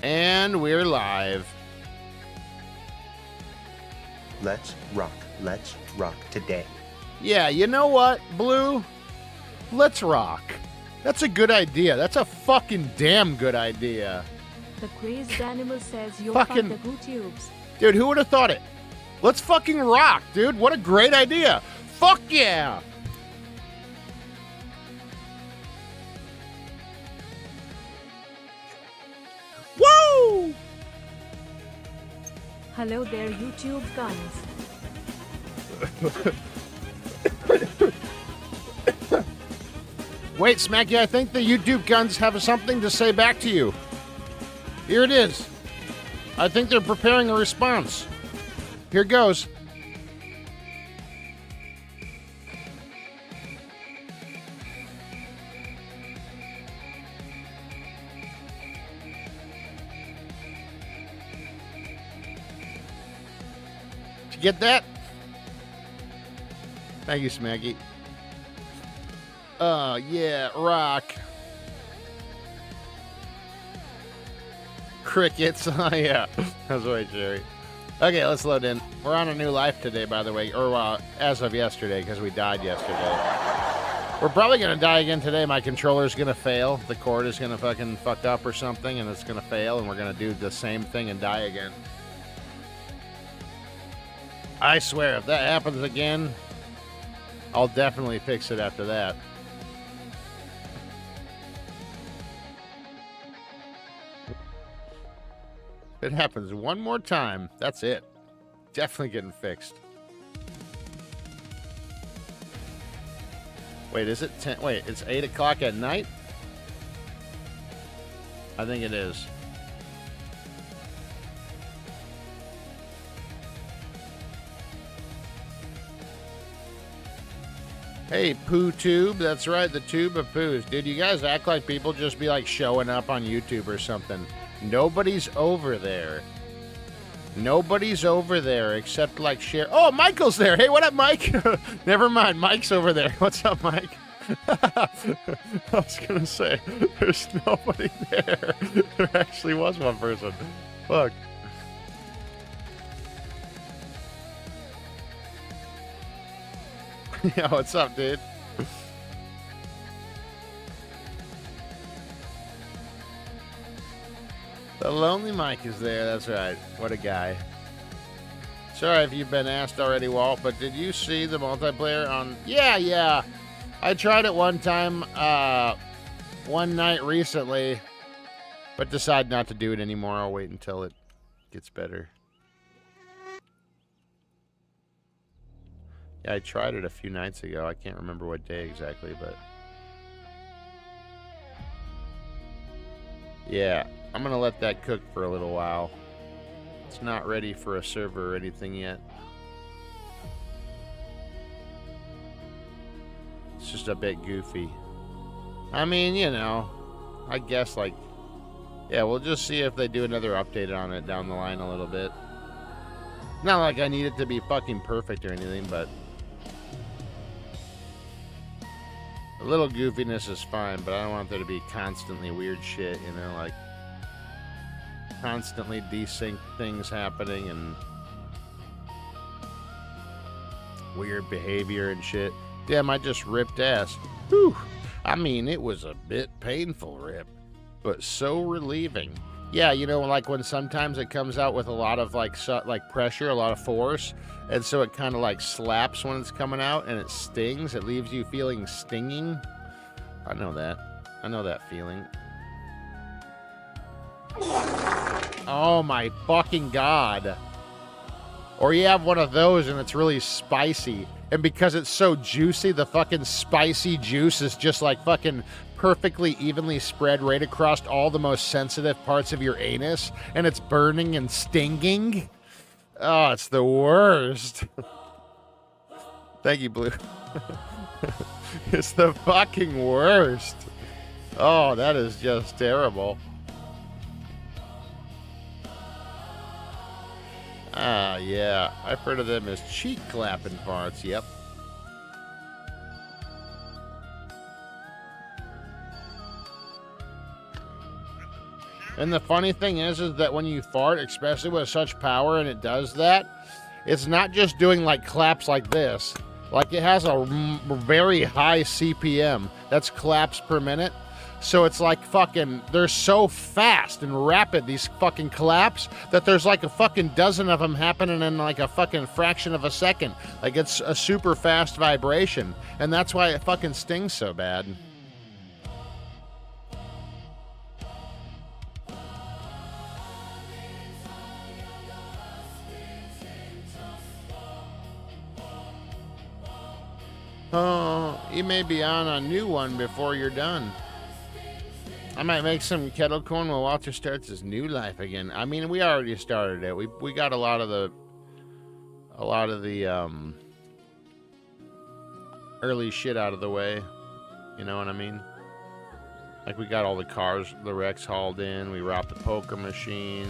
And we're live. Let's rock. Let's rock today. Yeah, you know what, Blue? Let's rock. That's a good idea. That's a fucking damn good idea. The crazed animal says you're Fucking- the YouTubes. Dude, who would have thought it? Let's fucking rock, dude. What a great idea. Fuck yeah. Woo! Hello there, YouTube guns. Wait, Smacky, I think the YouTube guns have something to say back to you. Here it is. I think they're preparing a response. Here goes. Did you get that? Thank you, Smacky. Oh, yeah, rock. Crickets. Oh, yeah. That's right, Jerry. Okay, let's load in. We're on a new life today, by the way. Or, as of yesterday, because we died yesterday. We're probably going to die again today. My controller's going to fail. The cord is going to fucking fuck up or something, and it's going to fail, and we're going to do the same thing and die again. I swear, if that happens again, I'll definitely fix it after that. If it happens one more time, that's it. Definitely getting fixed. Wait, is it 10? Wait, it's 8 o'clock at night? I think it is. Hey, Poo Tube. That's right, the tube of poos. Dude, you guys act like people just be like showing up on YouTube or something. Nobody's over there. Nobody's over there except like share. Oh, Michael's there. Hey, what up, Mike? Never mind. Mike's over there. What's up, Mike? I was going to say, there's nobody there. There actually was one person. Fuck. Yo, what's up, dude? The Lonely Mike is there, that's right. What a guy. Sorry if you've been asked already, Walt, but did you see the multiplayer on... Yeah. I tried it one time, one night recently, but decided not to do it anymore. I'll wait until it gets better. Yeah, I tried it a few nights ago. I can't remember what day exactly, but... Yeah. I'm going to let that cook for a little while. It's not ready for a server or anything yet. It's just a bit goofy. I mean, you know, I guess like... Yeah, we'll just see if they do another update on it down the line a little bit. Not like I need it to be fucking perfect or anything, but... A little goofiness is fine, but I don't want there to be constantly weird shit, you know, like... Constantly desync things happening and weird behavior and shit. Damn, I just ripped ass. Whew. I mean, it was a bit painful rip, but so relieving. Yeah, you know, like when sometimes it comes out with a lot of like pressure, a lot of force, and so it kind of like slaps when it's coming out and it stings. It leaves you feeling stinging. I know that. I know that feeling. Oh my fucking god. Or you have one of those and it's really spicy. And because it's so juicy, the fucking spicy juice is just like fucking perfectly evenly spread right across all the most sensitive parts of your anus. And it's burning and stinging. Oh, it's the worst. Thank you, Blue. It's the fucking worst. Oh, that is just terrible. Ah, yeah. I've heard of them as cheek clapping parts. Yep. And the funny thing is that when you fart, especially with such power, and it does that, it's not just doing like claps like this. Like it has a very high CPM. That's claps per minute. So it's like fucking, they're so fast and rapid, these fucking claps, that there's like a fucking dozen of them happening in like a fucking fraction of a second. Like it's a super fast vibration. And that's why it fucking stings so bad. Oh, you may be on a new one before you're done. I might make some kettle corn while Walter starts his new life again. I mean, we already started it. We got a lot of the early shit out of the way. You know what I mean? Like we got all the cars, the wrecks hauled in. We wrapped the poker machine.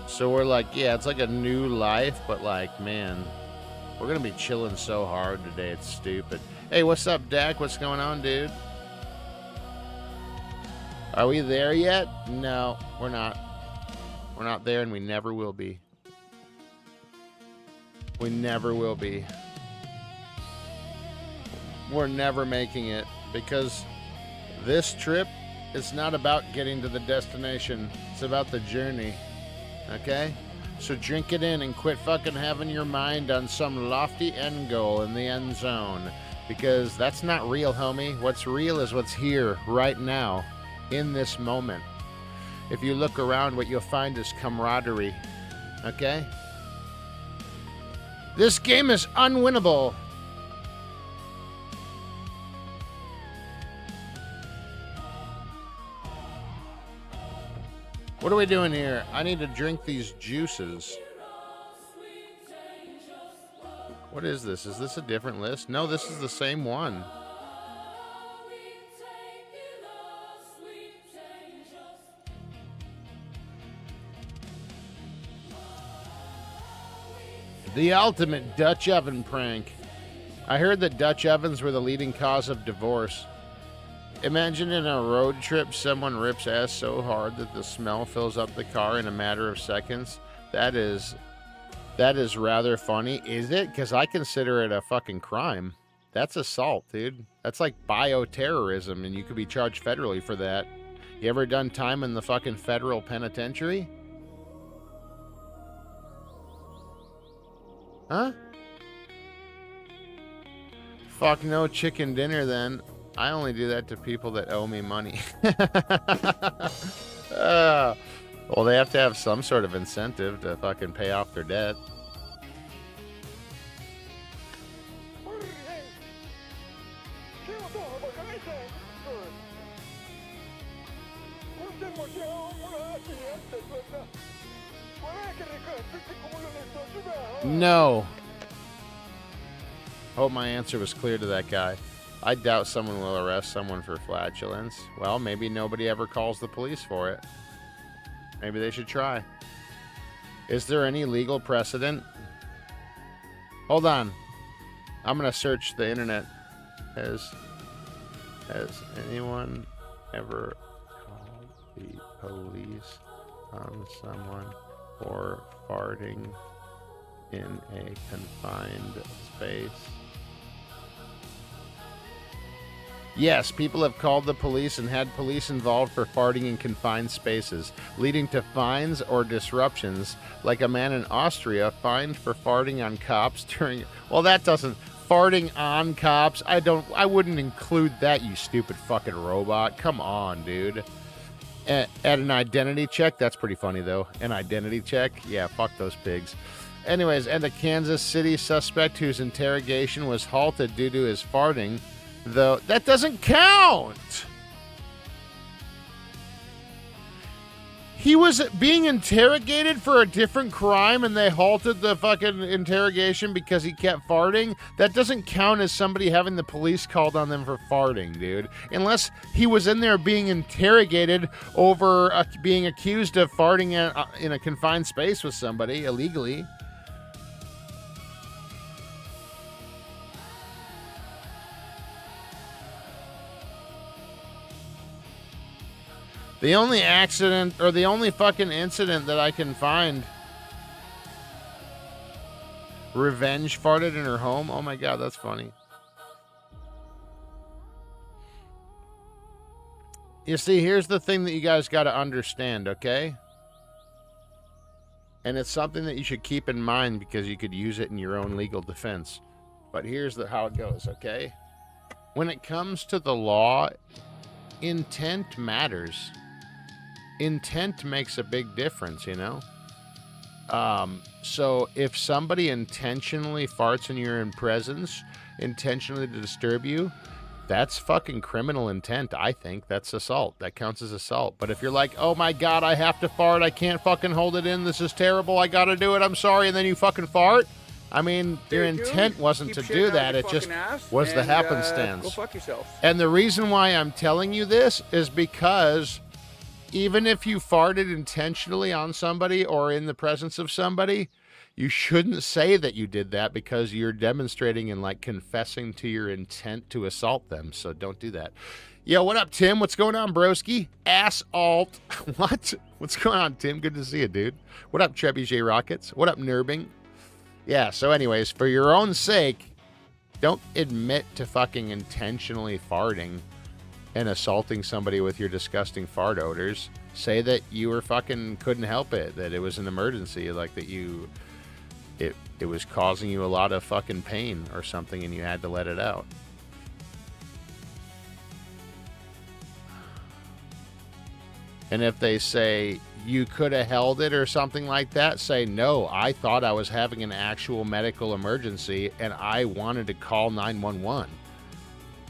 So we're like, yeah, it's like a new life, but like, man, we're gonna be chilling so hard today. It's stupid. Hey, what's up, Dak? What's going on, dude? Are we there yet? No, we're not. We're not there, and we never will be. We never will be. We're never making it, because this trip is not about getting to the destination. It's about the journey. Okay? So drink it in and quit fucking having your mind on some lofty end goal in the end zone, because that's not real, homie. What's real is what's here, right now, in this moment. If you look around, what you'll find is camaraderie. Okay? This game is unwinnable. What are we doing here? I need to drink these juices. What is this? Is this a different list? No, this is the same one. The ultimate Dutch oven prank. I heard that Dutch ovens were the leading cause of divorce. Imagine in a road trip, someone rips ass so hard that the smell fills up the car in a matter of seconds. That is rather funny. Is it? Because I consider it a fucking crime. That's assault, dude. That's like bioterrorism, and you could be charged federally for that. You ever done time in the fucking federal penitentiary? Huh? Fuck no chicken dinner then. I only do that to people that owe me money. Well, they have to have some sort of incentive to fucking pay off their debt. No. Hope my answer was clear to that guy. I doubt someone will arrest someone for flatulence. Well, maybe nobody ever calls the police for it. Maybe they should try. Is there any legal precedent? Hold on. I'm going to search the internet. Has anyone ever called the police on someone for farting in a confined space? Yes, people have called the police and had police involved for farting in confined spaces, leading to fines or disruptions, like a man in Austria fined for farting on cops during... Well, that doesn't... Farting on cops? I wouldn't include that, you stupid fucking robot. Come on, dude. At an identity check? That's pretty funny, though. An identity check? Yeah, fuck those pigs. Anyways, and a Kansas City suspect whose interrogation was halted due to his farting... Though that doesn't count. He was being interrogated for a different crime and they halted the fucking interrogation because he kept farting. That doesn't count as somebody having the police called on them for farting, dude. Unless he was in there being interrogated over being accused of farting in a confined space with somebody illegally. The only accident, or the only fucking incident that I can find. Revenge farted in her home? Oh my god, that's funny. You see, here's the thing that you guys got to understand, okay? And it's something that you should keep in mind because you could use it in your own legal defense. But here's how it goes, okay? When it comes to the law, intent matters. Intent makes a big difference, you know? So if somebody intentionally farts in your presence, intentionally to disturb you, that's fucking criminal intent, I think. That's assault. That counts as assault. But if you're like, oh my god, I have to fart, I can't fucking hold it in, this is terrible, I gotta do it, I'm sorry, and then you fucking fart, I mean, your intent wasn't to do that, it just was the happenstance. Go fuck yourself. And the reason why I'm telling you this is because even if you farted intentionally on somebody or in the presence of somebody, you shouldn't say that you did that because you're demonstrating and like confessing to your intent to assault them. So don't do that. Yo, what up, Tim? What's going on, broski? Ass-alt. What? What's going on, Tim? Good to see you, dude. What up, Trebuchet Rockets? What up, Nerbing? Yeah, so anyways, for your own sake, don't admit to fucking intentionally farting and assaulting somebody with your disgusting fart odors. Say that you were fucking couldn't help it, that it was an emergency, like that you... It was causing you a lot of fucking pain or something and you had to let it out. And if they say you could have held it or something like that, say, no, I thought I was having an actual medical emergency and I wanted to call 911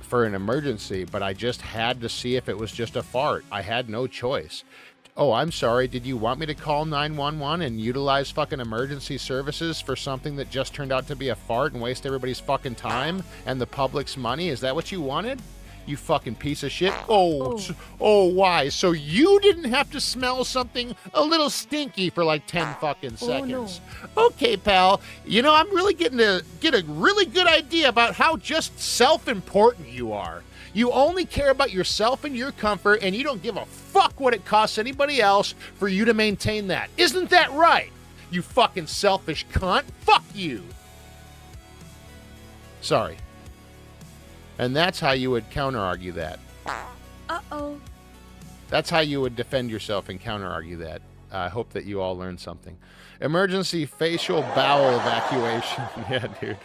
for an emergency, but I just had to see if it was just a fart. I had no choice. Oh, I'm sorry. Did you want me to call 911 and utilize fucking emergency services for something that just turned out to be a fart and waste everybody's fucking time and the public's money? Is that what you wanted? You fucking piece of shit. Oh, why? So you didn't have to smell something a little stinky for like 10 fucking seconds. No. Okay, pal. You know, I'm really getting to get a really good idea about how just self-important you are. You only care about yourself and your comfort, and you don't give a fuck what it costs anybody else for you to maintain that. Isn't that right? You fucking selfish cunt. Fuck you. Sorry. And that's how you would counter-argue that. Uh-oh. That's how you would defend yourself and counter-argue that. I hope that you all learned something. Emergency facial bowel evacuation. Yeah, dude.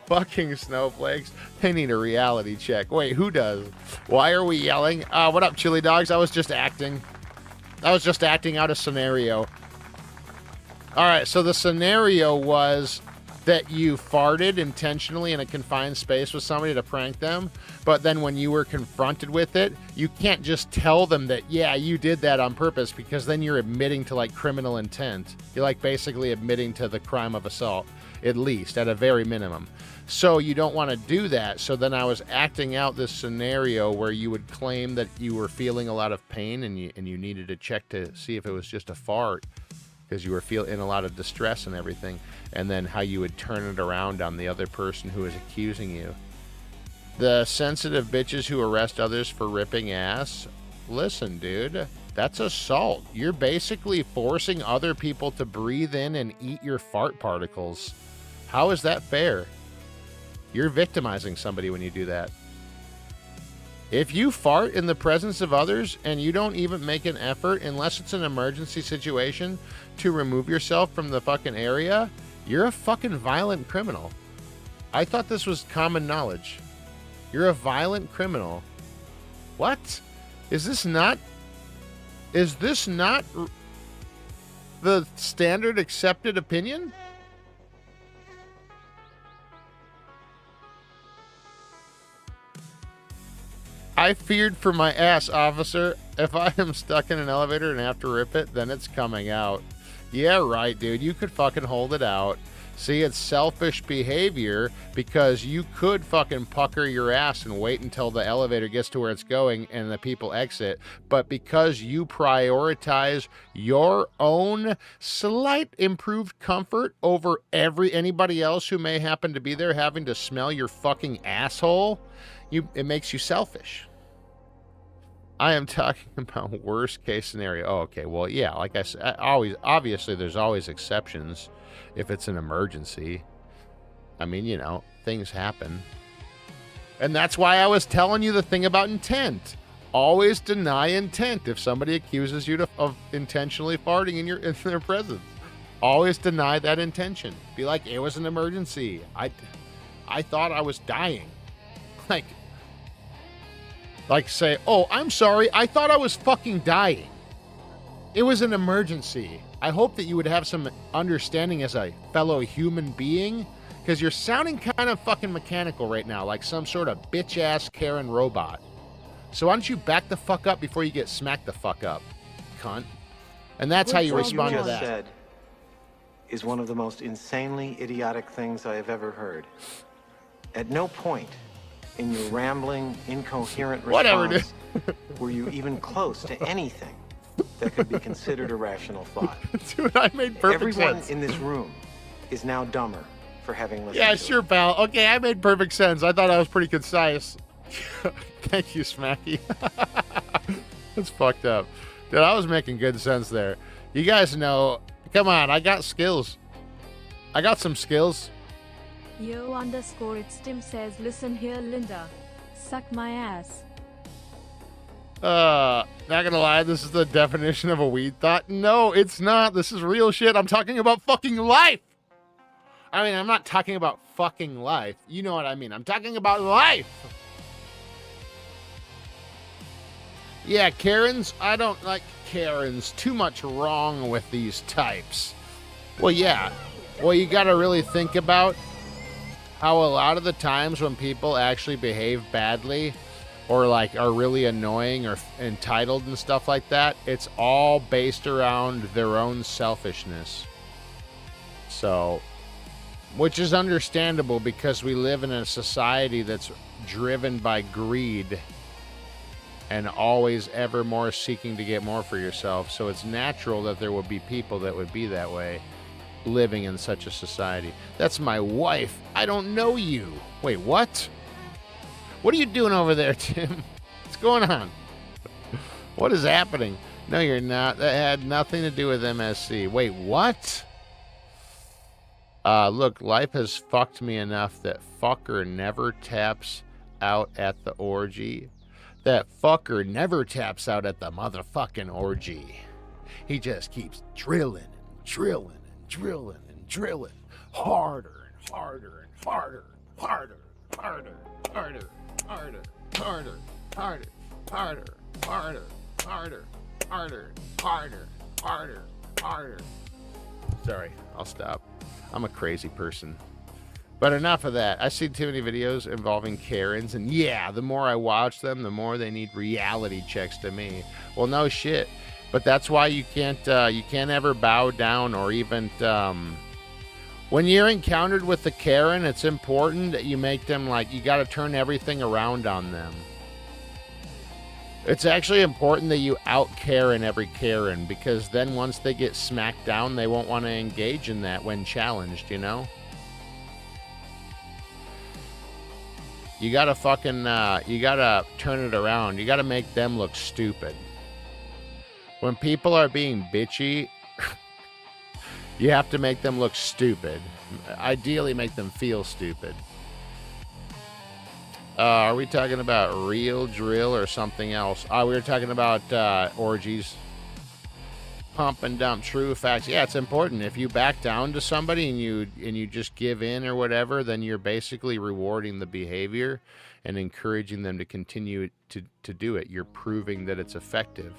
Fucking snowflakes. They need a reality check. Wait, who does? Why are we yelling? What up, chili dogs? I was just acting. I was just acting out a scenario. All right, so the scenario was that you farted intentionally in a confined space with somebody to prank them, but then when you were confronted with it, you can't just tell them that, yeah, you did that on purpose, because then you're admitting to like criminal intent. You're like basically admitting to the crime of assault, at least, at a very minimum. So you don't want to do that. So then I was acting out this scenario where you would claim that you were feeling a lot of pain and you needed to check to see if it was just a fart, because you were feeling a lot of distress and everything, and then how you would turn it around on the other person who is accusing you. The sensitive bitches who arrest others for ripping ass, listen, dude, that's assault. You're basically forcing other people to breathe in and eat your fart particles. How is that fair? You're victimizing somebody when you do that. If you fart in the presence of others and you don't even make an effort, unless it's an emergency situation, to remove yourself from the fucking area, you're a fucking violent criminal. I thought this was common knowledge. You're a violent criminal. What? Is this not the standard accepted opinion? I feared for my ass, officer. If I am stuck in an elevator and have to rip it, then it's coming out. Yeah, right, dude. You could fucking hold it out. See, it's selfish behavior because you could fucking pucker your ass and wait until the elevator gets to where it's going and the people exit. But because you prioritize your own slight improved comfort over anybody else who may happen to be there having to smell your fucking asshole, it makes you selfish. I am talking about worst case scenario. Oh, okay. Well, yeah, like I said, obviously there's always exceptions if it's an emergency. I mean, things happen. And that's why I was telling you the thing about intent. Always deny intent if somebody accuses you of intentionally farting in their presence. Always deny that intention. Be like, it was an emergency. I thought I was dying. Like say, oh, I'm sorry. I thought I was fucking dying. It was an emergency. I hope that you would have some understanding as a fellow human being, because you're sounding kind of fucking mechanical right now, like some sort of bitch-ass Karen robot. So why don't you back the fuck up before you get smacked the fuck up, cunt? And that's how you What respond to just that. Said is one of the most insanely idiotic things I have ever heard. At no point in your rambling, incoherent Whatever, response were you even close to anything that could be considered a rational thought. Dude, I made perfect Everyone sense. in this room is now dumber for having listened Yeah, to sure, it. pal. Okay, I made perfect sense. I thought I was pretty concise. Thank you, Smacky. That's fucked up. Dude, I was making good sense there. You guys know, come on, I got skills. I got some skills. Yo_it's Tim says, listen here, Linda. Suck my ass. Not gonna lie, this is the definition of a weed thought. No, it's not. This is real shit. I'm talking about fucking life. I mean, I'm not talking about fucking life. You know what I mean. I'm talking about life. Yeah, Karens. I don't like Karens. Too much wrong with these types. Well, yeah. Well, you gotta really think about how a lot of the times when people actually behave badly or like are really annoying or entitled and stuff like that, it's all based around their own selfishness. So, which is understandable because we live in a society that's driven by greed and always ever more seeking to get more for yourself. So it's natural that there would be people that would be that way living in such a society. That's my wife. I don't know you. Wait, what? What are you doing over there, Tim? What's going on? What is happening? No, you're not. That had nothing to do with MSC. Wait, what? Look, life has fucked me enough that fucker never taps out at the orgy. That fucker never taps out at the motherfucking orgy. He just keeps drilling and drilling and drilling and drilling. Harder and harder and harder, harder, harder, harder, harder, harder, harder, harder, harder, harder, harder, harder, harder, harder. Sorry, I'll stop. I'm a crazy person. But enough of that. I see too many videos involving Karens, and yeah, the more I watch them, the more they need reality checks to me. Well, no shit. But that's why you can't ever bow down or even when you're encountered with the Karen, it's important that you make them like you got to turn everything around on them. It's actually important that you out Karen every Karen, because then once they get smacked down, they won't want to engage in that when challenged, you know? You gotta you gotta turn it around. You gotta make them look stupid. When people are being bitchy, you have to make them look stupid. Ideally, make them feel stupid. Are we talking about real drill or something else? We were talking about orgies. Pump and dump, true facts. Yeah, it's important. If you back down to somebody and you just give in or whatever, then you're basically rewarding the behavior and encouraging them to continue to do it. You're proving that it's effective.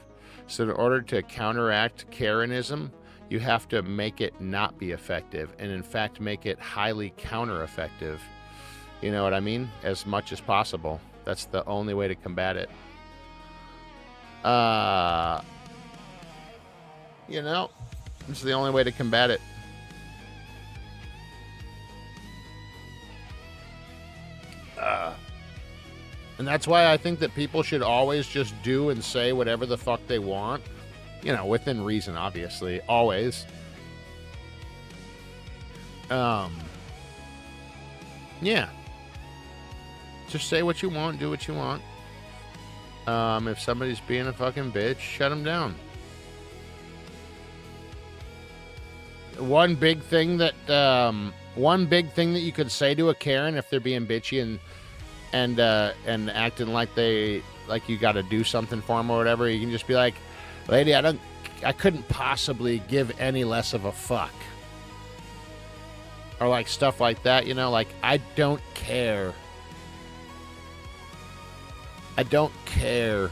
So in order to counteract Karenism, you have to make it not be effective, and in fact make it highly counter-effective. You know what I mean? As much as possible. That's the only way to combat it. You know, it's the only way to combat it. And that's why I think that people should always just do and say whatever the fuck they want. You know, within reason, obviously. Always. Yeah. Just say what you want, do what you want. If somebody's being a fucking bitch, shut them down. One big thing that you could say to a Karen if they're being bitchy and acting like you got to do something for them or whatever, you can just be like, lady, I couldn't possibly give any less of a fuck. Or like stuff like that, you know, like, I don't care. I don't care.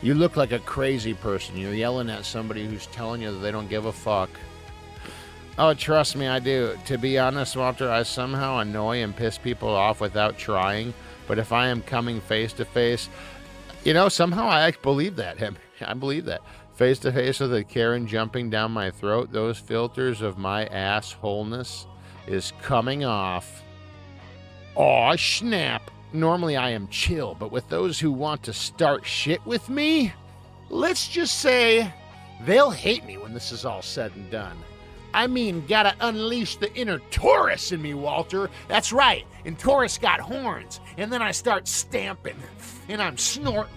You look like a crazy person. You're yelling at somebody who's telling you that they don't give a fuck. Oh, trust me, I do. To be honest, Walter, I somehow annoy and piss people off without trying. But if I am coming face to face, you know, somehow I believe that. I believe that. Face to face with a Karen jumping down my throat, those filters of my assholeness is coming off. Aw, snap. Normally I am chill, but with those who want to start shit with me, let's just say they'll hate me when this is all said and done. I mean, gotta unleash the inner Taurus in me, Walter. That's right, and Taurus got horns, and then I start stamping, and I'm snorting.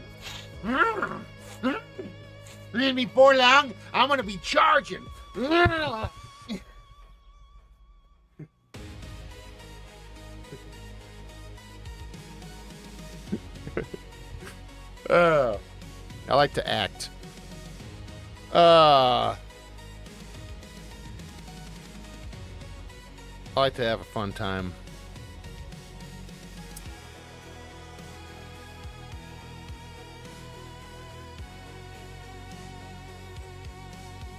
And before long, I'm gonna be charging. I like to act. I like to have a fun time.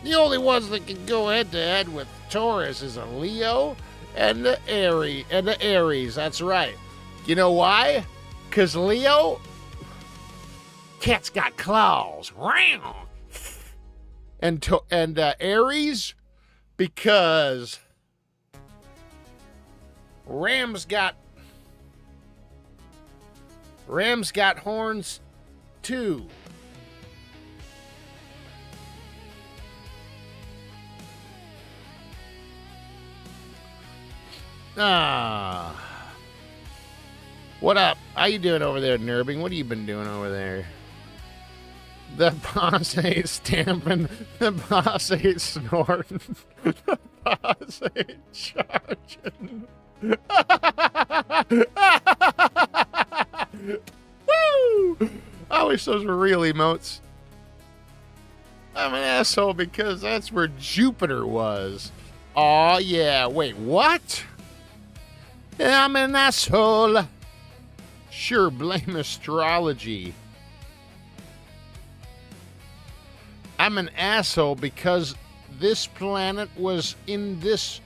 The only ones that can go head to head with Taurus is a Leo and the Aries. That's right. You know why? 'Cause Leo, cat's got claws. And Aries, because Ram's got horns too. What up? How you doing over there, Nurbing? What have you been doing over there? The boss ain't stamping. The boss ain't snorting. The boss ain't charging. Woo! I wish those were real emotes. I'm an asshole because that's where Jupiter was. Aw, yeah. Wait, what? I'm an asshole. Sure, blame astrology. I'm an asshole because this planet was in this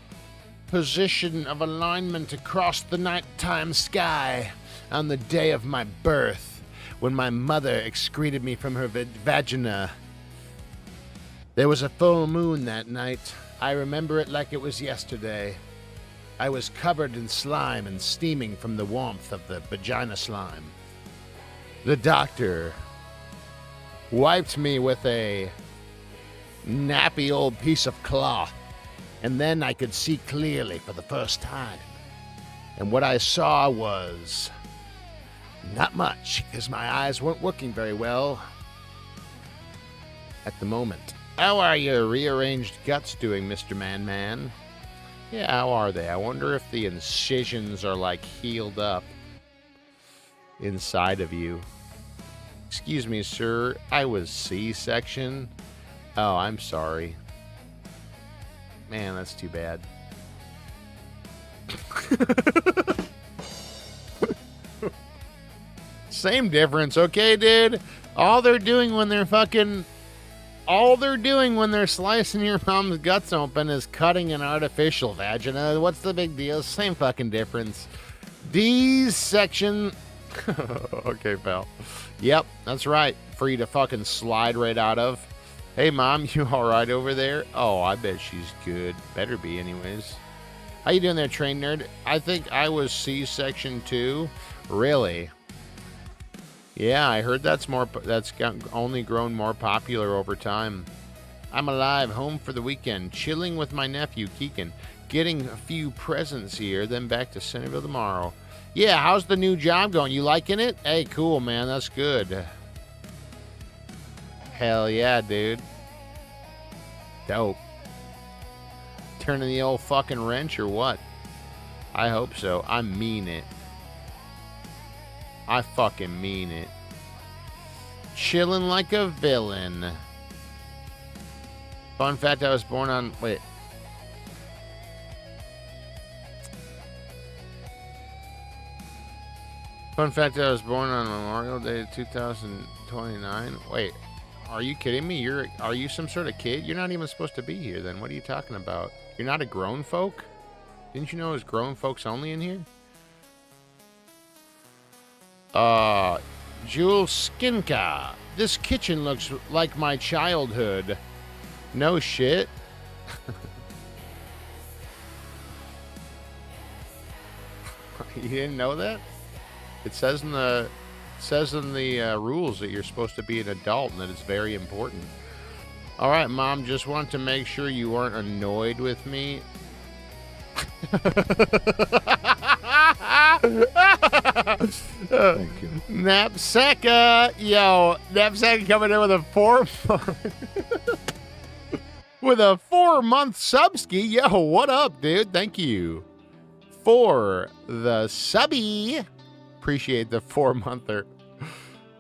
position of alignment across the nighttime sky on the day of my birth, when my mother excreted me from her vagina. There was a full moon that night. I remember it like it was yesterday. I was covered in slime and steaming from the warmth of the vagina slime. The doctor wiped me with a nappy old piece of cloth, and then I could see clearly for the first time. And what I saw was not much, because my eyes weren't working very well at the moment. How are your rearranged guts doing, Mr. Man? Yeah, how are they? I wonder if the incisions are, like, healed up inside of you. Excuse me, sir. I was C-section. Oh, I'm sorry. Man, that's too bad. Same difference, okay, dude? All they're doing when they're slicing your mom's guts open is cutting an artificial vagina. What's the big deal? Same fucking difference. D's section. Okay, pal. Yep, that's right. For you to fucking slide right out of. Hey, Mom, you alright over there? Oh, I bet she's good. Better be, anyways. How you doing there, train nerd? I think I was C-section too. Really? Yeah, I heard that's only grown more popular over time. I'm alive, home for the weekend, chilling with my nephew, Keegan, getting a few presents here, then back to Centerville tomorrow. Yeah, how's the new job going? You liking it? Hey, cool, man. That's good. Hell yeah, dude. Dope. Turning the old fucking wrench or what? I hope so. I mean it. I fucking mean it. Chilling like a villain. Fun fact, I was born on... Wait. Fun fact, I was born on Memorial Day 2029. Wait, are you kidding me? Are you some sort of kid? You're not even supposed to be here then. What are you talking about? You're not a grown folk? Didn't you know it was grown folks only in here? Jules Skinka. This kitchen looks like my childhood. No shit. You didn't know that? It says in the rules that you're supposed to be an adult and that it's very important. All right, Mom, just wanted to make sure you weren't annoyed with me. Thank you. Knapsacka, yo, Knapsacka coming in with a 4-month subski. Yo, what up, dude? Thank you for the subby. Appreciate the 4-monther.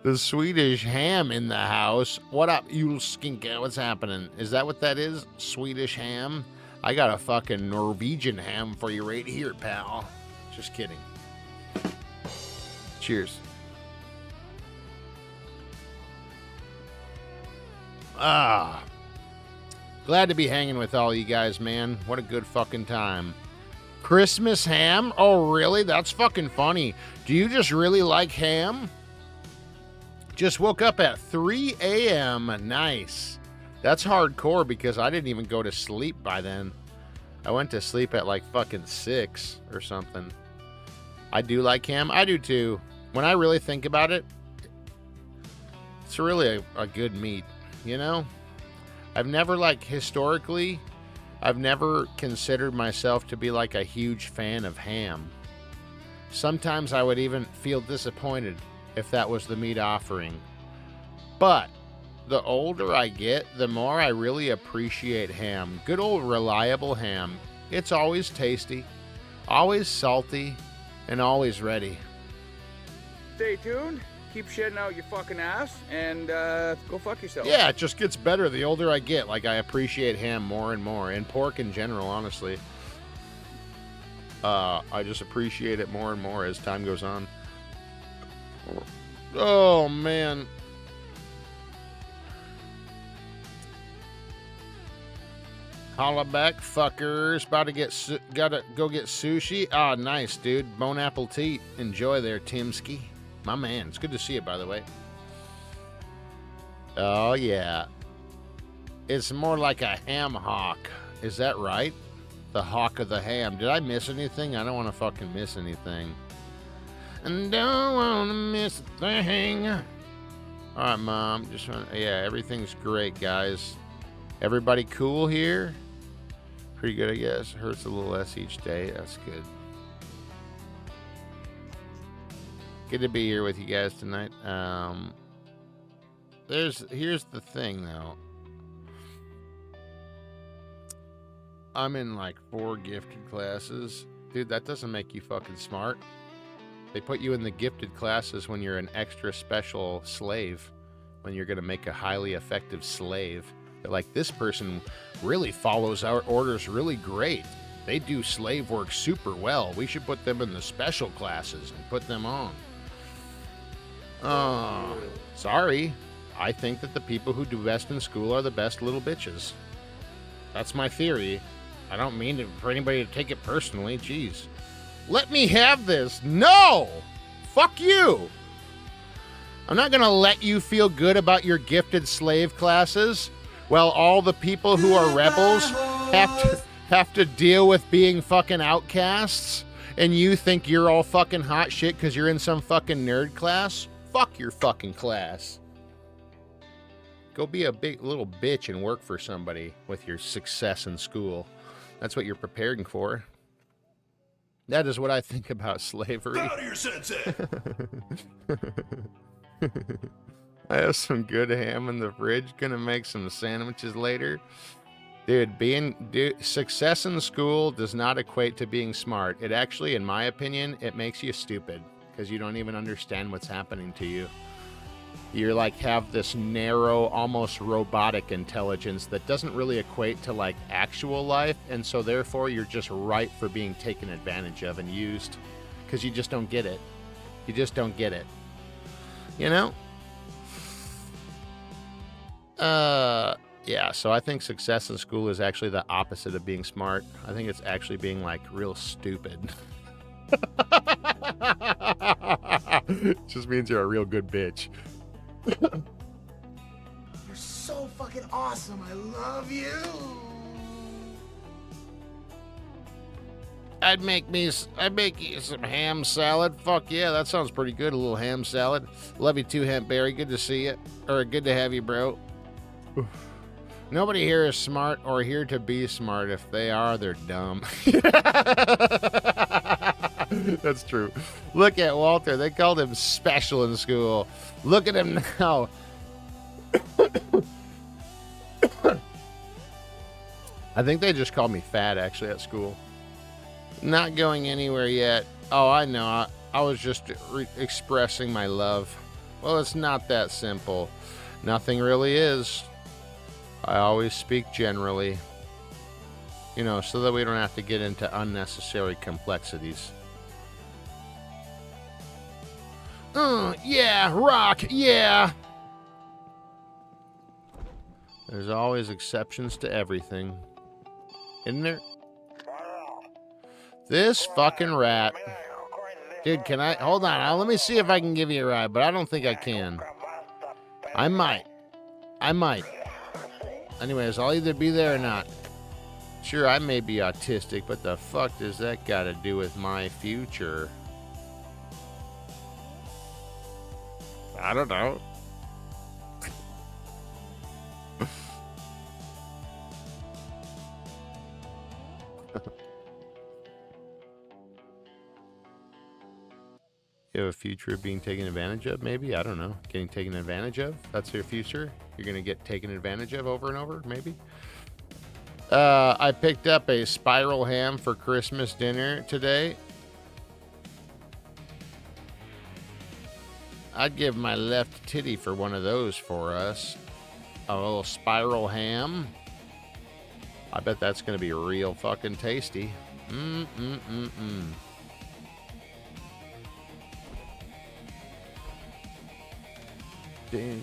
The Swedish ham in the house. What up, Julskinka? What's happening? Is that what that is? Swedish ham? I got a fucking Norwegian ham for you right here, pal. Just kidding. Cheers. Glad to be hanging with all you guys, man. What a good fucking time. Christmas ham? Oh, really? That's fucking funny. Do you just really like ham? Just woke up at 3 a.m. Nice. That's hardcore because I didn't even go to sleep by then. I went to sleep at like fucking 6 or something. I do like ham. I do too. When I really think about it, it's really a good meat, you know? I've never, like, historically, I've never considered myself to be like a huge fan of ham. Sometimes I would even feel disappointed if that was the meat offering. But the older I get, the more I really appreciate ham. Good old reliable ham. It's always tasty, always salty, and always ready. Stay tuned. Keep shedding out your fucking ass and go fuck yourself. Yeah, it just gets better the older I get. Like, I appreciate ham more and more, and pork in general, honestly. I just appreciate it more and more as time goes on. Oh, man. Holla back, fuckers. About to get, gotta go get sushi. Ah, nice, dude. Bon appetit. Enjoy there, Timsky. My man. It's good to see you, by the way. Oh, yeah. It's more like a ham hock. Is that right? The hawk of the ham. Did I miss anything? I don't want to fucking miss anything. And don't want to miss a thing. All right, Mom. Just want, yeah, everything's great, guys. Everybody cool here? Pretty good, I guess. Hurts a little less each day. That's good. Good to be here with you guys tonight. Here's the thing, though. I'm in like 4 gifted classes. Dude, that doesn't make you fucking smart. They put you in the gifted classes when you're an extra special slave. When you're going to make a highly effective slave. They're like, this person really follows our orders really great. They do slave work super well. We should put them in the special classes and put them on. Sorry. I think that the people who do best in school are the best little bitches. That's my theory. I don't mean for anybody to take it personally. Jeez. Let me have this. No! Fuck you! I'm not gonna let you feel good about your gifted slave classes while all the people who are rebels have to deal with being fucking outcasts, and you think you're all fucking hot shit because you're in some fucking nerd class? Fuck your fucking class. Go be a big little bitch and work for somebody with your success in school. That's what you're preparing for. That is what I think about slavery. Out of your sensei. I have some good ham in the fridge. Gonna make some sandwiches later. Dude, success in school does not equate to being smart. It actually, in my opinion, it makes you stupid because you don't even understand what's happening to you. You're like have this narrow, almost robotic intelligence that doesn't really equate to like actual life. And so therefore you're just ripe for being taken advantage of and used because you just don't get it. You just don't get it. You know? Yeah, so I think success in school is actually the opposite of being smart. I think it's actually being like real stupid. Just means you're a real good bitch. You're so fucking awesome. I love you. I'd make you some ham salad. Fuck yeah, that sounds pretty good. A little ham salad. Love you too, Hemp Berry. Good to see you. Or good to have you, bro. Nobody here is smart or here to be smart. If they are, they're dumb. That's true. Look at Walter. They called him special in school. Look at him now. I think they just called me fat, actually, at school. Not going anywhere yet. Oh, I know. I was just expressing my love. Well, it's not that simple. Nothing really is. I always speak generally. You know, so that we don't have to get into unnecessary complexities. Yeah, rock, yeah. There's always exceptions to everything. Isn't there? This fucking rat. Dude, can I... Hold on, let me see if I can give you a ride, but I don't think I can. I might. Anyways, I'll either be there or not. Sure, I may be autistic, but the fuck does that got to do with my future? I don't know. You have a future of being taken advantage of, maybe? I don't know. Getting taken advantage of? That's your future? You're going to get taken advantage of over and over, maybe? I picked up a spiral ham for Christmas dinner today. I'd give my left titty for one of those for us. A little spiral ham. I bet that's going to be real fucking tasty. Dun,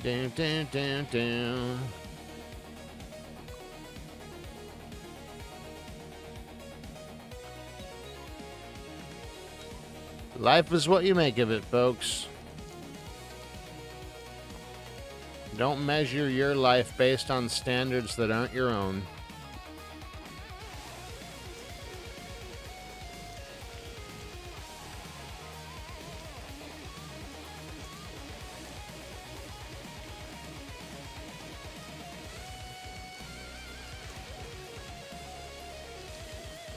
dun, dun, dun, dun. Life is what you make of it, folks. Don't measure your life based on standards that aren't your own.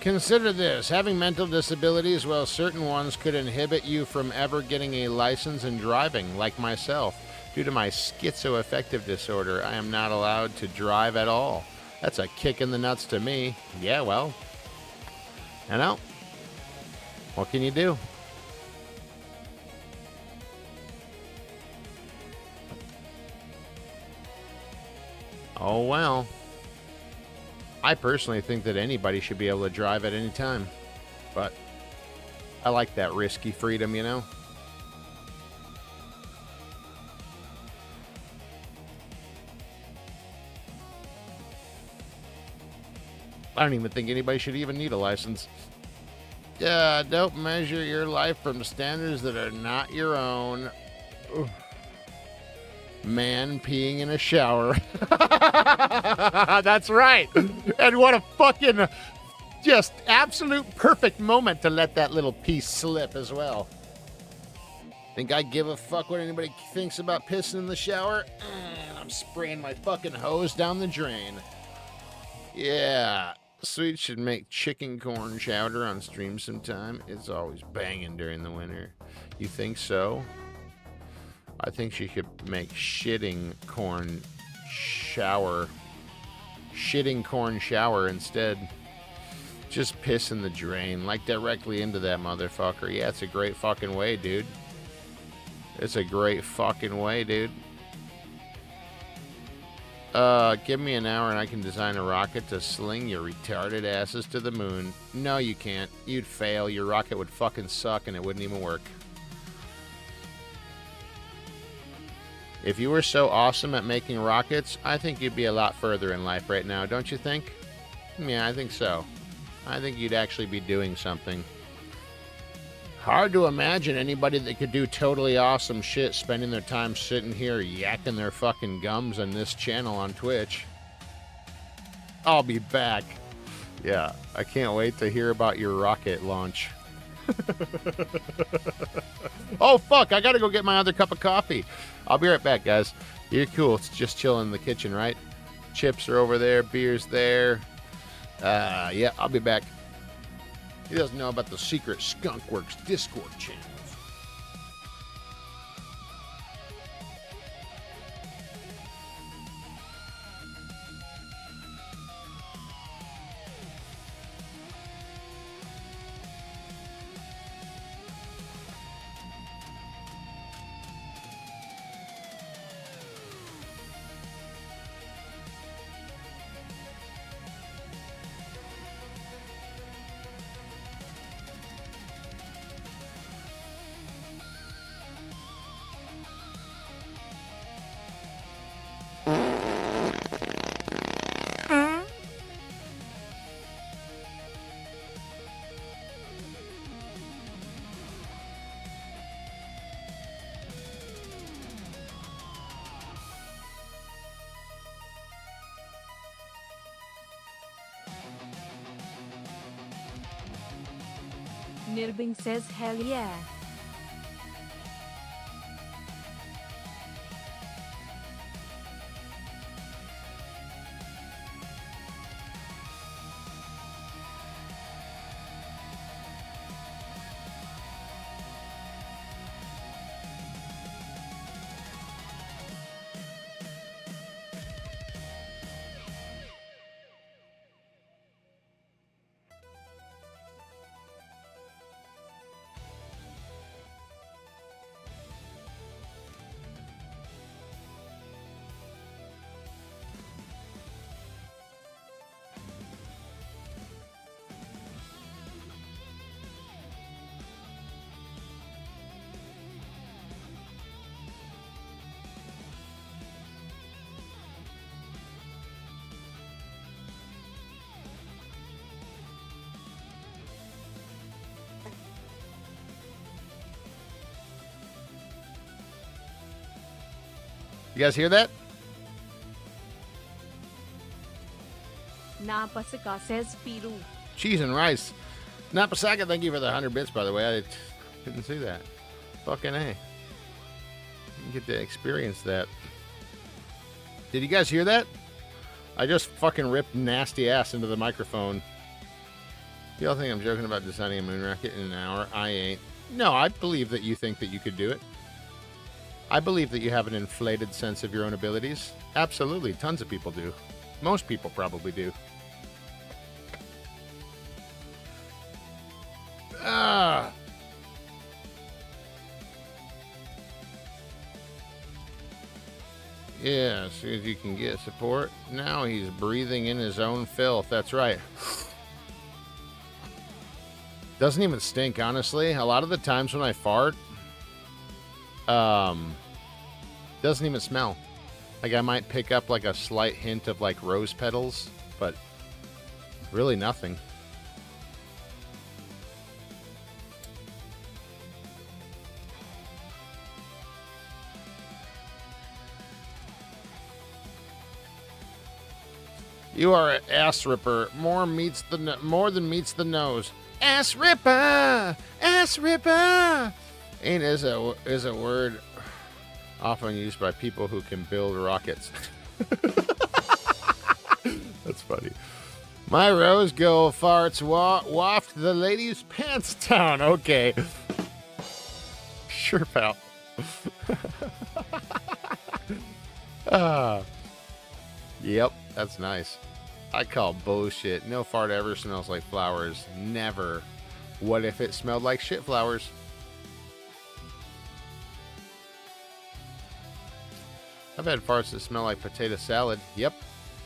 Consider this. Having mental disabilities, well, certain ones could inhibit you from ever getting a license and driving, like myself. Due to my schizoaffective disorder, I am not allowed to drive at all. That's a kick in the nuts to me. Yeah, well, you know, what can you do? Oh, well. I personally think that anybody should be able to drive at any time. But I like that risky freedom, you know? I don't even think anybody should even need a license. Don't measure your life from standards that are not your own. Oof. Man peeing in a shower. That's right. And what a fucking just absolute perfect moment to let that little piece slip as well. Think I give a fuck what anybody thinks about pissing in the shower? I'm spraying my fucking hose down the drain. Yeah. Sweet should make chicken corn chowder on stream sometime. It's always banging during the winter. You think so? I think she could make shitting corn shower instead. Just piss in the drain, like directly into that motherfucker. Yeah, it's a great fucking way, dude. It's a great fucking way, dude. Give me an hour and I can design a rocket to sling your retarded asses to the moon. No, you can't. You'd fail. Your rocket would fucking suck and it wouldn't even work. If you were so awesome at making rockets, I think you'd be a lot further in life right now, don't you think? Yeah, I think so. I think you'd actually be doing something. Hard to imagine anybody that could do totally awesome shit spending their time sitting here yakking their fucking gums on this channel on Twitch. I'll be back. Yeah, I can't wait to hear about your rocket launch. Oh, fuck, I gotta go get my other cup of coffee. I'll be right back, guys. You're cool. It's just chilling in the kitchen, right? Chips are over there. Beer's there. Yeah, I'll be back. He doesn't know about the secret Skunkworks Discord channels. Nirbing says hell yeah. You guys hear that? Napasaka says Piru. Cheese and rice. Napasaka, thank you for the 100 bits, by the way. I didn't see that. Fucking A. You get to experience that. Did you guys hear that? I just fucking ripped nasty ass into the microphone. Y'all think I'm joking about designing a moon rocket in an hour? I ain't. No, I believe that you think that you could do it. I believe that you have an inflated sense of your own abilities. Absolutely, tons of people do. Most people probably do. Ah. Yeah, as soon as you can get support. Now he's breathing in his own filth. That's right. Doesn't even stink, honestly. A lot of the times when I fart, doesn't even smell. Like I might pick up like a slight hint of like rose petals, but really nothing. You are an ass ripper. More than meets the nose. Ass ripper, ass ripper. Ain't is a word often used by people who can build rockets. That's funny. My rose gold farts waft the lady's pants down. Okay. Sure, pal. Yep, that's nice. I call bullshit. No fart ever smells like flowers. Never. What if it smelled like shit flowers? I've had farts that smell like potato salad. Yep,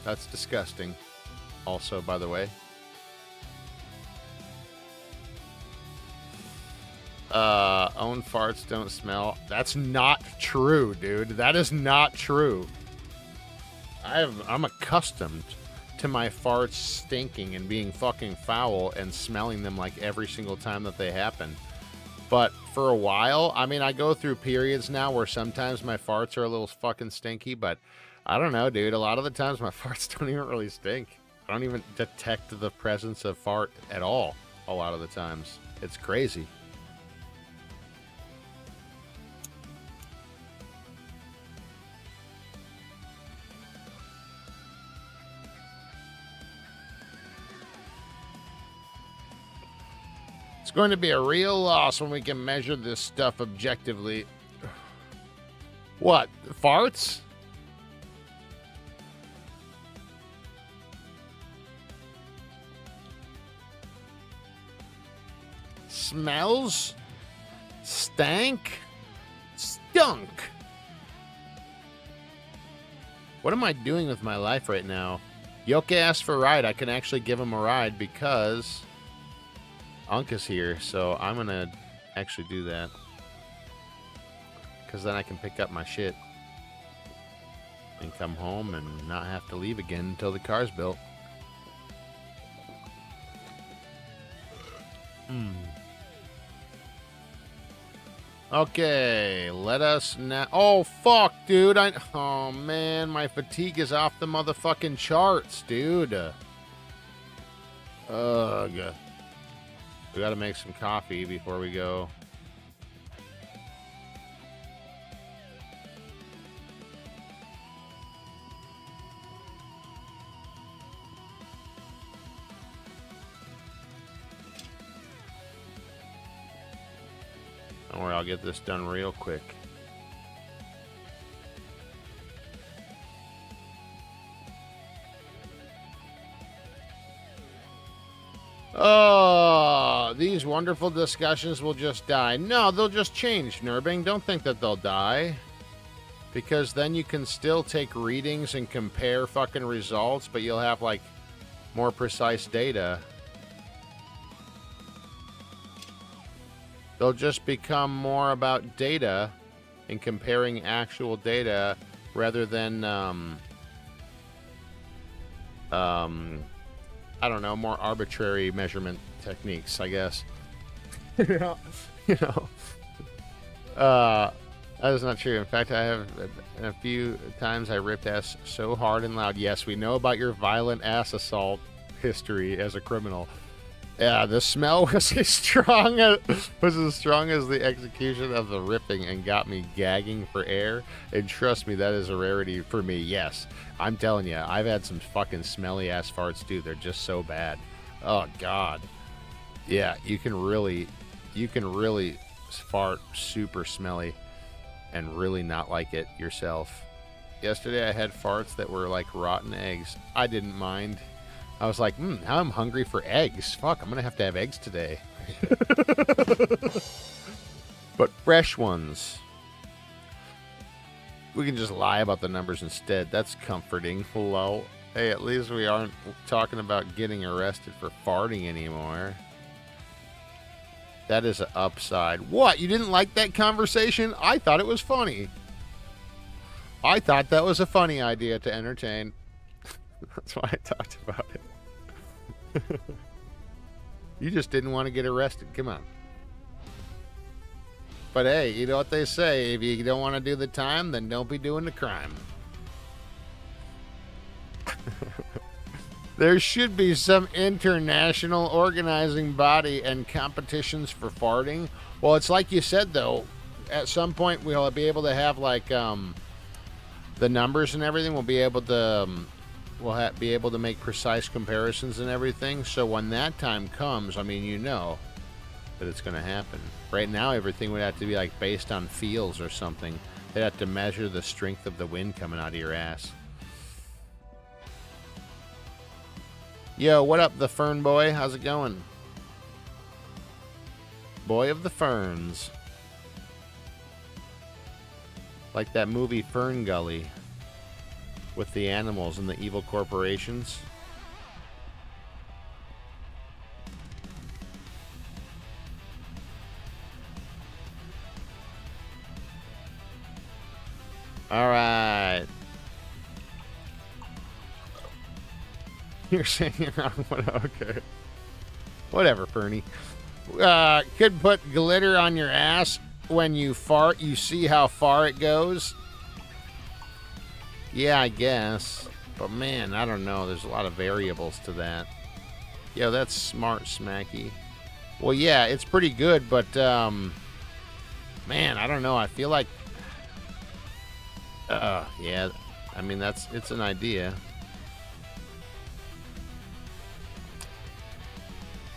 that's disgusting. Also, by the way. Own farts don't smell. That's not true, dude. That is not true. I'm accustomed to my farts stinking and being fucking foul and smelling them like every single time that they happen. But for a while, I mean, I go through periods now where sometimes my farts are a little fucking stinky, but I don't know, dude. A lot of the times my farts don't even really stink. I don't even detect the presence of fart at all a lot of the times. It's crazy. It's going to be a real loss when we can measure this stuff objectively. What? Farts? Smells? Stank? Stunk? What am I doing with my life right now? Yoke asked for a ride. I can actually give him a ride because Unca's here, so I'm gonna actually do that. Because then I can pick up my shit and come home and not have to leave again until the car's built. Okay, let us now. Oh, fuck, dude. Oh, man, my fatigue is off the motherfucking charts, dude. Ugh. We gotta make some coffee before we go. Don't worry, I'll get this done real quick. Oh, these wonderful discussions will just die. No, they'll just change, Nurbing. Don't think that they'll die. Because then you can still take readings and compare fucking results, but you'll have, like, more precise data. They'll just become more about data and comparing actual data rather than, I don't know, more arbitrary measurement techniques, I guess. That is not true. In fact, I have a few times I ripped ass so hard and loud. Yes, we know about your violent ass assault history as a criminal. Yeah, the smell was as strong as the execution of the ripping and got me gagging for air. And trust me, that is a rarity for me. Yes, I'm telling you, I've had some fucking smelly ass farts too. They're just so bad. Oh God. Yeah, you can really fart super smelly and really not like it yourself. Yesterday I had farts that were like rotten eggs. I didn't mind. I was like, now I'm hungry for eggs. Fuck, I'm going to have eggs today. But fresh ones. We can just lie about the numbers instead. That's comforting. Lol. Hey, at least we aren't talking about getting arrested for farting anymore. That is an upside. What? You didn't like that conversation? I thought it was funny. I thought that was a funny idea to entertain. That's why I talked about it. You just didn't want to get arrested. Come on. But hey, you know what they say. If you don't want to do the time, then don't be doing the crime. There should be some international organizing body and competitions for farting. Well, it's like you said, though. At some point, we'll be able to have, like, the numbers and everything. We'll be able to we'll be able to make precise comparisons and everything. So when that time comes, I mean, you know that it's going to happen. Right now, everything would have to be like based on feels or something. They'd have to measure the strength of the wind coming out of your ass. Yo, what up, the Fern Boy? How's it going? Boy of the Ferns. Like that movie Fern Gully with the animals and the evil corporations. All right. You're saying okay. Whatever, Fernie. Could put glitter on your ass when you fart. You see how far it goes? Yeah, I guess. But man, I don't know. There's a lot of variables to that. Yo, that's smart, Smacky. Well, yeah, it's pretty good, but man, I don't know. I feel like yeah, I mean, it's an idea.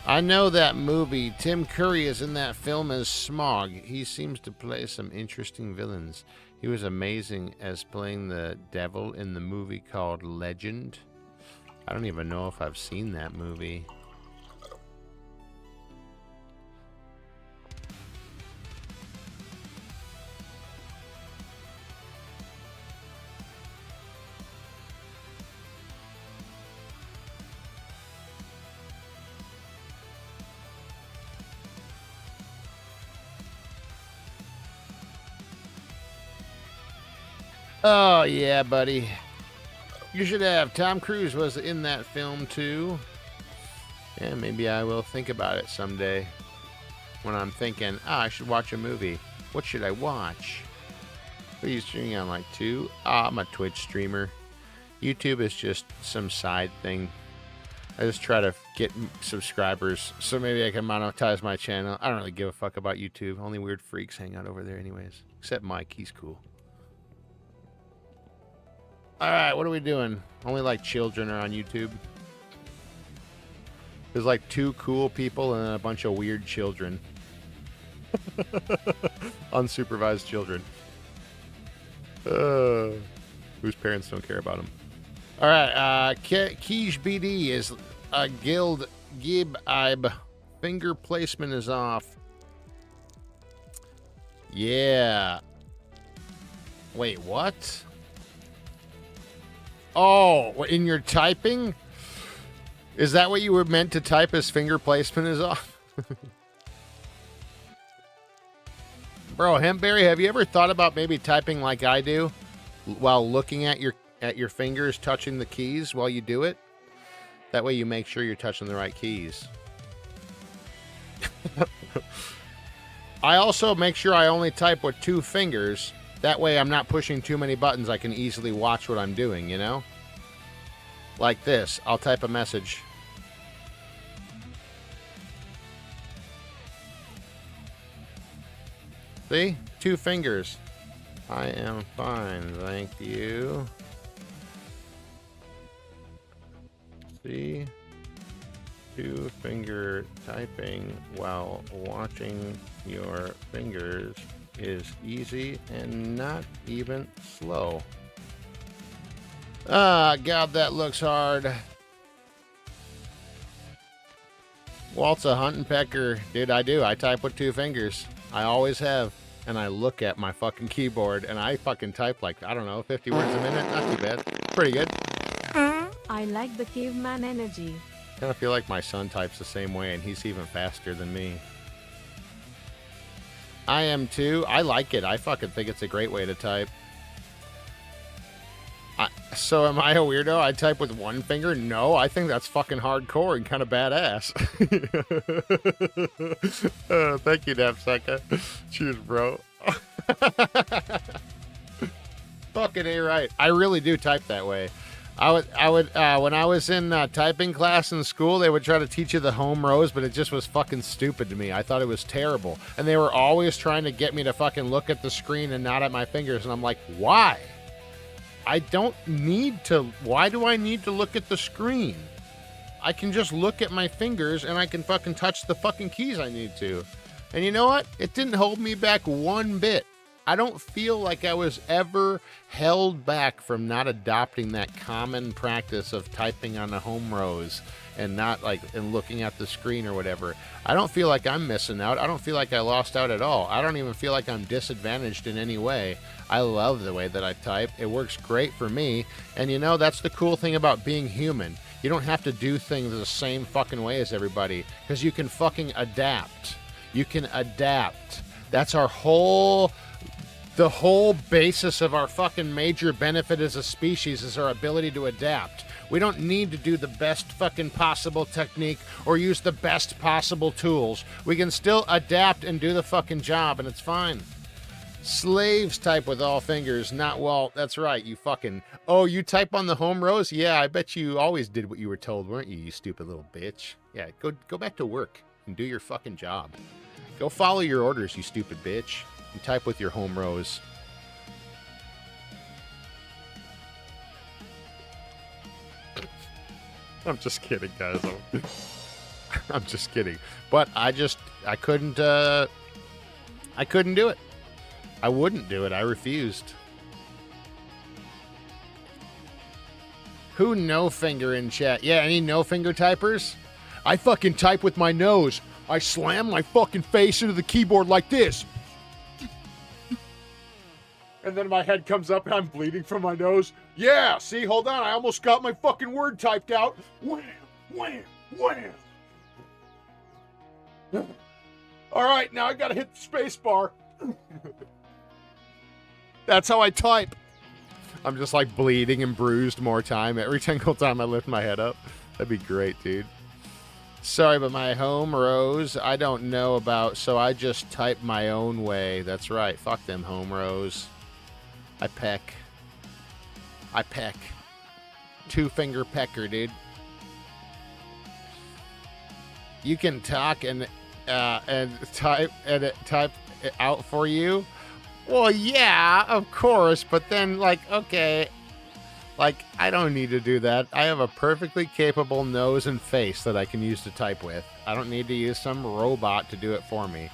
I know that movie. Tim Curry is in that film as Smog. He seems to play some interesting villains. He was amazing as playing the devil in the movie called Legend. I don't even know if I've seen that movie. Oh, yeah, buddy. You should have. Tom Cruise was in that film, too. Yeah, maybe I will think about it someday. When I'm thinking, I should watch a movie. What should I watch? What are you streaming on, like, 2? I'm a Twitch streamer. YouTube is just some side thing. I just try to get subscribers so maybe I can monetize my channel. I don't really give a fuck about YouTube. Only weird freaks hang out over there anyways. Except Mike, he's cool. Alright, what are we doing? Only like children are on YouTube. There's like 2 cool people and then a bunch of weird children. Unsupervised children. Whose parents don't care about them. Alright, Kij BD is a guild gib ib. Finger placement is off. Yeah. Wait, what? Oh, in your typing? Is that what you were meant to type as finger placement is off? Bro, Hempberry, have you ever thought about maybe typing like I do while looking at your fingers touching the keys while you do it? That way you make sure you're touching the right keys. I also make sure I only type with 2 fingers. That way I'm not pushing too many buttons. I can easily watch what I'm doing, you know? Like this. I'll type a message. See? 2 fingers. I am fine, thank you. See? 2-finger typing while watching your fingers is easy and not even slow. Ah, God, that looks hard. Walt's a hunting pecker. Dude, I do. I type with 2 fingers. I always have. And I look at my fucking keyboard and I fucking type like, I don't know, 50 words a minute. Not too bad. Pretty good. I like the caveman energy. Kind of feel like my son types the same way and he's even faster than me. I am too. I like it. I fucking think it's a great way to type. So am I a weirdo? I type with 1 finger? No, I think that's fucking hardcore and kind of badass. Thank you, Napsaka. Cheers, bro. Fucking A right. I really do type that way. I would when I was in typing class in school, they would try to teach you the home rows, but it just was fucking stupid to me. I thought it was terrible. And they were always trying to get me to fucking look at the screen and not at my fingers. And I'm like, why? I don't need to. Why do I need to look at the screen? I can just look at my fingers and I can fucking touch the fucking keys I need to. And you know what? It didn't hold me back one bit. I don't feel like I was ever held back from not adopting that common practice of typing on a home rows and not like and looking at the screen or whatever. I don't feel like I'm missing out. I don't feel like I lost out at all. I don't even feel like I'm disadvantaged in any way. I love the way that I type. It works great for me. And you know, that's the cool thing about being human. You don't have to do things the same fucking way as everybody because you can fucking adapt. You can adapt. That's our the whole basis of our fucking major benefit as a species is our ability to adapt. We don't need to do the best fucking possible technique or use the best possible tools. We can still adapt and do the fucking job, and it's fine. Slaves type with all fingers, not well. That's right, you fucking... Oh, you type on the home rows? Yeah, I bet you always did what you were told, weren't you, you stupid little bitch? Yeah, go back to work and do your fucking job. Go follow your orders, you stupid bitch. And type with your home rows. I'm just kidding, guys. I'm just kidding. But I couldn't do it. I wouldn't do it. I refused. Who no finger in chat? Yeah, any no finger typers? I fucking type with my nose. I slam my fucking face into the keyboard like this. And then my head comes up and I'm bleeding from my nose. Yeah, see, hold on. I almost got my fucking word typed out. Wham, wham, wham. All right, now I gotta hit the space bar. That's how I type. I'm just like bleeding and bruised more time every single time I lift my head up. That'd be great, dude. Sorry, but my home rows, I don't know about, so I just type my own way. That's right. Fuck them home rows. I peck. Two-finger pecker, dude. You can talk and type it out for you. Well, yeah, of course, but then, like, okay, like, I don't need to do that. I have a perfectly capable nose and face that I can use to type with. I don't need to use some robot to do it for me.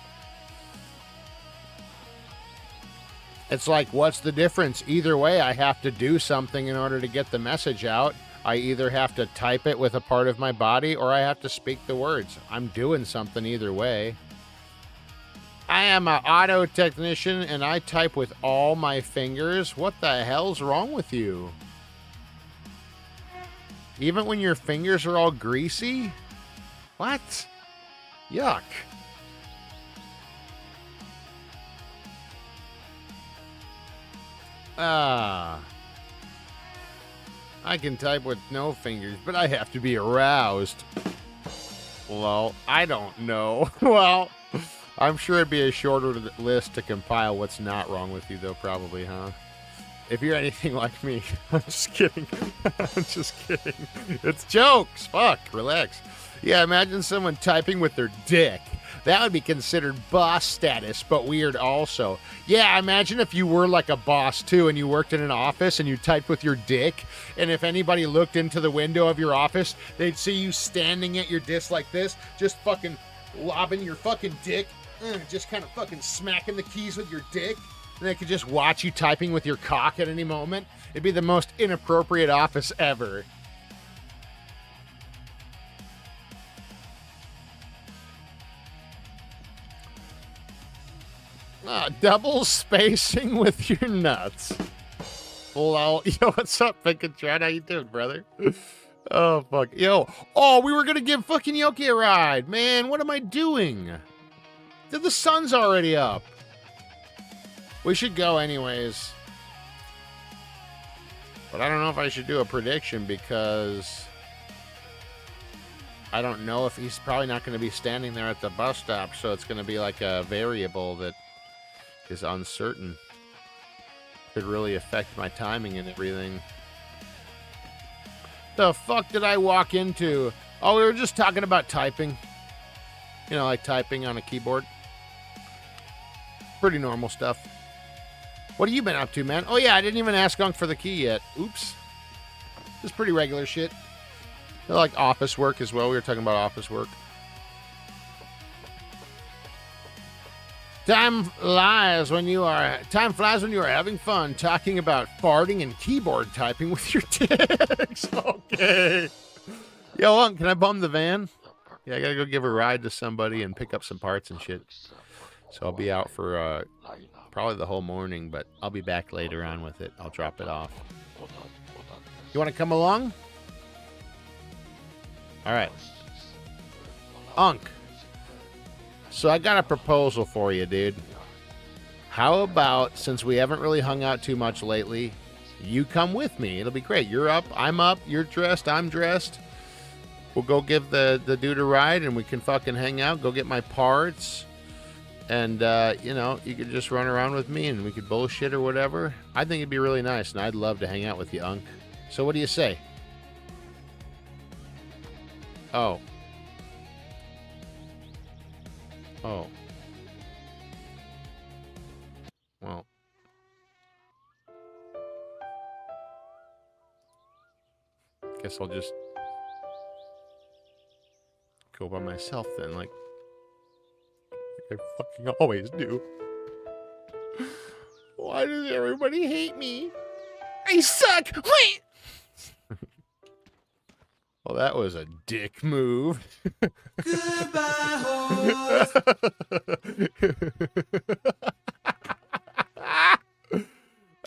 It's like, what's the difference? Either way, I have to do something in order to get the message out. I either have to type it with a part of my body or I have to speak the words. I'm doing something either way. I am an auto technician and I type with all my fingers. What the hell's wrong with you? Even when your fingers are all greasy? What? Yuck. I can type with no fingers, but I have to be aroused. Well, I don't know. Well, I'm sure it'd be a shorter list to compile what's not wrong with you, though, probably, huh? If you're anything like me. I'm just kidding. I'm just kidding. It's jokes. Fuck. Relax. Yeah, imagine someone typing with their dick. That would be considered boss status, but weird also. Yeah, imagine if you were like a boss too and you worked in an office and you typed with your dick, and if anybody looked into the window of your office, they'd see you standing at your desk like this, just fucking lobbing your fucking dick, just kind of fucking smacking the keys with your dick, and they could just watch you typing with your cock at any moment. It'd be the most inappropriate office ever. Double spacing with your nuts. Lol. Yo, what's up, Pinkatron? How you doing, brother? Oh, fuck. Yo. Oh, we were gonna give fucking Yoki a ride. Man, what am I doing? The sun's already up. We should go anyways. But I don't know if I should do a prediction because I don't know if he's probably not going to be standing there at the bus stop, so it's going to be like a variable that is uncertain. Could really affect my timing and everything. The fuck did I walk into? Oh, we were just talking about typing. You know, like typing on a keyboard. Pretty normal stuff. What have you been up to, man? Oh, yeah, I didn't even ask Unc for the key yet. Oops. This is pretty regular shit. I like office work as well. We were talking about office work. Time flies when you are having fun talking about farting and keyboard typing with your dicks. Okay. Yo, Unc, can I bum the van? Yeah, I gotta go give a ride to somebody and pick up some parts and shit. So I'll be out for probably the whole morning, but I'll be back later on with it. I'll drop it off. You want to come along? All right. Unc. So I got a proposal for you, dude. How about, since we haven't really hung out too much lately, you come with me. It'll be great. You're up, I'm up, you're dressed, I'm dressed. We'll go give the dude a ride and we can fucking hang out, go get my parts. And, you know, you could just run around with me and we could bullshit or whatever. I think it'd be really nice, and I'd love to hang out with you, Unc. So what do you say? Oh. Oh. Well. Guess I'll just go by myself then, like I fucking always do. Why does everybody hate me? I suck! Wait! Well, that was a dick move. Goodbye, horse.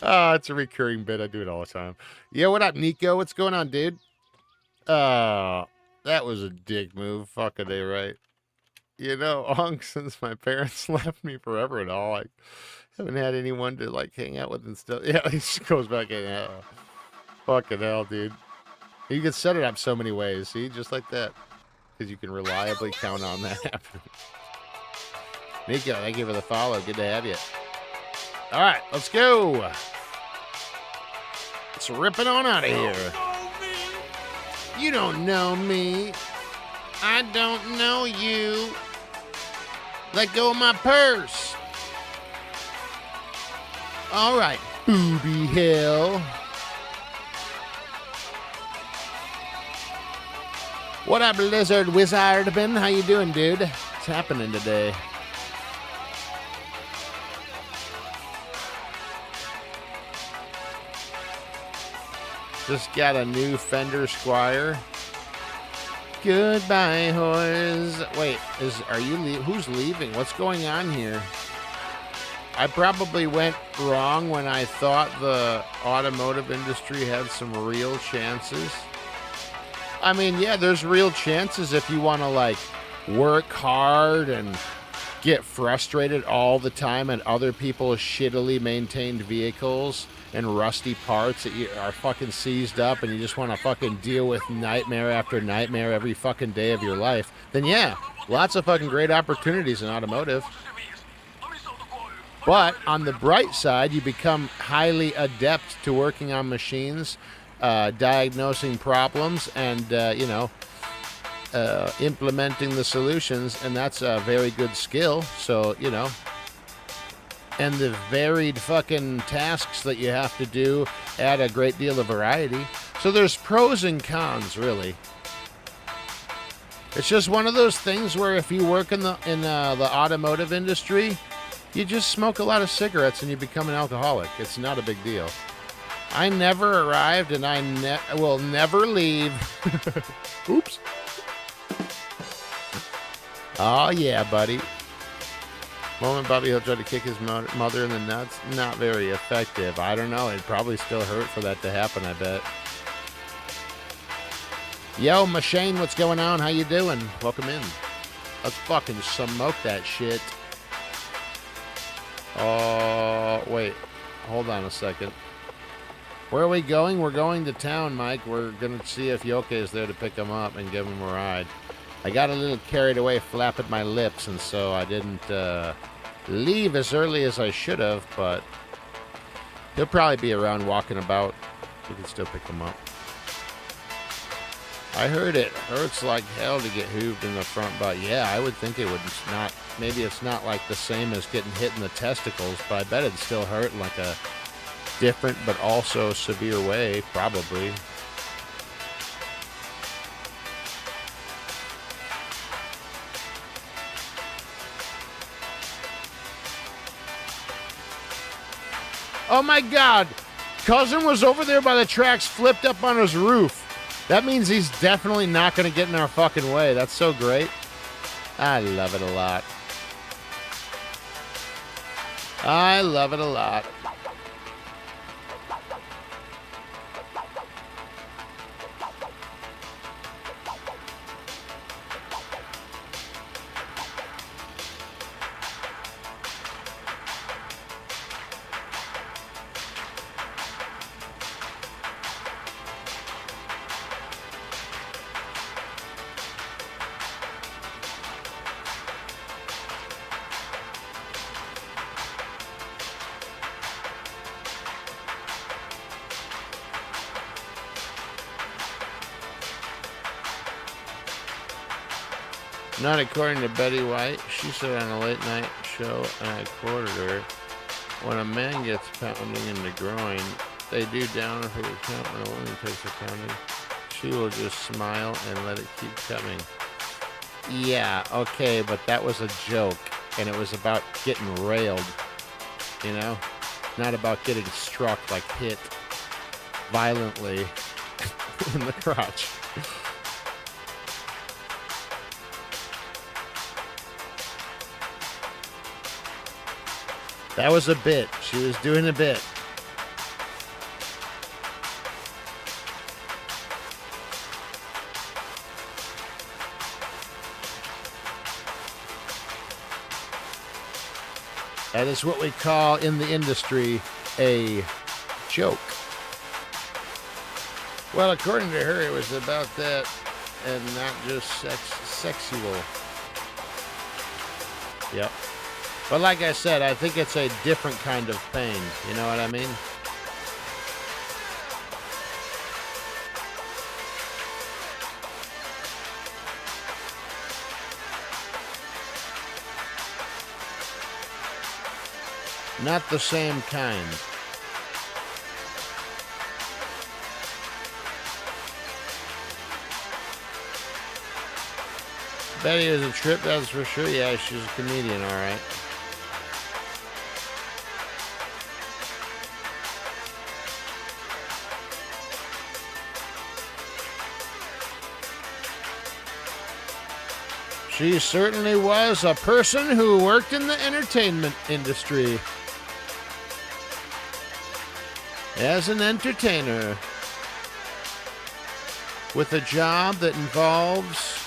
It's a recurring bit. I do it all the time. Yo, what up, Nico? What's going on, dude? That was a dick move. Fuck, are they right? You know, Unc, since my parents left me forever and all, I haven't had anyone to, like, hang out with and stuff. Yeah, he just goes back in. Fucking hell, dude. You can set it up so many ways, see? Just like that. Because you can reliably count on that happening. Nico, thank you for the follow. Good to have you. All right, let's go. Let's rip it on out of here. You don't know me. I don't know you. Let go of my purse. All right, Booby Hill. What up, Lizard Wizardman? How you doing, dude? What's happening today? Just got a new Fender Squire. Goodbye, horse. Wait, are you who's leaving? What's going on here? I probably went wrong when I thought the automotive industry had some real chances. I mean, yeah, there's real chances if you want to, like, work hard and get frustrated all the time at other people's shittily maintained vehicles and rusty parts that are fucking seized up, and you just want to fucking deal with nightmare after nightmare every fucking day of your life, then yeah, lots of fucking great opportunities in automotive. But on the bright side, you become highly adept to working on machines, diagnosing problems, and, implementing the solutions, and that's a very good skill. So, you know, and the varied fucking tasks that you have to do add a great deal of variety. So there's pros and cons, really. It's just one of those things where if you work in the automotive industry, you just smoke a lot of cigarettes and you become an alcoholic. It's not a big deal. I never arrived, and I will never leave. Oops. Oh, yeah, buddy. Moment Bobby Hill tried to kick his mother in the nuts. Not very effective. I don't know. It'd probably still hurt for that to happen, I bet. Yo, Machine, what's going on? How you doing? Welcome in. Let's fucking smoke that shit. Oh, wait. Hold on a second. Where are we going? We're going to town, Mike. We're going to see if Yoke is there to pick him up and give him a ride. I got a little carried away flapping my lips, and so I didn't leave as early as I should have, but he'll probably be around walking about. We can still pick him up. I heard it hurts like hell to get hooved in the front butt. Yeah, I would think it would not maybe it's not like the same as getting hit in the testicles, but I bet it'd still hurt in like a different but also severe way, probably. Oh my God! Cousin was over there by the tracks, flipped up on his roof. That means he's definitely not going to get in our fucking way. That's so great. I love it a lot. I love it a lot. Not according to Betty White. She said on a late night show, and I quoted her, when a man gets pounding in the groin, they do down for the count. When a woman takes a pounding, she will just smile and let it keep coming. Yeah, okay, but that was a joke, and it was about getting railed, you know? Not about getting struck, like hit violently in the crotch. That was a bit. She was doing a bit. That is what we call in the industry a joke. Well, according to her, it was about that and not just sexual. Yep. But like I said, I think it's a different kind of pain. You know what I mean? Not the same kind. Betty is a trip, that's for sure. Yeah, she's a comedian, all right. She certainly was a person who worked in the entertainment industry as an entertainer with a job that involves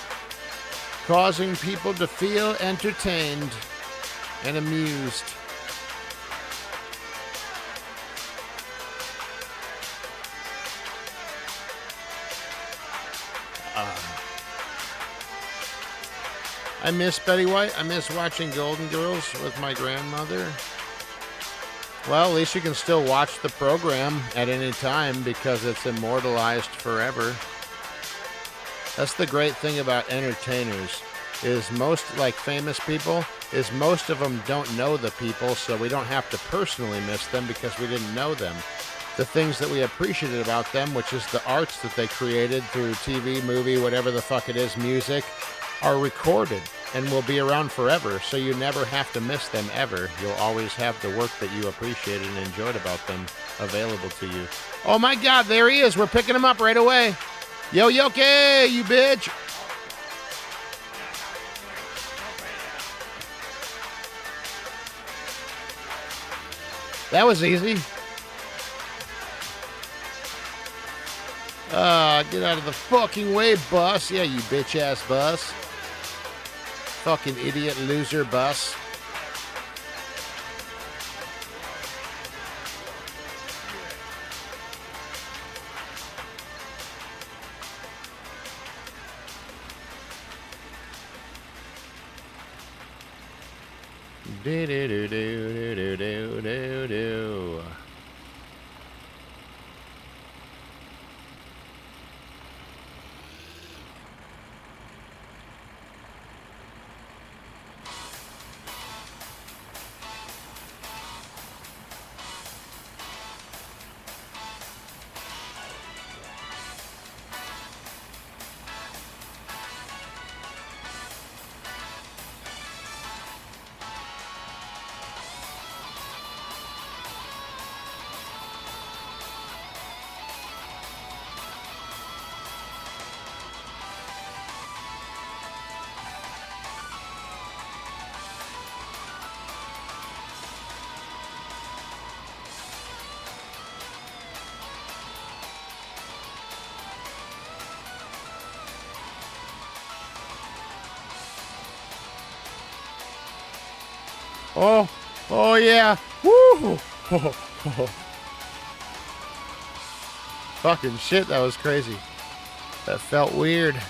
causing people to feel entertained and amused. I miss Betty White. I miss watching Golden Girls with my grandmother. Well, at least you can still watch the program at any time because it's immortalized forever. That's the great thing about entertainers, is most, like famous people, is most of them don't know the people, so we don't have to personally miss them because we didn't know them. The things that we appreciated about them, which is the arts that they created through TV, movie, whatever the fuck it is, music, are recorded and will be around forever, so you never have to miss them ever. You'll always have the work that you appreciated and enjoyed about them available to you. Oh my God, there he is. We're picking him up right away. Yo, Yoke, you bitch. That was easy. Get out of the fucking way, bus. Yeah, you bitch-ass bus. Fucking idiot loser bus. Do do do do do do do do. Oh yeah. Woo! Fucking shit, that was crazy. That felt weird.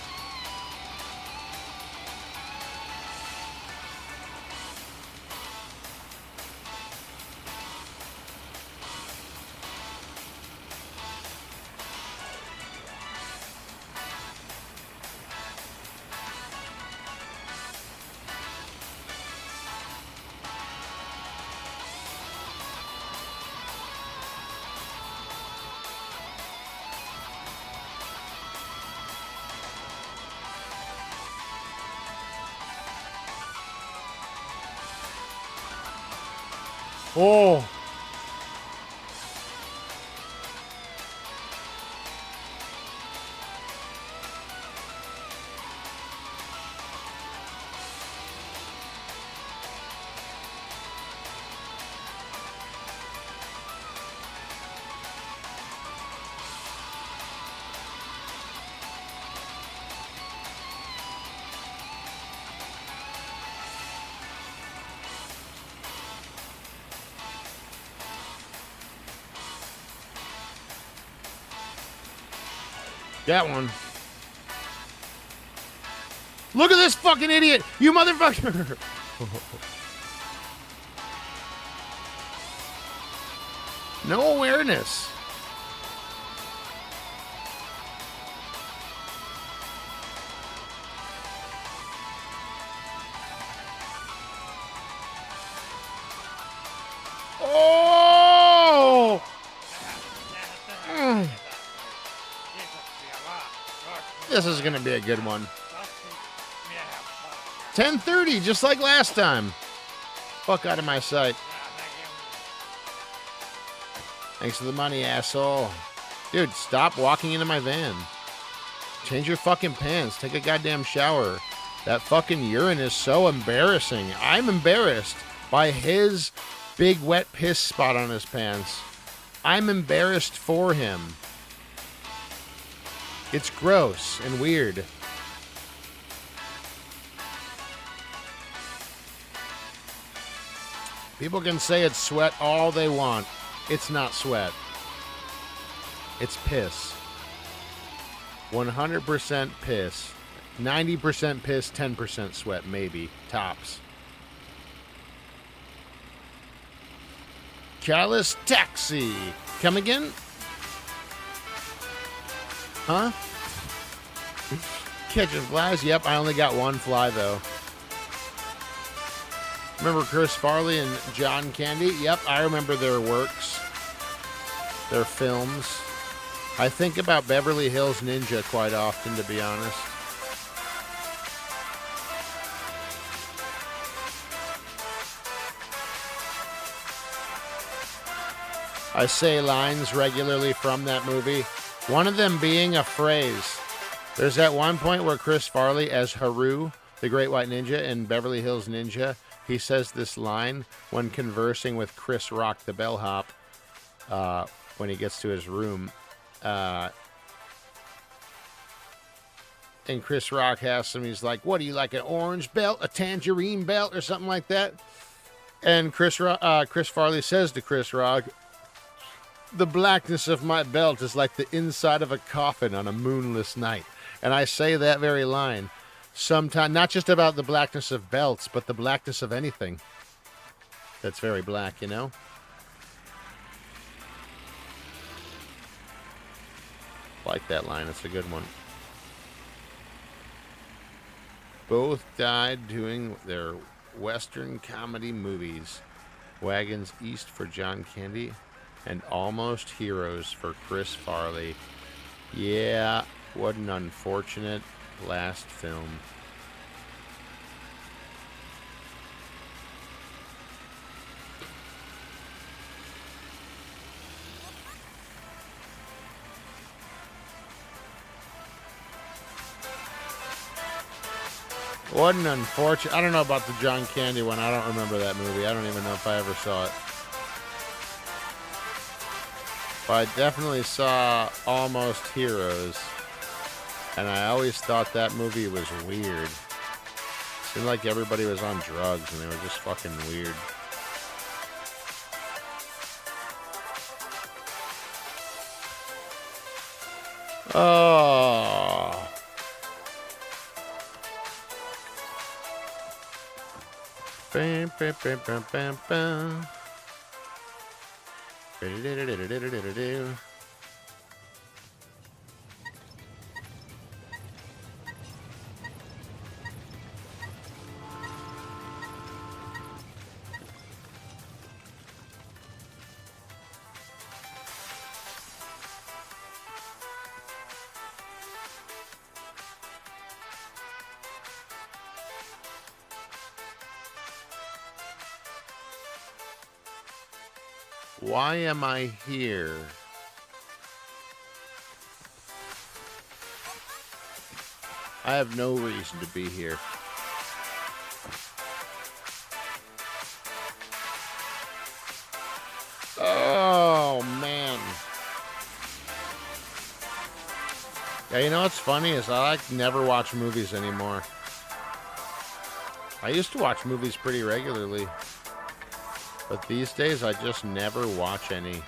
Oh. That one. Look at this fucking idiot! You motherfucker! No awareness. Oh! This is going to be a good one. 10:30, just like last time. Fuck out of my sight. Thanks for the money, asshole. Dude, stop walking into my van. Change your fucking pants. Take a goddamn shower. That fucking urine is so embarrassing. I'm embarrassed by his big wet piss spot on his pants. I'm embarrassed for him. It's gross and weird. People can say it's sweat all they want. It's not sweat. It's piss. 100% piss. 90% piss, 10% sweat, maybe. Tops. Callous Taxi. Come again? Huh? Catching flies? Yep, I only got one fly, though. Remember Chris Farley and John Candy? Yep, I remember their works. Their films. I think about Beverly Hills Ninja quite often, to be honest. I say lines regularly from that movie. One of them being a phrase. There's that one point where Chris Farley as Haru, the Great White Ninja in Beverly Hills Ninja, he says this line when conversing with Chris Rock, the bellhop, when he gets to his room. And Chris Rock asks him, he's like, what do you like, an orange belt, a tangerine belt, or something like that? And Chris Farley says to Chris Rock, the blackness of my belt is like the inside of a coffin on a moonless night. And I say that very line sometimes, not just about the blackness of belts, but the blackness of anything that's very black, you know? Like that line, it's a good one. Both died doing their Western comedy movies. Wagons East for John Candy and Almost Heroes for Chris Farley. Yeah, what an unfortunate last film. What an unfortunate... I don't know about the John Candy one. I don't remember that movie. I don't even know if I ever saw it. But I definitely saw Almost Heroes. And I always thought that movie was weird. It seemed like everybody was on drugs and they were just fucking weird. Oh. Bam, bam, bam, bam, bam, bam. Do-do-do-do-do-do-do-do. Why am I here? I have no reason to be here. Oh, man. Yeah, you know what's funny is I never watch movies anymore. I used to watch movies pretty regularly. But these days, I just never watch any.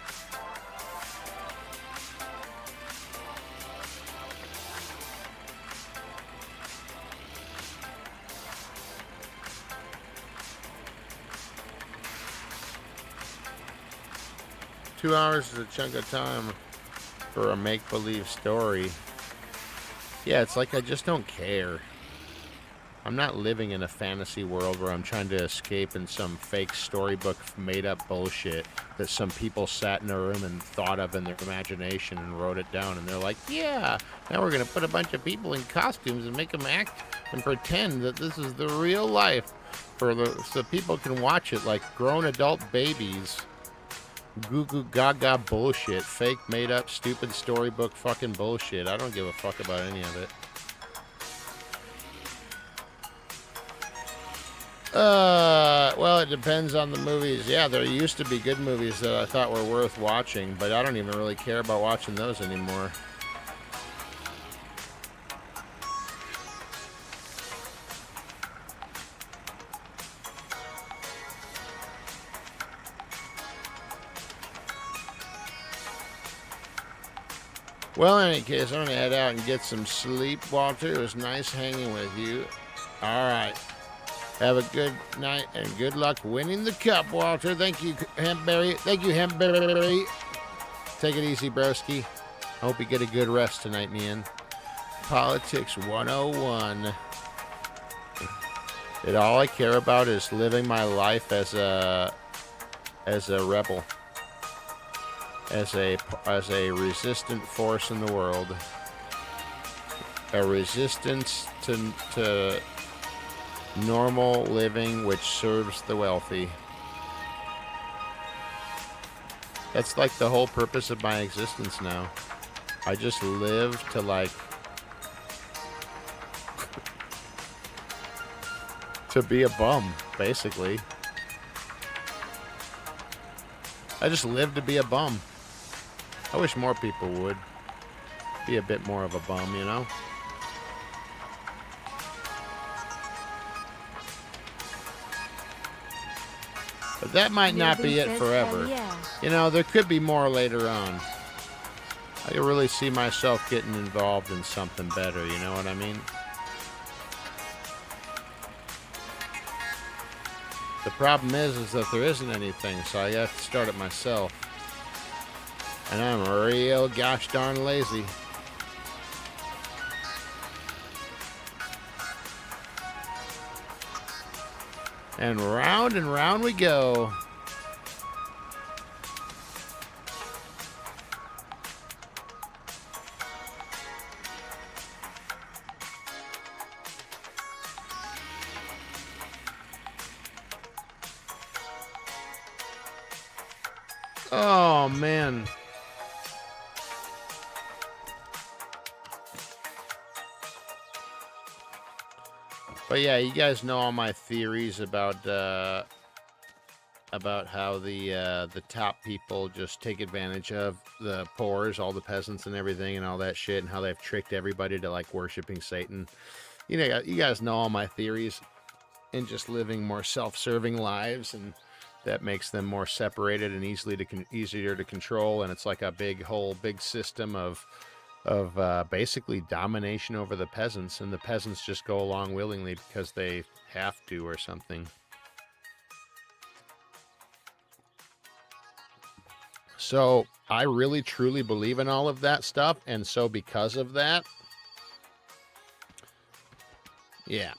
Two hours is a chunk of time for a make-believe story. Yeah, it's like I just don't care. I'm not living in a fantasy world where I'm trying to escape in some fake storybook made-up bullshit that some people sat in a room and thought of in their imagination and wrote it down. And they're like, yeah, now we're going to put a bunch of people in costumes and make them act and pretend that this is the real life so people can watch it like grown adult babies. Goo goo gaga bullshit. Fake, made-up, stupid storybook fucking bullshit. I don't give a fuck about any of it. Well, it depends on the movies. Yeah, there used to be good movies that I thought were worth watching, but I don't even really care about watching those anymore. Well, in any case, I'm going to head out and get some sleep, Walter. It was nice hanging with you. All right. Have a good night and good luck winning the cup, Walter. Thank you, Hempberry. Thank you, Hempberry. Take it easy, broski. I hope you get a good rest tonight, man. Politics 101. And all I care about is living my life as a rebel. As a resistant force in the world. A resistance to normal living which serves the wealthy. That's like the whole purpose of my existence now. I just live to to be a bum, basically. I just live to be a bum. I wish more people would be a bit more of a bum, you know? But that might not be it forever. You know, there could be more later on. I could really see myself getting involved in something better, you know what I mean? The problem is that there isn't anything, so I have to start it myself. And I'm real gosh darn lazy. And round we go. Oh, man. But yeah, you guys know all my theories about how the top people just take advantage of the poors, all the peasants and everything and all that shit, and how they've tricked everybody to like worshiping Satan. You know, you guys know all my theories and just living more self-serving lives, and that makes them more separated and easier to control. And it's like a big system of basically domination over the peasants, and the peasants just go along willingly because they have to or something. So I really truly believe in all of that stuff, and so because of that, yeah.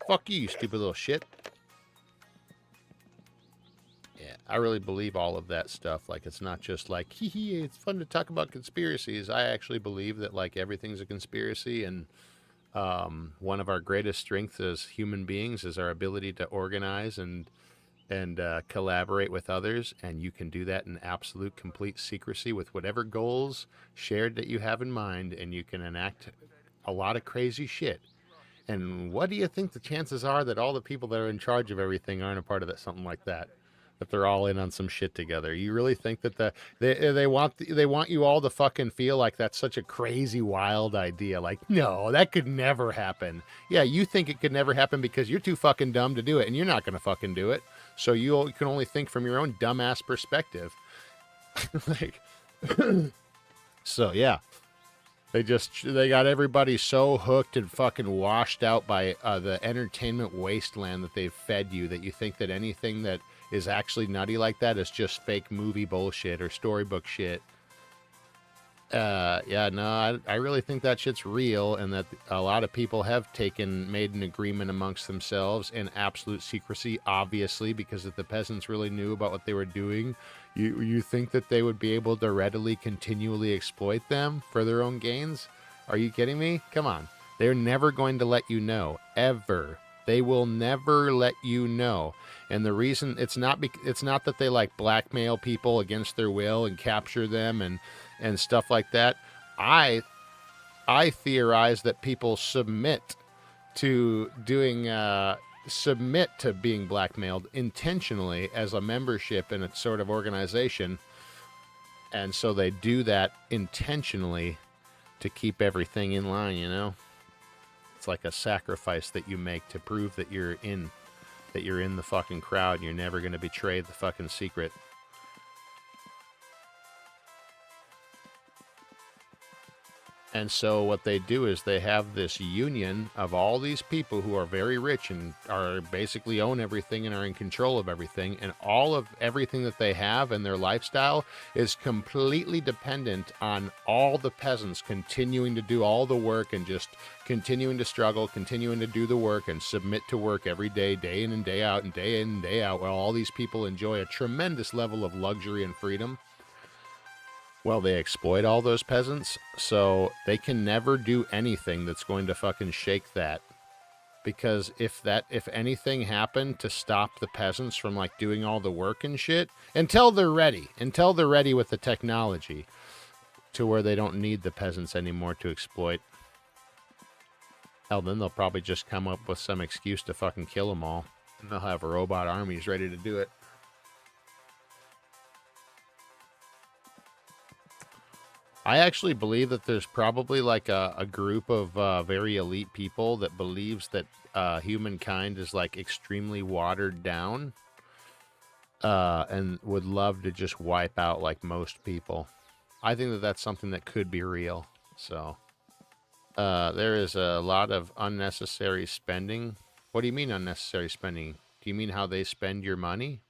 Fuck you, you stupid little shit. Yeah, I really believe all of that stuff. Like, it's not just like, hee hee, it's fun to talk about conspiracies. I actually believe that, like, everything's a conspiracy, and one of our greatest strengths as human beings is our ability to organize and collaborate with others, and you can do that in absolute complete secrecy with whatever goals shared that you have in mind, and you can enact a lot of crazy shit. And what do you think the chances are that all the people that are in charge of everything aren't a part of that, something like that? That they're all in on some shit together. You really think that they want you all to fucking feel like that's such a crazy, wild idea? Like, no, that could never happen. Yeah, you think it could never happen because you're too fucking dumb to do it, and you're not gonna fucking do it. So you can only think from your own dumbass perspective. Like, so yeah. They got everybody so hooked and fucking washed out by the entertainment wasteland that they've fed you that you think that anything that is actually nutty like that is just fake movie bullshit or storybook shit. Yeah, no, I really think that shit's real, and that a lot of people have made an agreement amongst themselves in absolute secrecy, obviously, because if the peasants really knew about what they were doing, you think that they would be able to readily, continually exploit them for their own gains? Are you kidding me? Come on. They're never going to let you know, ever. They will never let you know. And the reason, it's not that they like blackmail people against their will and capture them and stuff like that. I theorize that people submit to being blackmailed intentionally as a membership in a sort of organization, and so they do that intentionally to keep everything in line, you know? It's like a sacrifice that you make to prove that you're in the fucking crowd and you're never going to betray the fucking secret. And so what they do is they have this union of all these people who are very rich and are basically own everything and are in control of everything. And all of everything that they have and their lifestyle is completely dependent on all the peasants continuing to do all the work and just continuing to struggle, continuing to do the work and submit to work every day, day in and day out and day in and day out, while all these people enjoy a tremendous level of luxury and freedom. Well, they exploit all those peasants, so they can never do anything that's going to fucking shake that. Because if anything happened to stop the peasants from like doing all the work and shit, until they're ready with the technology to where they don't need the peasants anymore to exploit, hell, then they'll probably just come up with some excuse to fucking kill them all. And they'll have robot armies ready to do it. I actually believe that there's probably like a group of very elite people that believes that humankind is like extremely watered down and would love to just wipe out like most people. I think that that's something that could be real. So there is a lot of unnecessary spending. What do you mean unnecessary spending? Do you mean how they spend your money?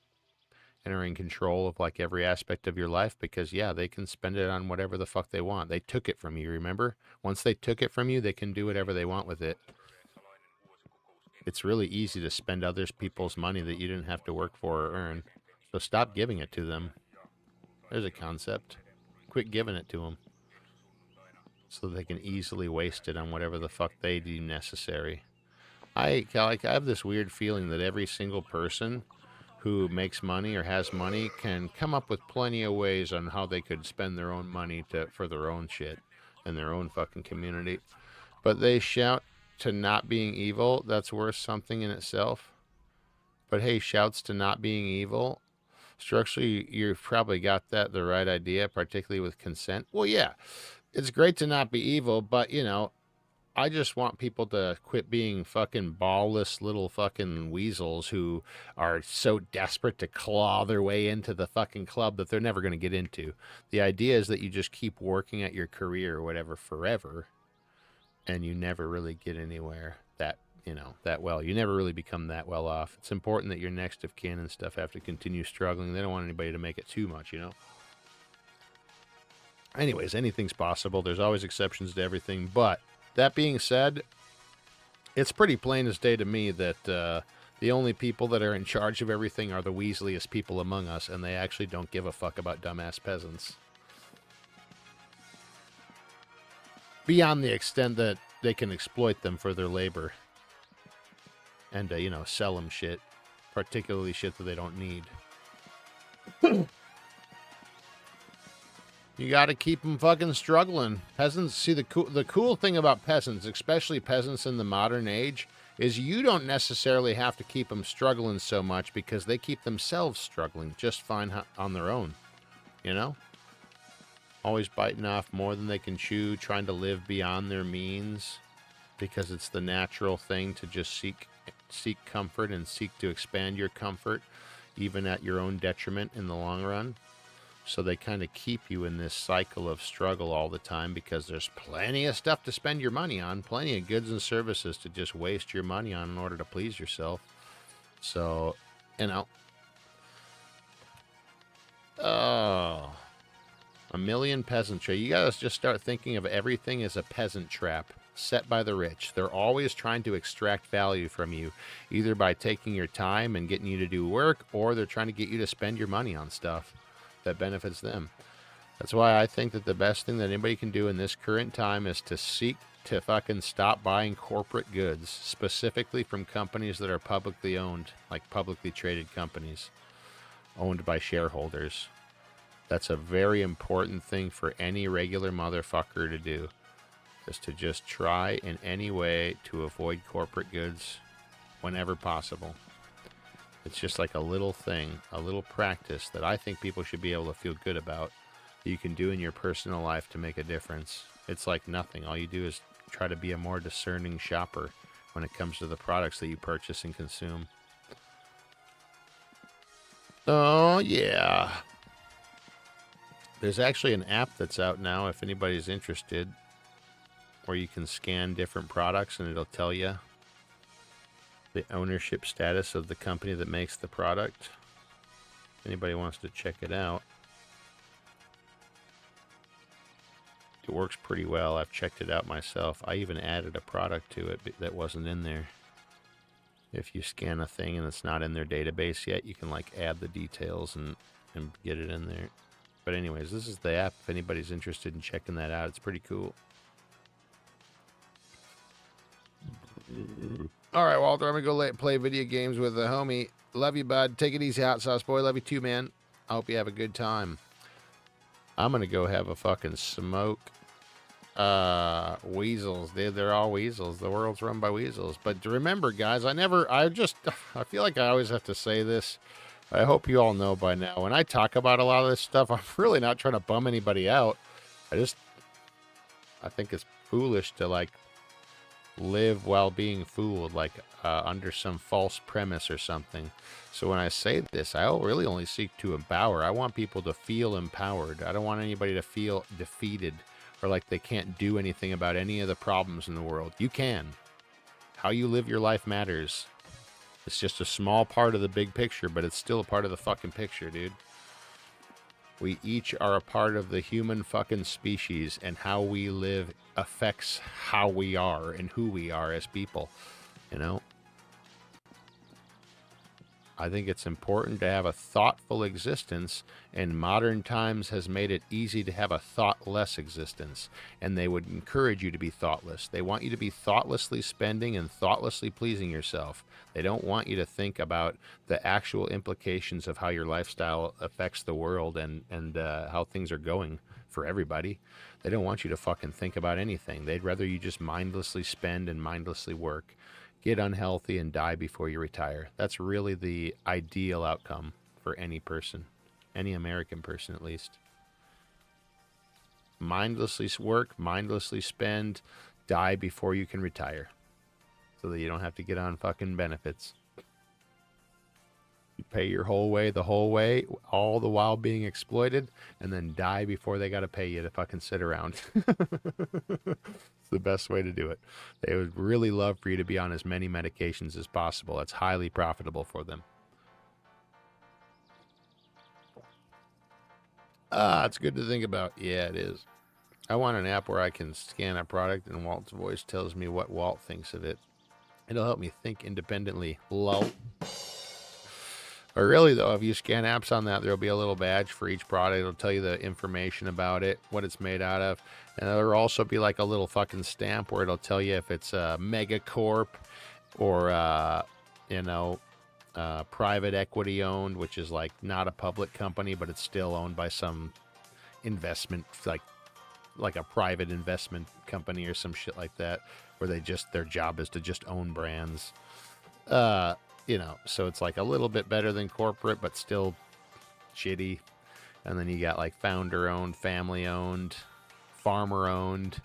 And are in control of like every aspect of your life? Because yeah, they can spend it on whatever the fuck they want. They took it from you, remember? Once they took it from you, they can do whatever they want with it. It's really easy to spend other people's money that you didn't have to work for or earn. So stop giving it to them. There's a concept. Quit giving it to them. So they can easily waste it on whatever the fuck they deem necessary. I have this weird feeling that every single person who makes money or has money can come up with plenty of ways on how they could spend their own money for their own shit and their own fucking community. But they shout to not being evil. That's worth something in itself. But hey, shouts to not being evil. Structurally, you've probably got the right idea, particularly with consent. Well, yeah, it's great to not be evil, but, you know, I just want people to quit being fucking ballless little fucking weasels who are so desperate to claw their way into the fucking club that they're never going to get into. The idea is that you just keep working at your career or whatever forever, and you never really get anywhere that, that well. You never really become that well off. It's important that your next of kin and stuff have to continue struggling. They don't want anybody to make it too much, Anyways, anything's possible. There's always exceptions to everything, but that being said, it's pretty plain as day to me that the only people that are in charge of everything are the weaseliest people among us, and they actually don't give a fuck about dumbass peasants. Beyond the extent that they can exploit them for their labor and, sell them shit, particularly shit that they don't need. You got to keep them fucking struggling. Peasants, see, the cool thing about peasants, especially peasants in the modern age, is you don't necessarily have to keep them struggling so much because they keep themselves struggling just fine on their own, Always biting off more than they can chew, trying to live beyond their means because it's the natural thing to just seek comfort and seek to expand your comfort, even at your own detriment in the long run. So they kind of keep you in this cycle of struggle all the time because there's plenty of stuff to spend your money on, plenty of goods and services to just waste your money on in order to please yourself. So, oh, a million peasantry. You guys just start thinking of everything as a peasant trap set by the rich. They're always trying to extract value from you, either by taking your time and getting you to do work, or they're trying to get you to spend your money on stuff that benefits them. That's why I think that the best thing that anybody can do in this current time is to seek to fucking stop buying corporate goods, specifically from companies that are publicly owned, like publicly traded companies owned by shareholders. That's a very important thing for any regular motherfucker to do, is to just try in any way to avoid corporate goods whenever possible. It's just like a little thing, a little practice that I think people should be able to feel good about that you can do in your personal life to make a difference. It's like nothing. All you do is try to be a more discerning shopper when it comes to the products that you purchase and consume. Oh, yeah. There's actually an app that's out now, if anybody's interested, where you can scan different products and it'll tell you the ownership status of the company that makes the product. If anybody wants to check it out, it works pretty well. I've checked it out myself. I even added a product to it that wasn't in there. If you scan a thing and it's not in their database yet, you can like add the details and get it in there. But anyways, this is the app. If anybody's interested in checking that out, it's pretty cool. All right, Walter, I'm going to go play video games with the homie. Love you, bud. Take it easy, Hot Sauce Boy. Love you too, man. I hope you have a good time. I'm going to go have a fucking smoke. Weasels. They're all weasels. The world's run by weasels. But remember, guys, I feel like I always have to say this. I hope you all know by now. When I talk about a lot of this stuff, I'm really not trying to bum anybody out. I think it's foolish to, like, live while being fooled, like under some false premise or something. So when I say this, I really only seek to empower. I want people to feel empowered. I don't want anybody to feel defeated or like they can't do anything about any of the problems in the world. You can. How you live your life matters. It's just a small part of the big picture, but it's still a part of the fucking picture, dude. We each are a part of the human fucking species, and how we live affects how we are and who we are as people, I think it's important to have a thoughtful existence, and modern times has made it easy to have a thoughtless existence, and they would encourage you to be thoughtless. They want you to be thoughtlessly spending and thoughtlessly pleasing yourself. They don't want you to think about the actual implications of how your lifestyle affects the world and how things are going for everybody. They don't want you to fucking think about anything. They'd rather you just mindlessly spend and mindlessly work, get unhealthy, and die before you retire. That's really the ideal outcome for any person, any American person at least. Mindlessly work, mindlessly spend, die before you can retire, so that you don't have to get on fucking benefits. You pay your whole way, the whole way, all the while being exploited, and then die before they got to pay you to fucking sit around. It's the best way to do it. They would really love for you to be on as many medications as possible. That's highly profitable for them. It's good to think about. Yeah, it is. I want an app where I can scan a product and Walt's voice tells me what Walt thinks of it. It'll help me think independently. Lol. Or really, though, if you scan apps on that, there'll be a little badge for each product. It'll tell you the information about it, what it's made out of. And there'll also be like a little fucking stamp where it'll tell you if it's a megacorp or, private equity owned, which is like not a public company, but it's still owned by some investment, like a private investment company or some shit like that, where their job is to just own brands. So it's like a little bit better than corporate, but still shitty. And then you got like founder owned, family owned, farmer owned.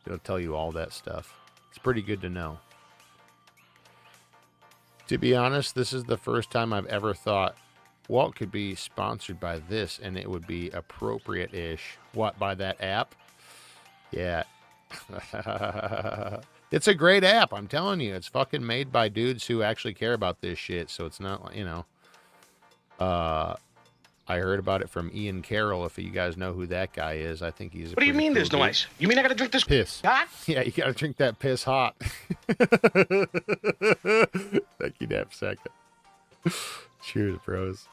It'll tell you all that stuff. It's pretty good to know. To be honest, this is the first time I've ever thought Walt could be sponsored by this and it would be appropriate-ish. What, by that app? Yeah. It's a great app, I'm telling you. It's fucking made by dudes who actually care about this shit, so it's not, I heard about it from Ian Carroll, if you guys know who that guy is. I think he's a What do you mean cool there's no dude. ice? You mean I gotta drink this Piss. hot? Yeah, you gotta drink that piss hot. Thank you, Nap Second. Cheers, bros.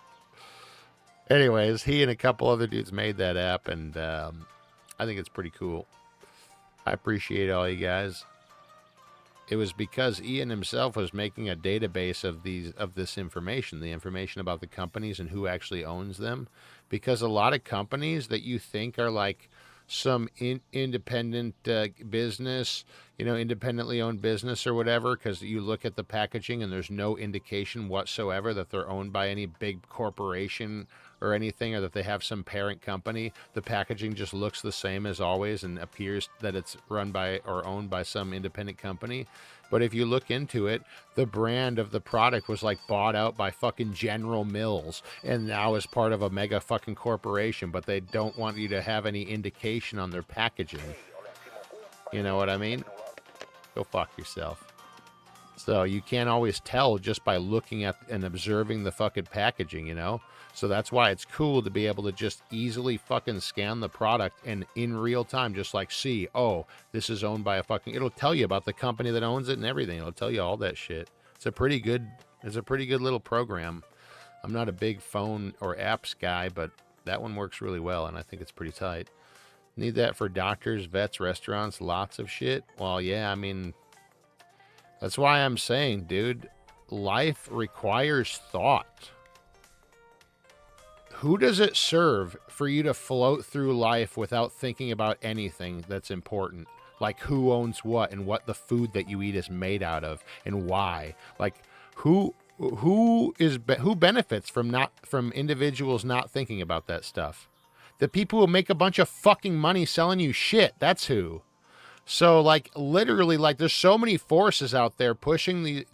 Anyways, he and a couple other dudes made that app, and I think it's pretty cool. I appreciate all you guys. It was because Ian himself was making a database of this information, the information about the companies and who actually owns them. Because a lot of companies that you think are like some independent business, independently owned business or whatever, because you look at the packaging and there's no indication whatsoever that they're owned by any big corporation or anything, or that they have some parent company. The packaging just looks the same as always and appears that it's run by or owned by some independent company. But if you look into it, the brand of the product was like bought out by fucking General Mills and now is part of a mega fucking corporation, but they don't want you to have any indication on their packaging. You know what I mean? Go fuck yourself. So you can't always tell just by looking at and observing the fucking packaging, So that's why it's cool to be able to just easily fucking scan the product and in real time just like see, oh, this is owned by a fucking, it'll tell you about the company that owns it and everything. It'll tell you all that shit. It's a pretty good little program. I'm not a big phone or apps guy, but that one works really well and I think it's pretty tight. Need that for doctors, vets, restaurants, lots of shit. Well, yeah, I mean, that's why I'm saying, dude, life requires thought. Who does it serve for you to float through life without thinking about anything that's important? Like who owns what and what the food that you eat is made out of and why? Like who benefits from individuals not thinking about that stuff? The people who make a bunch of fucking money selling you shit, that's who. So, like, literally, like, there's so many forces out there pushing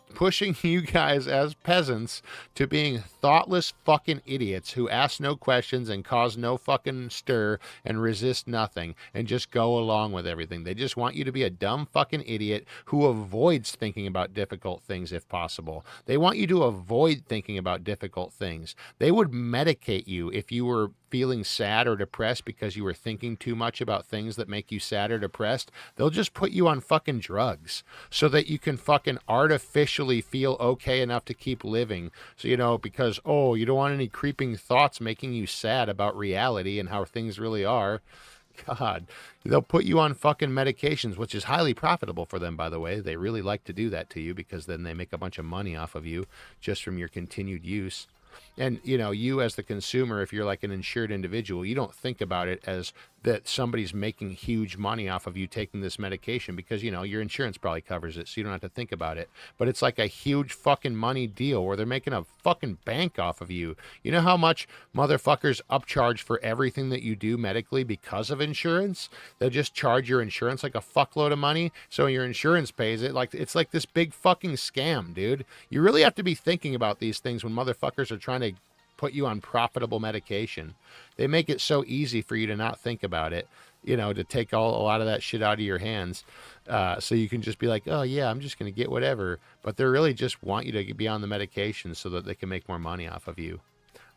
you guys as peasants to being thoughtless fucking idiots who ask no questions and cause no fucking stir and resist nothing and just go along with everything. They just want you to be a dumb fucking idiot who avoids thinking about difficult things if possible. They want you to avoid thinking about difficult things. They would medicate you if you were feeling sad or depressed because you were thinking too much about things that make you sad or depressed. They'll just put you on fucking drugs so that you can fucking artificially feel okay enough to keep living. So, because, you don't want any creeping thoughts making you sad about reality and how things really are. God, they'll put you on fucking medications, which is highly profitable for them, by the way. They really like to do that to you because then they make a bunch of money off of you just from your continued use. And, you know, you as the consumer, if you're like an insured individual, you don't think about it as that somebody's making huge money off of you taking this medication because, you know, your insurance probably covers it, so you don't have to think about it. But it's like a huge fucking money deal where they're making a fucking bank off of you. You know how much motherfuckers upcharge for everything that you do medically because of insurance? They'll just charge your insurance like a fuckload of money, so your insurance pays it. Like, it's like this big fucking scam, dude. You really have to be thinking about these things when motherfuckers are trying to put you on profitable medication. They make it so easy for you to not think about it, you know, to take a lot of that shit out of your hands. So you can just be like, oh yeah, I'm just going to get whatever. But they really just want you to be on the medication so that they can make more money off of you.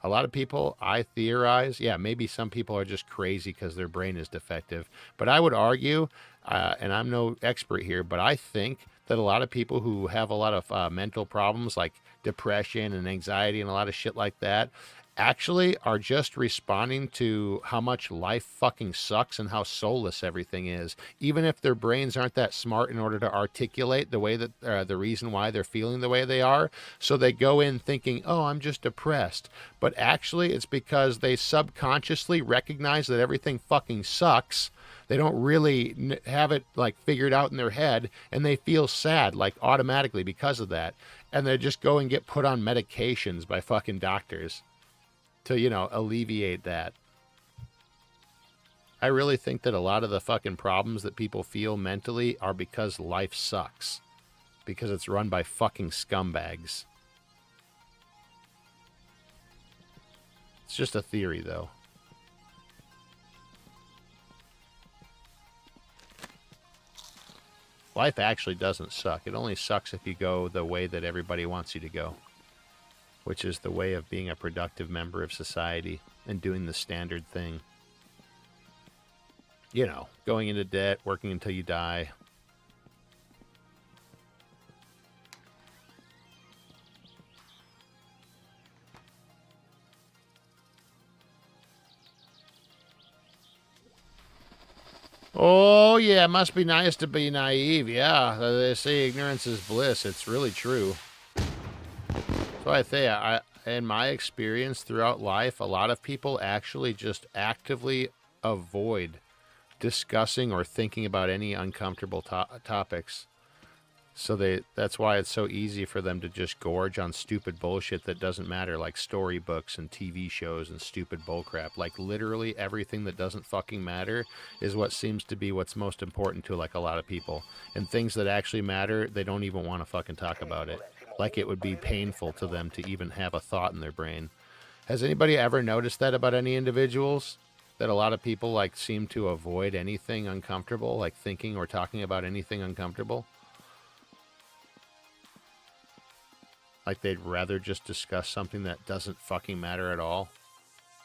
A lot of people, I theorize, yeah, maybe some people are just crazy because their brain is defective. But I would argue, and I'm no expert here, but I think that a lot of people who have a lot of mental problems like depression and anxiety and a lot of shit like that actually are just responding to how much life fucking sucks and how soulless everything is, even if their brains aren't that smart in order to articulate the way that the reason why they're feeling the way they are. So they go in thinking, oh, I'm just depressed, but actually it's because they subconsciously recognize that everything fucking sucks. They don't really have it like figured out in their head, and they feel sad like automatically because of that, and they just go and get put on medications by fucking doctors to, you know, alleviate that. I really think that a lot of the fucking problems that people feel mentally are because life sucks. Because it's run by fucking scumbags. It's just a theory, though. Life actually doesn't suck. It only sucks if you go the way that everybody wants you to go, which is the way of being a productive member of society and doing the standard thing. You know, going into debt, working until you die. Oh, yeah, it must be nice to be naive. Yeah, they say ignorance is bliss. It's really true. So I think, in my experience throughout life, a lot of people actually just actively avoid discussing or thinking about any uncomfortable topics. So that's why it's so easy for them to just gorge on stupid bullshit that doesn't matter, like storybooks and TV shows and stupid bullcrap. Like literally everything that doesn't fucking matter is what seems to be what's most important to like a lot of people. And things that actually matter, they don't even want to fucking talk about it. Like it would be painful to them to even have a thought in their brain. Has anybody ever noticed that about any individuals? That a lot of people like seem to avoid anything uncomfortable, like thinking or talking about anything uncomfortable? Like they'd rather just discuss something that doesn't fucking matter at all.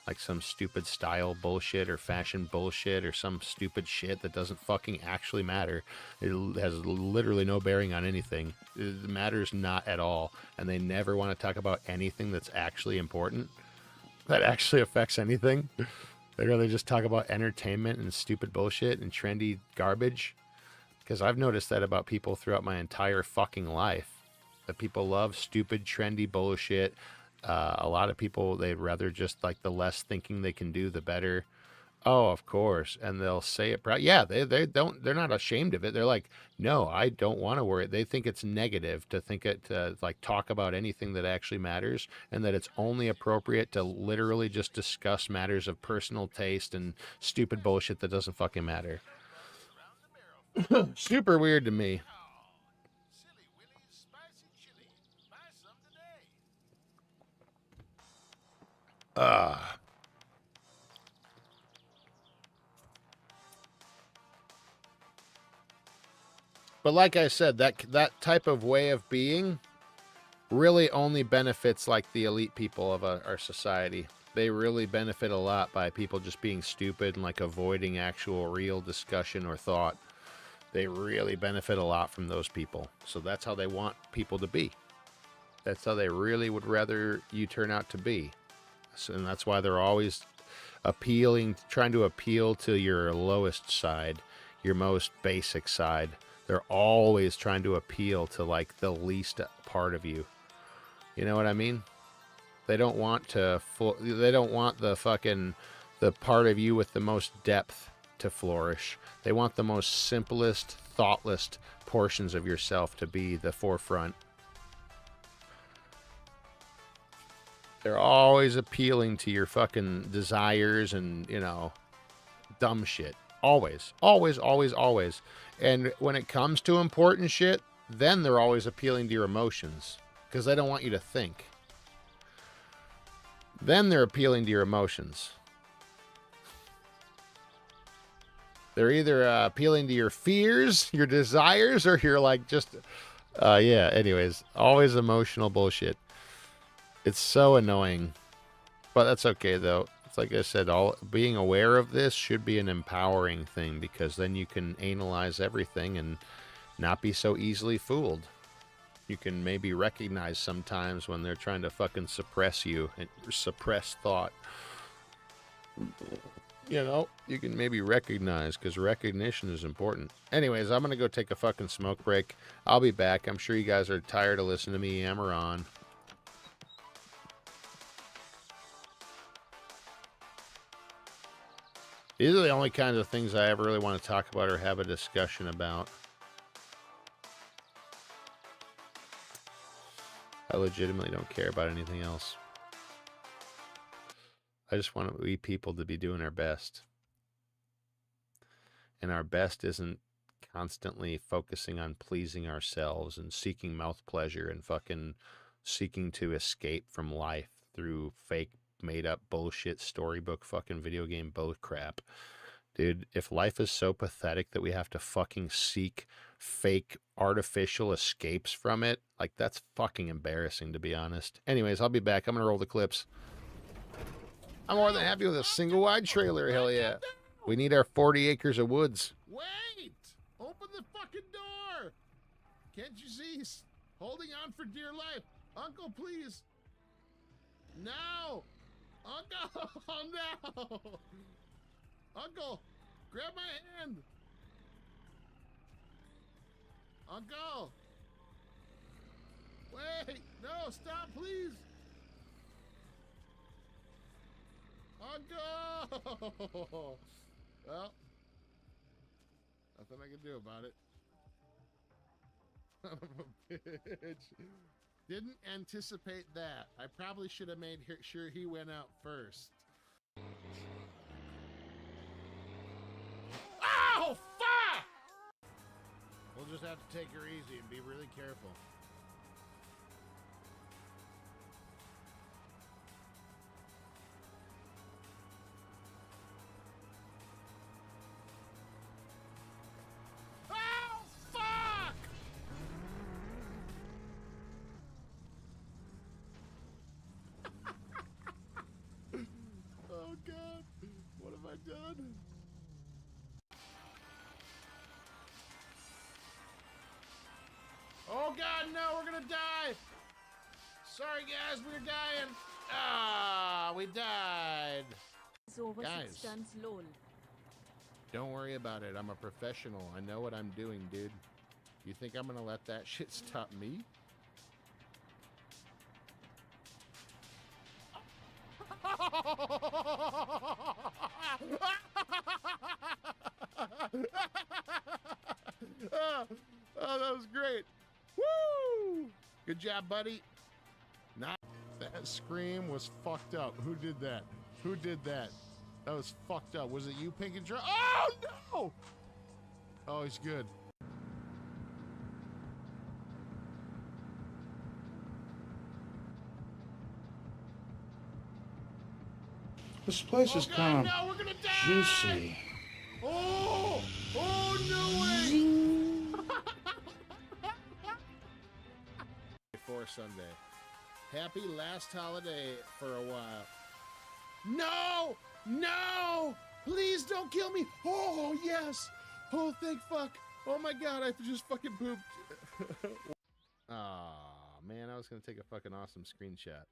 Like some stupid style bullshit or fashion bullshit or some stupid shit that doesn't fucking actually matter. It has literally no bearing on anything. It matters not at all. And they never want to talk about anything that's actually important, that actually affects anything. They'd rather just talk about entertainment and stupid bullshit and trendy garbage. Because I've noticed that about people throughout my entire fucking life. That people love stupid, trendy bullshit. A lot of people, they'd rather just like the less thinking they can do, the better. Oh, of course. And they'll say it proud. Yeah, they're not ashamed of it. They're like, no, I don't want to worry. They think it's negative to think it, to like talk about anything that actually matters, and that it's only appropriate to literally just discuss matters of personal taste and stupid bullshit that doesn't fucking matter. Super weird to me. But like I said, that type of way of being really only benefits like the elite people of our society. They really benefit a lot by people just being stupid and like avoiding actual real discussion or thought. They really benefit a lot from those people. So that's how they want people to be. That's how they really would rather you turn out to be. And that's why they're always trying to appeal to your lowest side, your most basic side. They're always trying to appeal to like the least part of you. You know what I mean? They don't want to they don't want the part of you with the most depth to flourish. They want the most simplest, thoughtless portions of yourself to be the forefront. They're always appealing to your fucking desires and, you know, dumb shit. Always, always, always, always. And when it comes to important shit, then they're always appealing to your emotions because they don't want you to think. Then they're appealing to your emotions. They're either appealing to your fears, your desires, or you're like just, yeah, anyways, always emotional bullshit. It's so annoying, but that's okay though. It's like I said, being aware of this should be an empowering thing because then you can analyze everything and not be so easily fooled. You can maybe recognize sometimes when they're trying to fucking suppress you and suppress thought. You know, you can maybe recognize because recognition is important. Anyways, I'm going to go take a fucking smoke break. I'll be back. I'm sure you guys are tired of listening to me yammer on. These are the only kinds of things I ever really want to talk about or have a discussion about. I legitimately don't care about anything else. I just want we people to be doing our best. And our best isn't constantly focusing on pleasing ourselves and seeking mouth pleasure and fucking seeking to escape from life through fake made up bullshit storybook fucking video game bull crap. Dude, if life is so pathetic that we have to fucking seek fake artificial escapes from it, like that's fucking embarrassing to be honest. Anyways, I'll be back. I'm gonna roll the clips. I'm more than happy with a single wide trailer, hell yeah. We need our 40 acres of woods. Wait! Open the fucking door! Can't you see he's holding on for dear life? Uncle, please! No! Uncle! Oh, no! Uncle! Grab my hand! Uncle! Wait! No! Stop, please! Uncle! Well, nothing I can do about it. Son of a bitch. Didn't anticipate that. I probably should have made sure he went out first. Oh, fuck! We'll just have to take her easy and be really careful. Oh, fuck! Oh, God. What have I done? Oh, God, no, we're gonna die! Sorry, guys, we're dying! Ah, we died! Guys. Substance lol. Don't worry about it. I'm a professional. I know what I'm doing, dude. You think I'm gonna let that shit stop me? Oh, that was great. Woo! Good job, buddy. Not that scream was fucked up. Who did that? Who did that? That was fucked up. Was it you, Pink and Dry? Oh, no! Oh, he's good. This place is kind of No, we're gonna die! juicy. Oh! Oh, no way! Before Sunday. Happy last holiday for a while. No! No! Please don't kill me! Oh, yes! Oh, thank fuck! Oh my god, I just fucking pooped. Aw, man, I was gonna take a fucking awesome screenshot.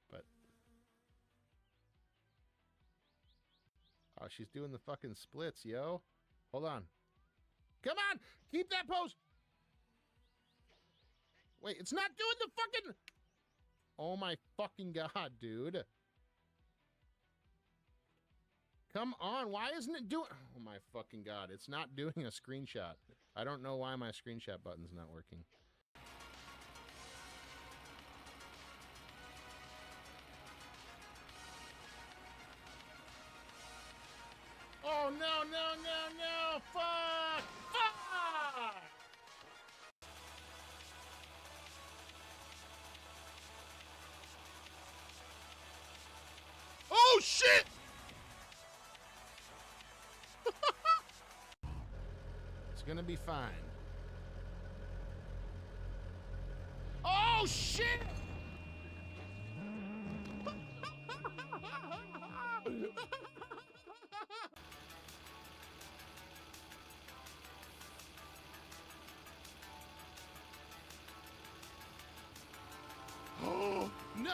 But... oh, she's doing the fucking splits, yo. Hold on. Come on! Keep that pose! Wait, it's not doing the fucking... Oh my fucking God, dude. Come on, why isn't it doing... Oh my fucking God, it's not doing a screenshot. I don't know why my screenshot button's not working. Oh no, no, no, no! Fuck! Fuck! Oh shit! It's gonna be fine. Oh shit! Oh no!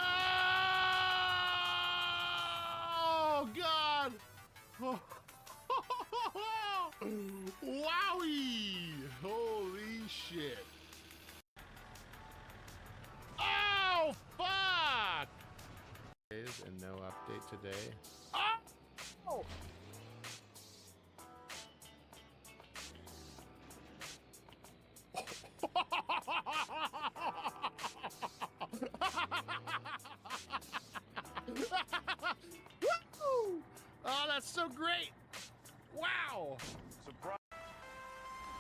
Oh God! Oh. Wowie! Holy shit! Oh fuck! And no update today. Oh! Woo! Oh, that's so great! Wow! Surprise!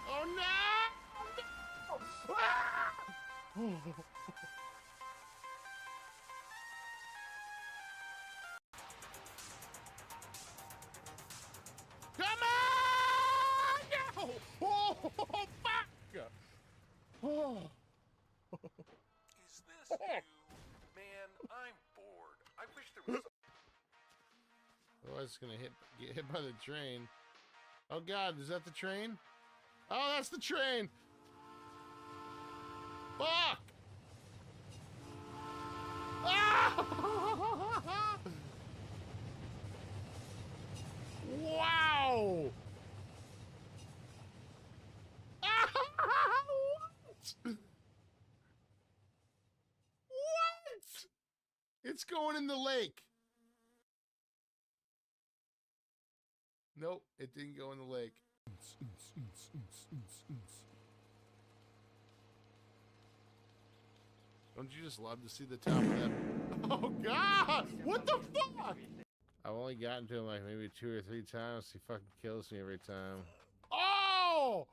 Oh no! No! Ah! Come on! No! Oh, fuck! Oh. Is this you? Man, I'm bored. I wish there was. Oh, it's gonna get hit by the train. Oh God, is that the train? Oh, that's the train! Fuck! Ah! Wow! Ah! What? What? It's going in the lake. Nope, it didn't go in the lake. Don't you just love to see the top of that? Oh God! What the fuck? I've only gotten to him like maybe 2 or 3 times. He fucking kills me every time. Oh!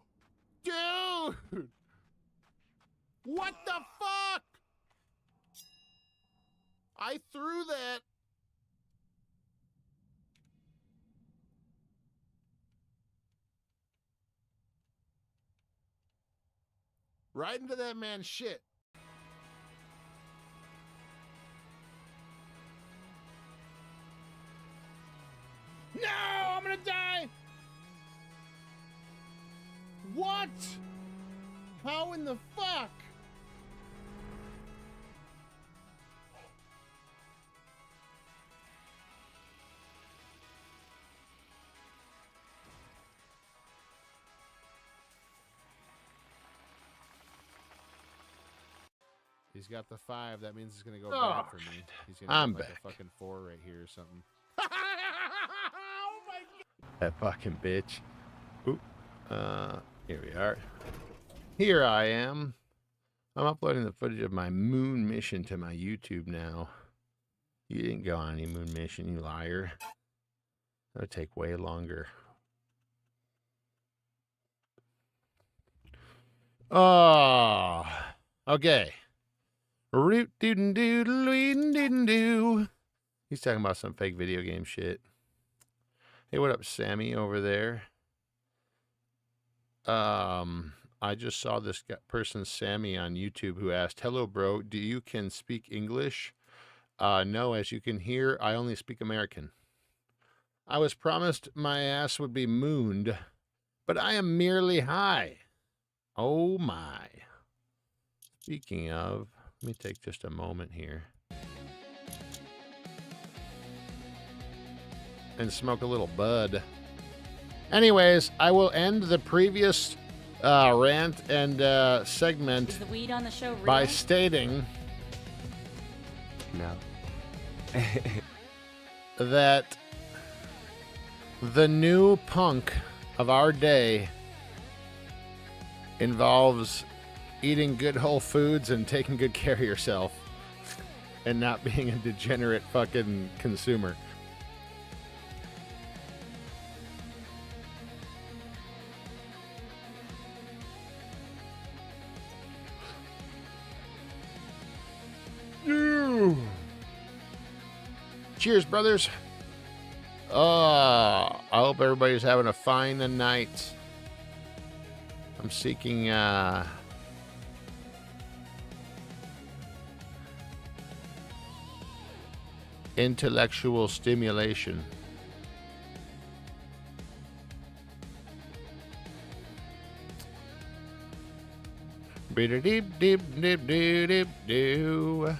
Dude! What the fuck? I threw that. Right into that man's shit. No, I'm gonna die. What? How in the fuck? He's got the 5. That means it's gonna go bad for me. He's gonna get like a fucking 4 right here or something. Oh my God. That fucking bitch. Oop. Here we are. Here I am. I'm uploading the footage of my moon mission to my YouTube now. You didn't go on any moon mission, you liar. That'll take way longer. Oh, okay. Root doodin doodle doodin doo. He's talking about some fake video game shit. Hey, what up, Sammy over there? I just saw this person, Sammy, on YouTube who asked, "Hello, bro. Do you can speak English?" No, as you can hear, I only speak American. I was promised my ass would be mooned, but I am merely high. Oh my. Speaking of, let me take just a moment here and smoke a little bud. Anyways, I will end the previous rant and segment Is the weed on the show real? by stating now. That the new punk of our day involves eating good whole foods and taking good care of yourself and not being a degenerate fucking consumer. Cheers, brothers. I hope everybody's having a fine night. I'm seeking intellectual stimulation. Beep-a-deep-deep-deep-deep-doo.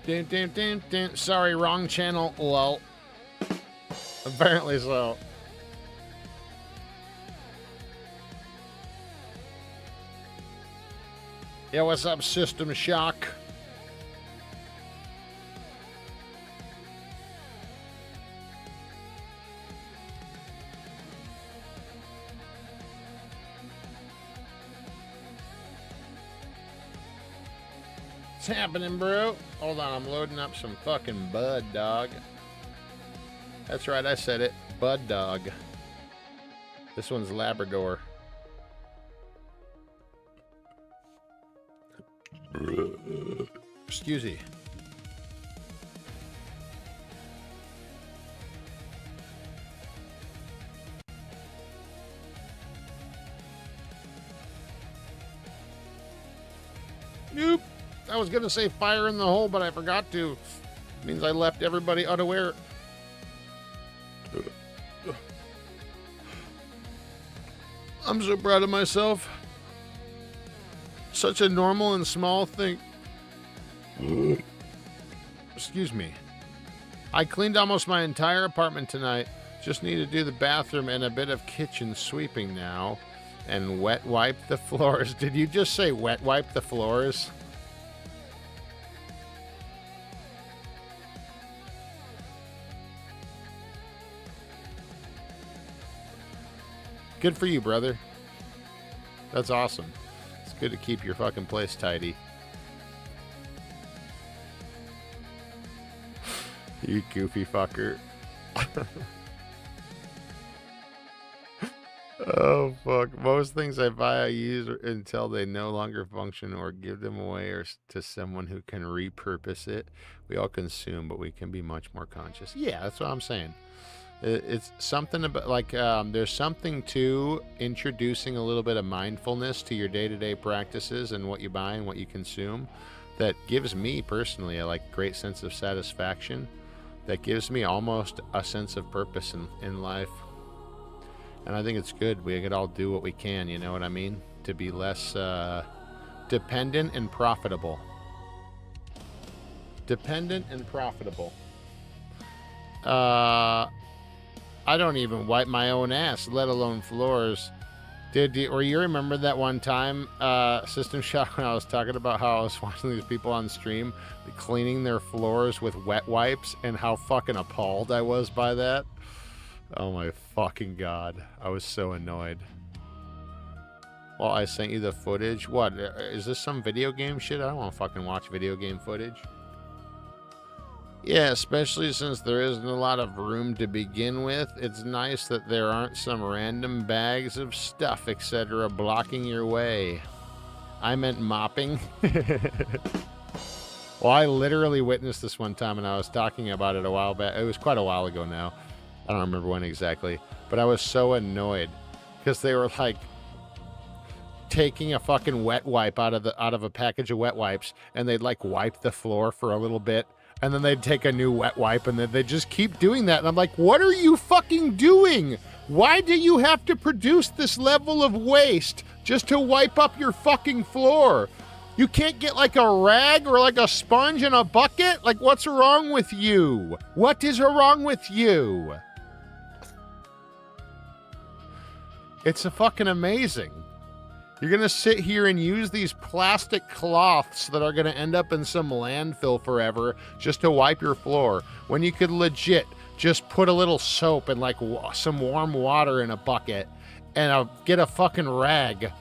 Dun, dun, dun, dun. Sorry, wrong channel. Lol. Apparently so. Yeah, what's up, System Shock? What's happening, bro? Hold on, I'm loading up some fucking Bud Dog. That's right, I said it. Bud Dog. This one's Labrador. Excuse me. Nope. I was gonna say fire in the hole, but I forgot to. Means I left everybody unaware. I'm so proud of myself. Such a normal and small thing. Excuse me. I cleaned almost my entire apartment tonight. Just need to do the bathroom and a bit of kitchen sweeping now. And wet wipe the floors. Did you just say wet wipe the floors? Good for you, brother. That's awesome. It's good to keep your fucking place tidy. You goofy fucker. Oh, fuck. Most things I buy I use until they no longer function or give them away or to someone who can repurpose it. We all consume, but we can be much more conscious. Yeah, that's what I'm saying. It's something about, like, there's something to introducing a little bit of mindfulness to your day-to-day practices and what you buy and what you consume that gives me personally a, like, great sense of satisfaction, that gives me almost a sense of purpose in life. And I think it's good. We could all do what we can, you know what I mean? To be less dependent and profitable. Dependent and profitable. I don't even wipe my own ass, let alone floors. Or you remember that one time, System Shock, when I was talking about how I was watching these people on stream cleaning their floors with wet wipes and how fucking appalled I was by that? Oh my fucking god. I was so annoyed. Well, I sent you the footage. What? Is this some video game shit? I don't want to fucking watch video game footage. Yeah, especially since there isn't a lot of room to begin with. It's nice that there aren't some random bags of stuff, etc. blocking your way. I meant mopping. Well, I literally witnessed this one time, and I was talking about it a while back. It was quite a while ago now. I don't remember when exactly. But I was so annoyed because they were like taking a fucking wet wipe out of a package of wet wipes, and they'd like wipe the floor for a little bit. And then they'd take a new wet wipe, and then they'd just keep doing that. And I'm like, what are you fucking doing? Why do you have to produce this level of waste just to wipe up your fucking floor? You can't get like a rag or like a sponge and a bucket? Like, what's wrong with you? What is wrong with you? It's a fucking amazing. You're going to sit here and use these plastic cloths that are going to end up in some landfill forever just to wipe your floor when you could legit just put a little soap and like some warm water in a bucket and get a fucking rag,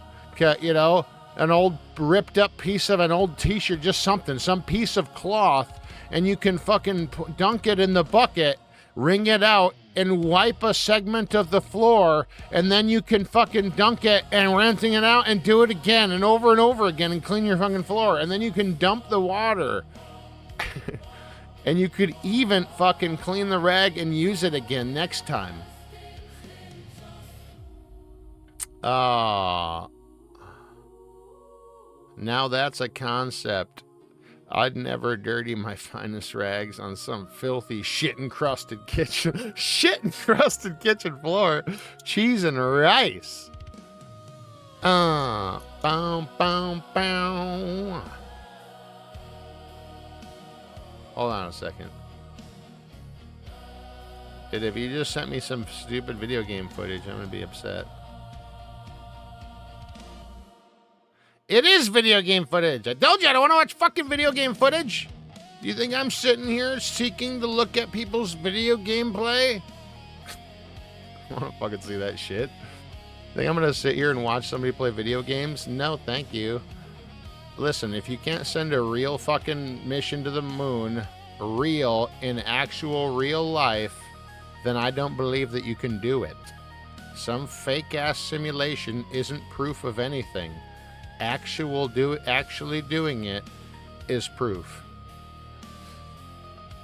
you know, an old ripped up piece of an old t-shirt, just something, some piece of cloth, and you can fucking dunk it in the bucket, wring it out, and wipe a segment of the floor, and then you can fucking dunk it and rinsing it out and do it again and over again and clean your fucking floor. And then you can dump the water. And you could even fucking clean the rag and use it again next time. Now that's a concept. I'd never dirty my finest rags on some filthy shit-encrusted kitchen floor. Cheese and rice. Bow, bow, bow. Hold on a second. Dude, if you just sent me some stupid video game footage, I'm gonna be upset. It is video game footage. I told you I don't want to watch fucking video game footage. Do you think I'm sitting here seeking to look at people's video gameplay? I want to fucking see that shit. Think I'm going to sit here and watch somebody play video games? No, thank you. Listen, if you can't send a real fucking mission to the moon, real, in actual real life, then I don't believe that you can do it. Some fake-ass simulation isn't proof of anything. Actually doing it is proof.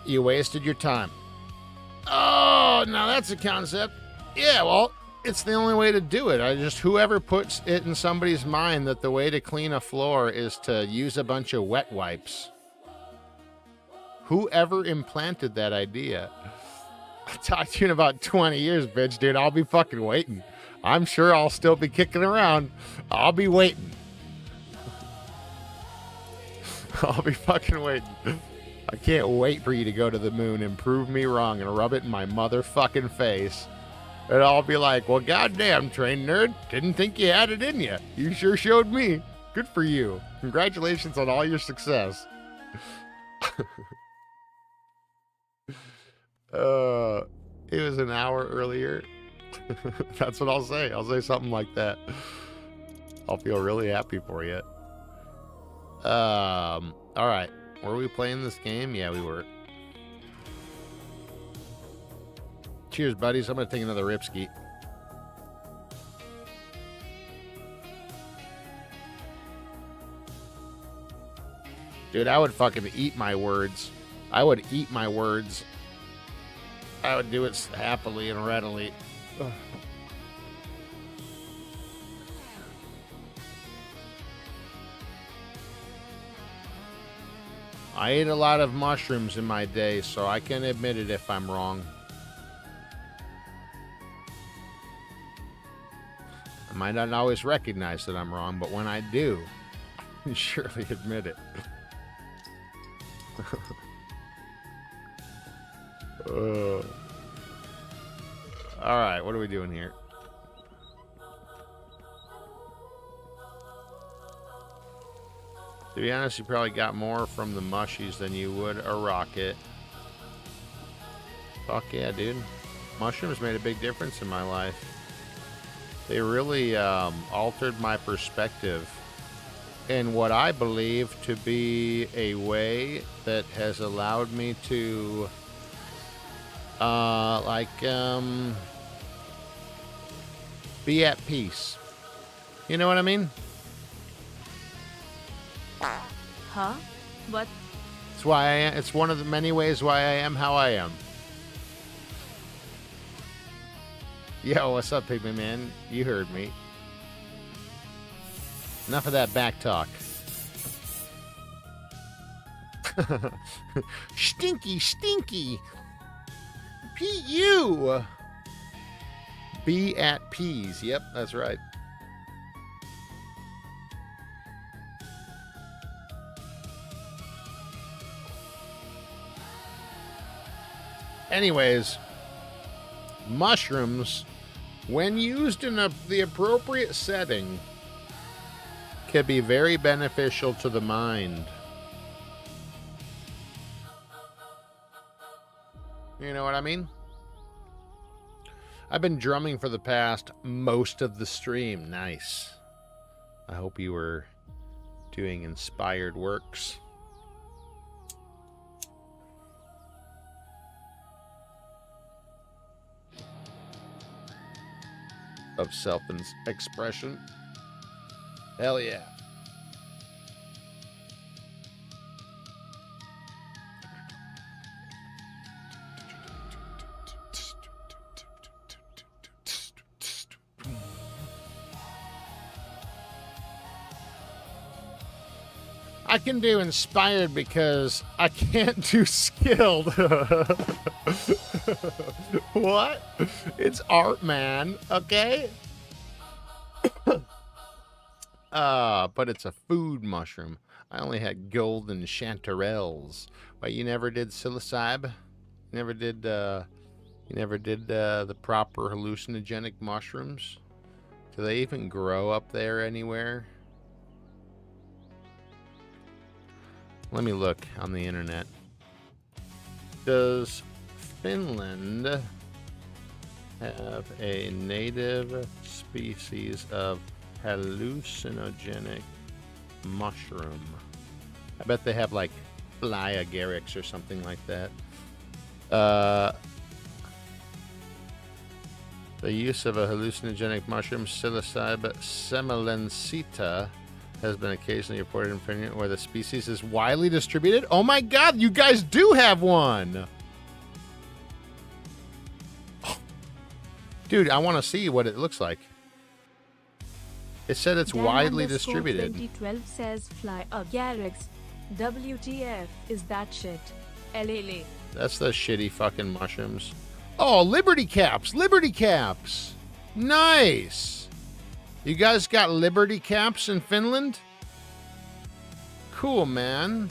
You wasted your time. Oh, now that's a concept. Yeah, well, it's the only way to do it. Whoever puts it in somebody's mind that the way to clean a floor is to use a bunch of wet wipes. Whoever implanted that idea? I'll talk to you in about 20 years, bitch, dude. I'll be fucking waiting. I'm sure I'll still be kicking around. I'll be waiting. I'll be fucking waiting. I can't wait for you to go to the moon and prove me wrong and rub it in my motherfucking face. And I'll be like, well, goddamn, trained nerd. Didn't think you had it in you. You sure showed me. Good for you. Congratulations on all your success. It was an hour earlier. That's what I'll say. I'll say something like that. I'll feel really happy for you. All right. Were we playing this game? Yeah, we were. Cheers, buddies. I'm going to take another Ripski. Dude, I would fucking eat my words. I would eat my words. I would do it happily and readily. Ugh. I ate a lot of mushrooms in my day, so I can admit it if I'm wrong. I might not always recognize that I'm wrong, but when I do, I can surely admit it. All right, what are we doing here? To be honest, you probably got more from the mushies than you would a rocket. Fuck yeah, dude. Mushrooms made a big difference in my life. They really altered my perspective in what I believe to be a way that has allowed me to be at peace. You know what I mean? Huh? What? It's why I am, it's one of the many ways why I am how I am. Yo, what's up, Pigman Man? You heard me. Enough of that back talk. Stinky, stinky. P.U. Be at peas. Yep, that's right. Anyways, mushrooms, when used in the appropriate setting, can be very beneficial to the mind. You know what I mean? I've been drumming for the past most of the stream. Nice. I hope you were doing inspired works. Of self-expression. Hell yeah. I can do inspired because I can't do skilled. What? It's art, man. Okay? But it's a food mushroom. I only had golden chanterelles. Wait, you never did psilocybe? You never did the proper hallucinogenic mushrooms? Do they even grow up there anywhere? Let me look on the internet. Does Finland have a native species of hallucinogenic mushroom? I bet they have like fly agarix or something like that. The use of a hallucinogenic mushroom, psilocybe semelencita, has been occasionally reported in Finland, where the species is widely distributed. Oh my god, you guys do have one! Dude, I want to see what it looks like. It said it's widely distributed. 2012 says fly agarix. WTF is that shit? LLA. That's the shitty fucking mushrooms. Oh, Liberty Caps! Liberty Caps! Nice! You guys got Liberty Caps in Finland? Cool, man.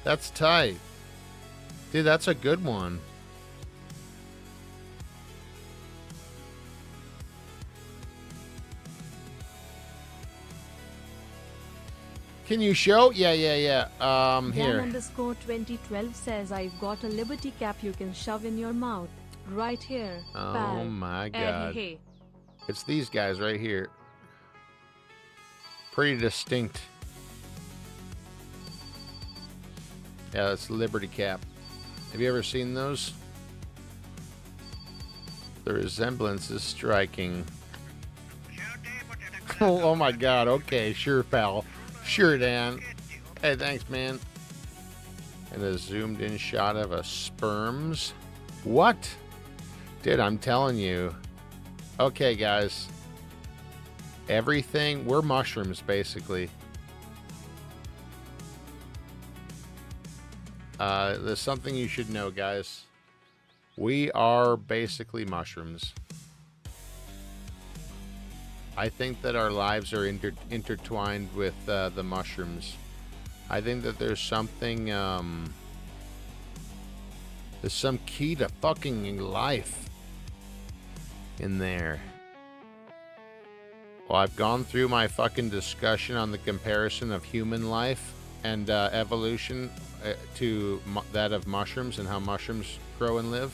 That's tight. Dude, that's a good one. Can you show? Yeah. Here. Dan_2012 says I've got a Liberty Cap you can shove in your mouth. Right here. Oh pal. my god. Hey. It's these guys right here. Pretty distinct. Yeah, that's Liberty Cap. Have you ever seen those? The resemblance is striking. Oh my god, okay, sure, pal. Sure, Dan. Hey, thanks, man. And a zoomed in shot of a sperms. What? Dude, I'm telling you. Okay, guys. Everything, we're mushrooms, basically. There's something you should know, guys. We are basically mushrooms. I think that our lives are intertwined with the mushrooms. I think that there's something, there's some key to fucking life in there. Well, I've gone through my fucking discussion on the comparison of human life and evolution to that of mushrooms and how mushrooms grow and live.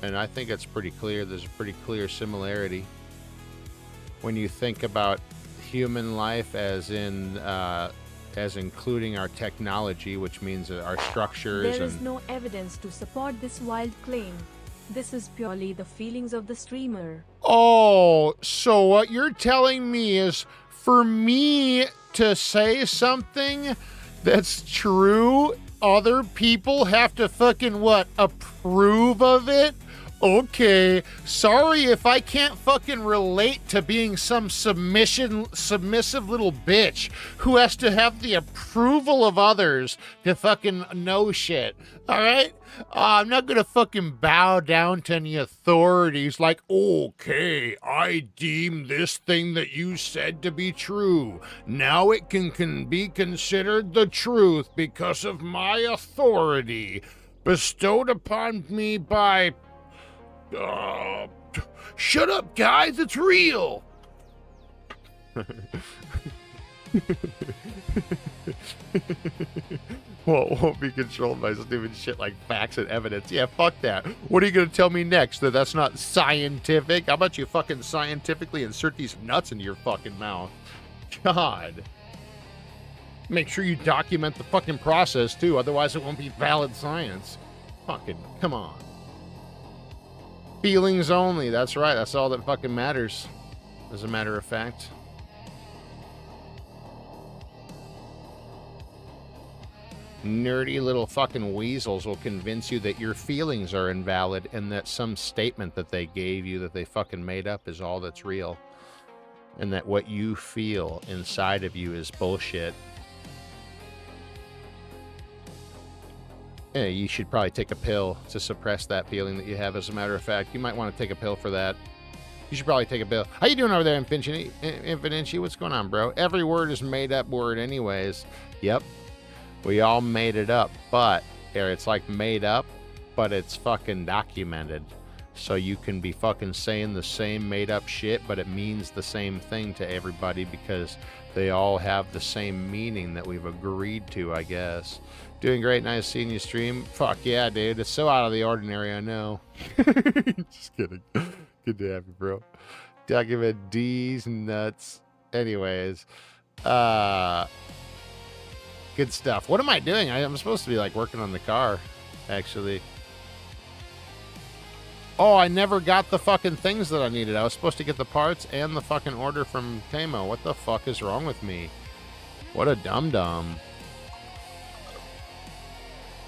And I think it's pretty clear. There's a pretty clear similarity when you think about human life as in as including our technology, which means our structures. There is no evidence to support this wild claim. This is purely the feelings of the streamer. Oh, so what you're telling me is for me to say something that's true, other people have to fucking what, approve of it? Okay, sorry if I can't fucking relate to being some submissive little bitch who has to have the approval of others to fucking know shit, alright? I'm not gonna fucking bow down to any authorities like, okay, I deem this thing that you said to be true. Now it can be considered the truth because of my authority bestowed upon me by... shut up, guys, it's real! Well, it won't be controlled by stupid shit like facts and evidence. Yeah, fuck that. What are you gonna tell me next? That that's not scientific? How about you fucking scientifically insert these nuts into your fucking mouth? God. Make sure you document the fucking process, too, otherwise it won't be valid science. Fucking, come on. Feelings only, that's right, that's all that fucking matters, as a matter of fact. Nerdy little fucking weasels will convince you that your feelings are invalid and that some statement that they gave you that they fucking made up is all that's real. And that what you feel inside of you is bullshit. Yeah, you should probably take a pill to suppress that feeling that you have. As a matter of fact, you might want to take a pill for that. You should probably take a pill. How you doing over there, Infinity? What's going on, bro? Every word is made up word anyways. Yep. We all made it up, but it's like made up, but it's fucking documented. So you can be fucking saying the same made up shit, but it means the same thing to everybody because they all have the same meaning that we've agreed to, I guess. Doing great, nice seeing you stream. Fuck yeah, dude. It's so out of the ordinary, I know. Just kidding. Good to have you, bro. Document D's nuts. Anyways. Good stuff. What am I doing? I'm supposed to be like working on the car, actually. Oh, I never got the fucking things that I needed. I was supposed to get the parts and the fucking order from Tamo. What the fuck is wrong with me? What a dum-dum.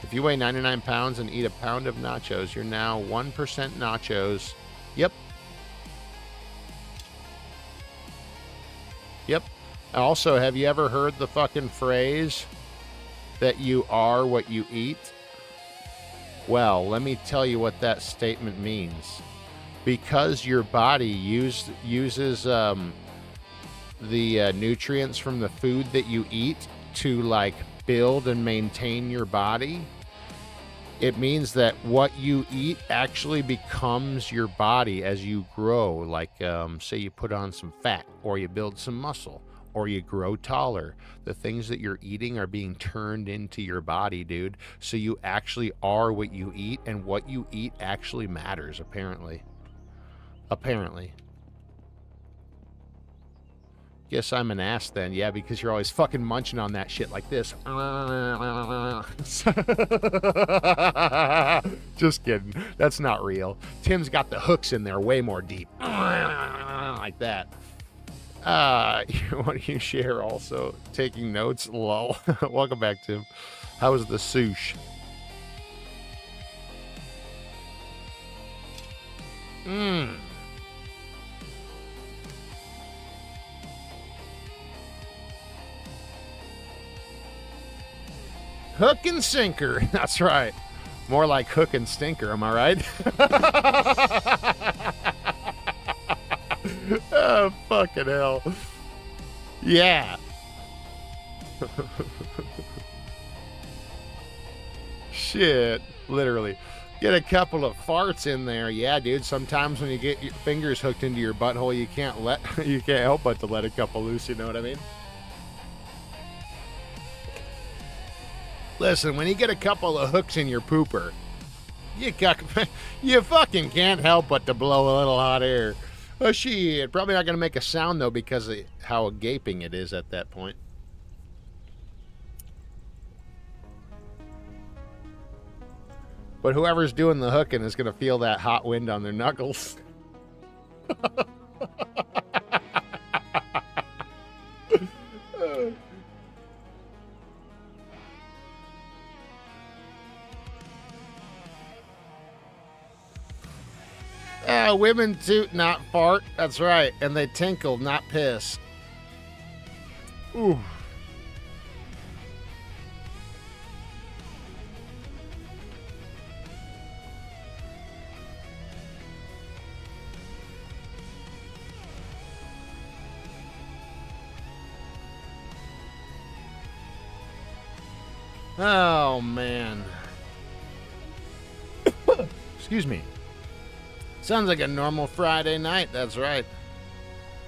If you weigh 99 pounds and eat a pound of nachos, you're now 1% nachos. Yep. Yep. Also, have you ever heard the fucking phrase that you are what you eat? Well, let me tell you what that statement means. Because your body uses the nutrients from the food that you eat to like build and maintain your body, it means that what you eat actually becomes your body as you grow. Like, say you put on some fat, or you build some muscle, or you grow taller. The things that you're eating are being turned into your body, dude. So you actually are what you eat, and what you eat actually matters, apparently. Apparently. Guess I'm an ass then. Yeah, because you're always fucking munching on that shit like this. Just kidding. That's not real. Tim's got the hooks in there way more deep. Like that. What do you share also? Taking notes? Lol. Welcome back, Tim. How was the sushi? Hook and sinker. That's right. More like hook and stinker, am I right? Oh, fucking hell. Yeah. Shit. Literally. Get a couple of farts in there. Yeah, dude. Sometimes when you get your fingers hooked into your butthole, you can't help but to let a couple loose, you know what I mean? Listen, when you get a couple of hooks in your pooper, you fucking can't help but to blow a little hot air. Oh, shit. Probably not going to make a sound, though, because of how gaping it is at that point. But whoever's doing the hooking is going to feel that hot wind on their knuckles. Women toot, not fart. That's right. And they tinkle, not piss. Ooh. Oh, man. Excuse me. Sounds like a normal Friday night. That's right.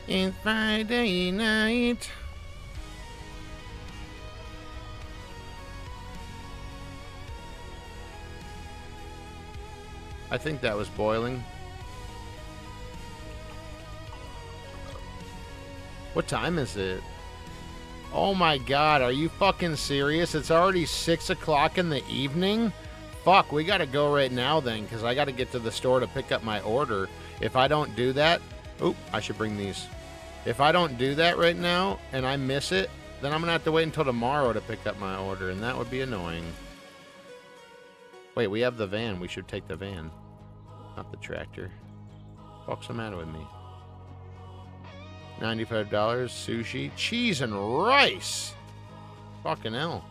It's Friday night. I think that was boiling. What time is it? Oh my god, are you fucking serious? It's already 6 o'clock in the evening? Fuck, we gotta go right now then, because I gotta get to the store to pick up my order. If I don't do that... Oop, I should bring these. If I don't do that right now, and I miss it, then I'm gonna have to wait until tomorrow to pick up my order, and that would be annoying. Wait, we have the van. We should take the van. Not the tractor. What's the matter with me? $95, sushi, cheese, and rice. Fucking hell.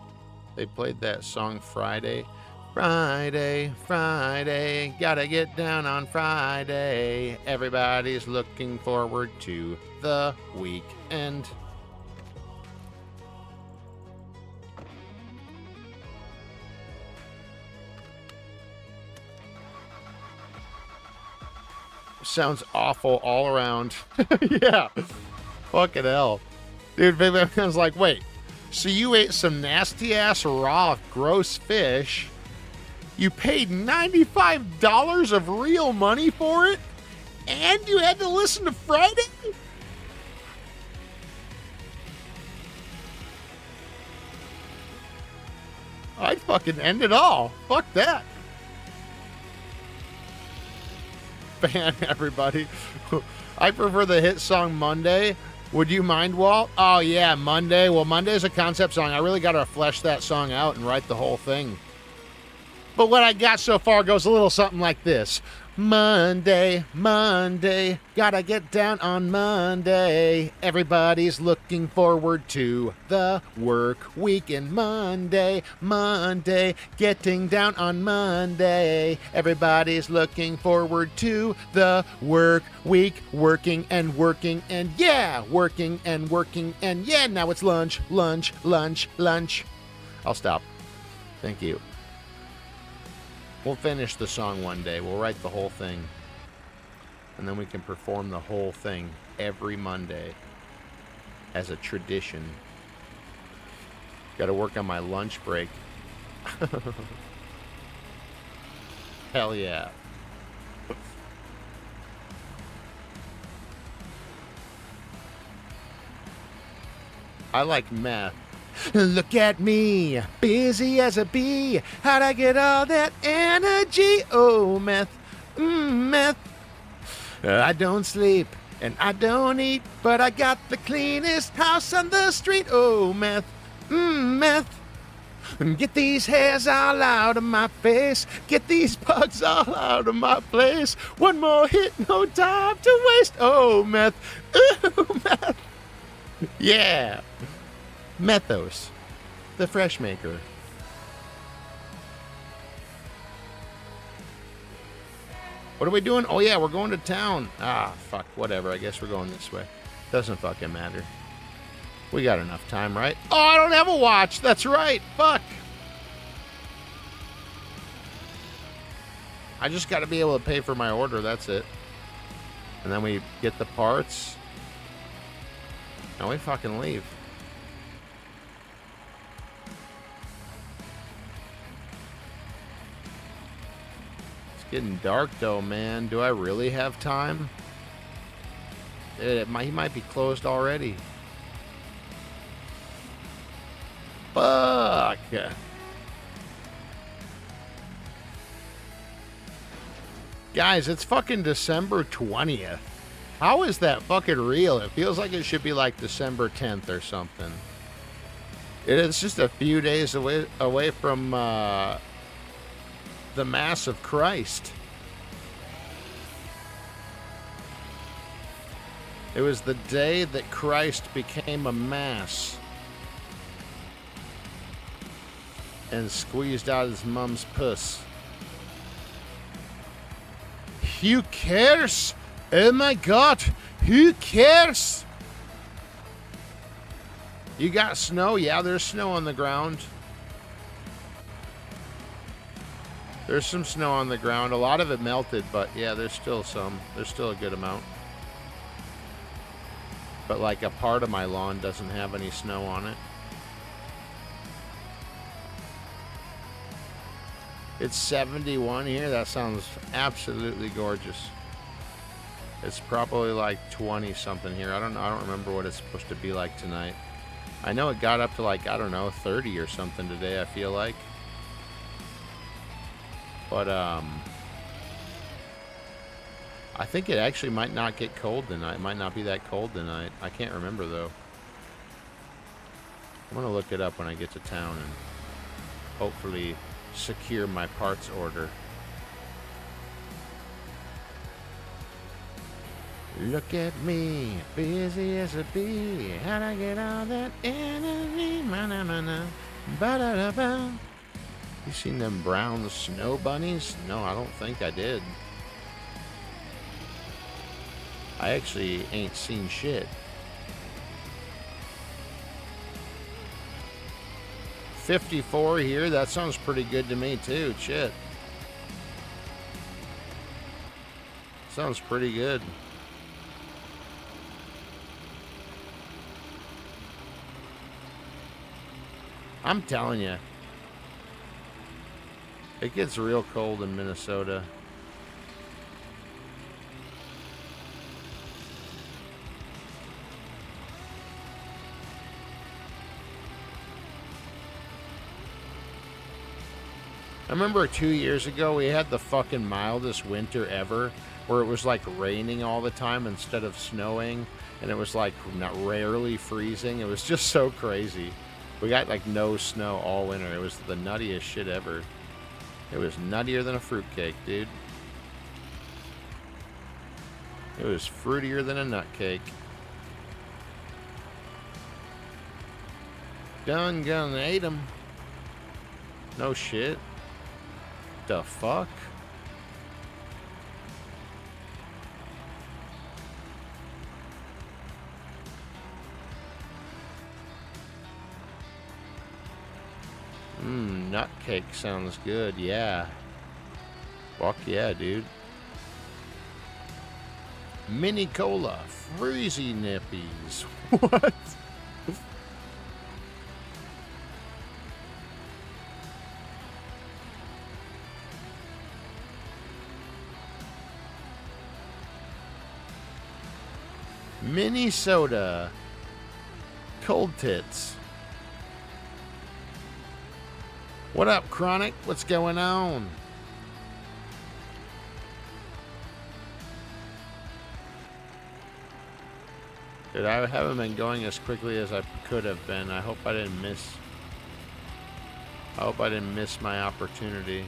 They played that song Friday. Friday, Friday, gotta get down on Friday. Everybody's looking forward to the weekend. Sounds awful all around. Yeah. Fucking hell. Dude, I was like, wait. So you ate some nasty-ass raw, gross fish. You paid $95 of real money for it? And you had to listen to Friday? I'd fucking end it all. Fuck that. Ban everybody. I prefer the hit song Monday. Would you mind, Walt? Oh, yeah, Monday. Well, Monday's a concept song. I really got to flesh that song out and write the whole thing. But what I got so far goes a little something like this. Monday, Monday, gotta get down on Monday. Everybody's looking forward to the work weekend. Monday, Monday, getting down on Monday. Everybody's looking forward to the work week. Working and yeah, working and yeah. Now it's lunch, lunch, lunch, lunch. I'll stop. Thank you. We'll finish the song one day. We'll write the whole thing. And then we can perform the whole thing every Monday as a tradition. Got to work on my lunch break. Hell yeah. I like meth. Look at me, busy as a bee. How'd I get all that energy? Oh, meth, meth. I don't sleep and I don't eat, but I got the cleanest house on the street. Oh, meth, meth. Get these hairs all out of my face. Get these bugs all out of my place. One more hit, no time to waste. Oh, meth, ooh, meth. Yeah. Methos, the fresh maker. What are we doing? Oh yeah, we're going to town. Ah, fuck, whatever. I guess we're going this way. Doesn't fucking matter. We got enough time, right? Oh, I don't have a watch. That's right. Fuck. I just got to be able to pay for my order. That's it. And then we get the parts. And we fucking leave. Getting dark though, man. Do I really have time? He might be closed already. Fuck. Guys, it's fucking December 20th. How is that fucking real? It feels like it should be like December 10th or something. It's just a few days away from the Mass of Christ. It was the day that Christ became a mass and squeezed out his mom's puss. Who cares? Oh my God, who cares? You got snow? Yeah, there's snow on the ground. There's some snow on the ground. A lot of it melted, but yeah, there's still some. There's still a good amount. But like a part of my lawn doesn't have any snow on it. It's 71 here. That sounds absolutely gorgeous. It's probably like 20 something here. I don't know. I don't remember what it's supposed to be like tonight. I know it got up to like, I don't know, 30 or something today, I feel like. But I think it actually might not get cold tonight. It might not be that cold tonight. I can't remember though. I'm gonna look it up when I get to town and hopefully secure my parts order. Look at me, busy as a bee. How'd I get all that energy? Mana, ba-da-da-ba. You seen them brown snow bunnies? No, I don't think I did. I actually ain't seen shit. 54 here, that sounds pretty good to me too, shit. Sounds pretty good. I'm telling you, it gets real cold in Minnesota. I remember 2 years ago we had the fucking mildest winter ever, where it was like raining all the time instead of snowing, and it was like not rarely freezing. It was just so crazy. We got like no snow all winter. It was the nuttiest shit ever. It was nuttier than a fruitcake, dude. It was fruitier than a nutcake. Done gonna ate 'em. No shit. The fuck? Nutcake sounds good, yeah. Fuck yeah, dude. Mini cola, freezy nippies. What? Mini soda. Cold tits. What up, Chronic? What's going on? Dude, I haven't been going as quickly as I could have been. I hope I didn't miss my opportunity.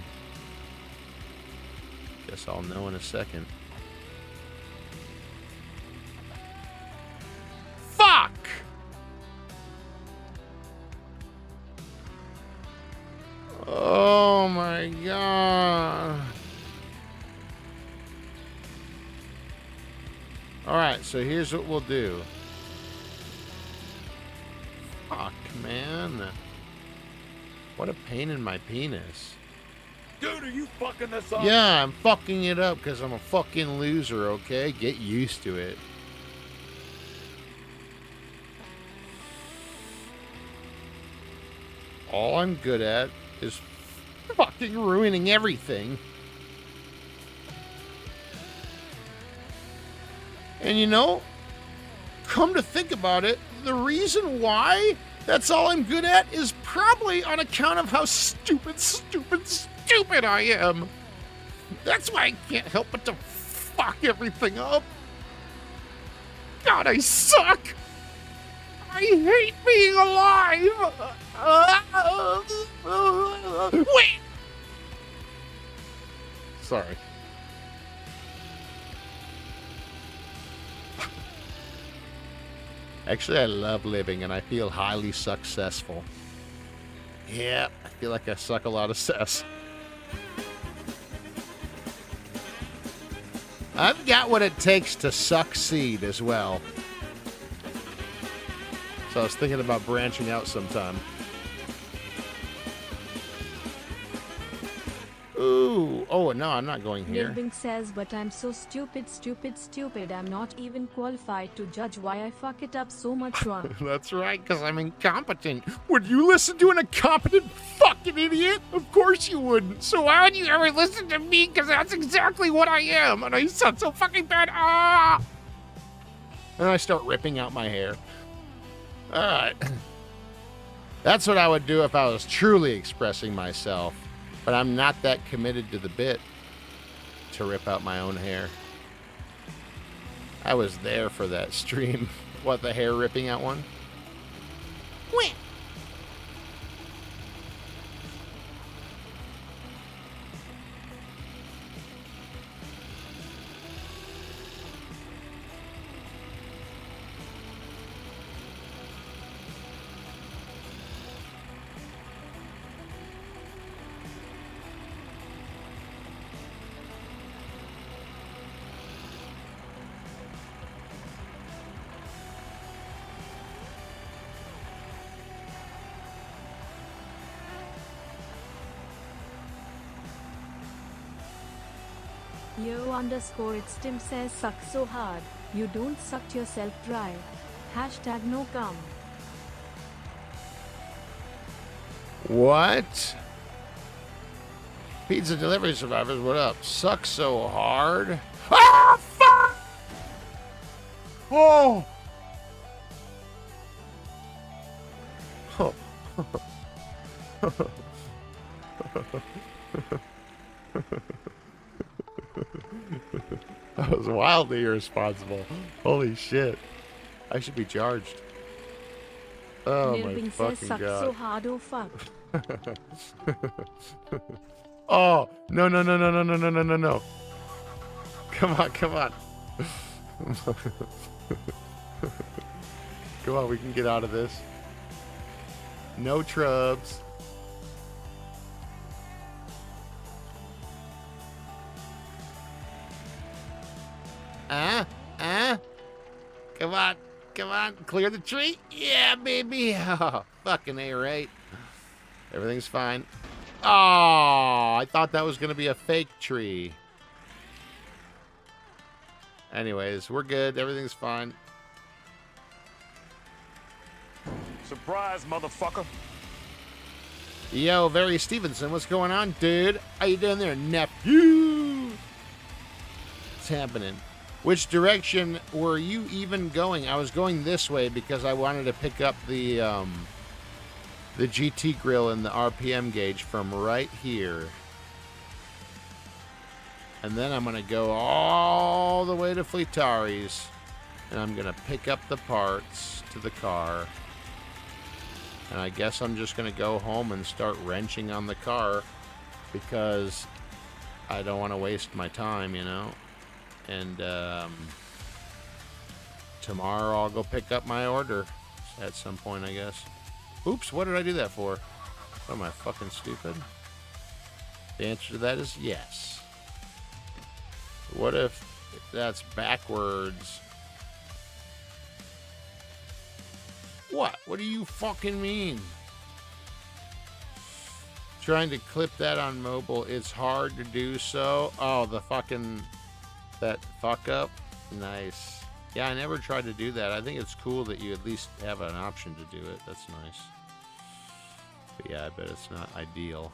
Guess I'll know in a second. Fuck! Oh my god. Alright, so here's what we'll do. Fuck, man. What a pain in my penis. Dude, are you fucking this up? Yeah, I'm fucking it up because I'm a fucking loser, okay? Get used to it. All I'm good at is fucking ruining everything. And you know, come to think about it, the reason why that's all I'm good at is probably on account of how stupid I am. That's why I can't help but to fuck everything up. God, I suck. I hate being alive. Wait. Sorry. Actually, I love living, and I feel highly successful. Yeah, I feel like I suck a lot of cess. I've got what it takes to succeed as well. So I was thinking about branching out sometime. Ooh. Oh, no, I'm not going here. Nilbing says, but I'm so stupid. I'm not even qualified to judge why I fuck it up so much wrong. That's right, because I'm incompetent. Would you listen to an incompetent fucking idiot? Of course you wouldn't. So why would you ever listen to me? Because that's exactly what I am. And I sound so fucking bad. Ah! And I start ripping out my hair. All right. That's what I would do if I was truly expressing myself. But I'm not that committed to the bit to rip out my own hair. I was there for that stream. What, the hair ripping out one? Whee! Yo_it's Tim says suck so hard, you don't suck yourself dry. Hashtag no cum. What? Pizza delivery survivors, what up? Suck so hard. Ah, fuck! Oh! Oh. That was wildly irresponsible. Holy shit. I should be charged. Oh my Nilbing fucking says suck god. so hard, oh fuck. Oh, no, no, no, no, no, no, no, no, no, no. Come on, come on. Come on, we can get out of this. No trubs. Come on, come on, clear the tree. Yeah, baby. Oh, fucking A, right? Everything's fine. Oh, I thought that was going to be a fake tree. Anyways, we're good. Everything's fine. Surprise, motherfucker. Yo, Very Stevenson, what's going on, dude? How you doing there, nephew? What's happening? Which direction were you even going? I was going this way because I wanted to pick up the GT grill and the RPM gauge from right here. And then I'm going to go all the way to Fleetari's, and I'm going to pick up the parts to the car. And I guess I'm just going to go home and start wrenching on the car because I don't want to waste my time, you know. And tomorrow I'll go pick up my order at some point, I guess. Oops, what did I do that for? What, am I fucking stupid? The answer to that is yes. What if that's backwards? What? What do you fucking mean? Trying to clip that on mobile, it's hard to do so. Oh, the fucking... that fuck up? Nice. Yeah, I never tried to do that. I think it's cool that you at least have an option to do it. That's nice. But yeah, I bet it's not ideal.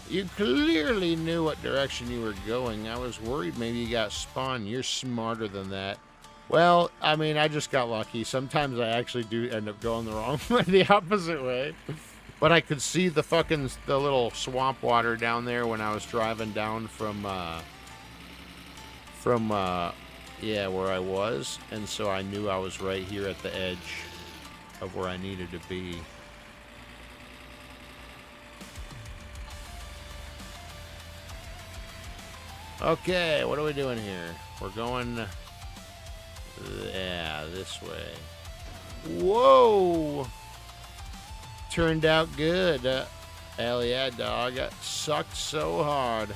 You clearly knew what direction you were going. I was worried maybe you got spawned. You're smarter than that. Well, I mean, I just got lucky. Sometimes I actually do end up going the wrong way, the opposite way. But I could see the little swamp water down there when I was driving down from where I was. And so I knew I was right here at the edge of where I needed to be. Okay, what are we doing here? We're going, yeah, this way. Whoa! Turned out good. Hell yeah, dog. It sucked so hard.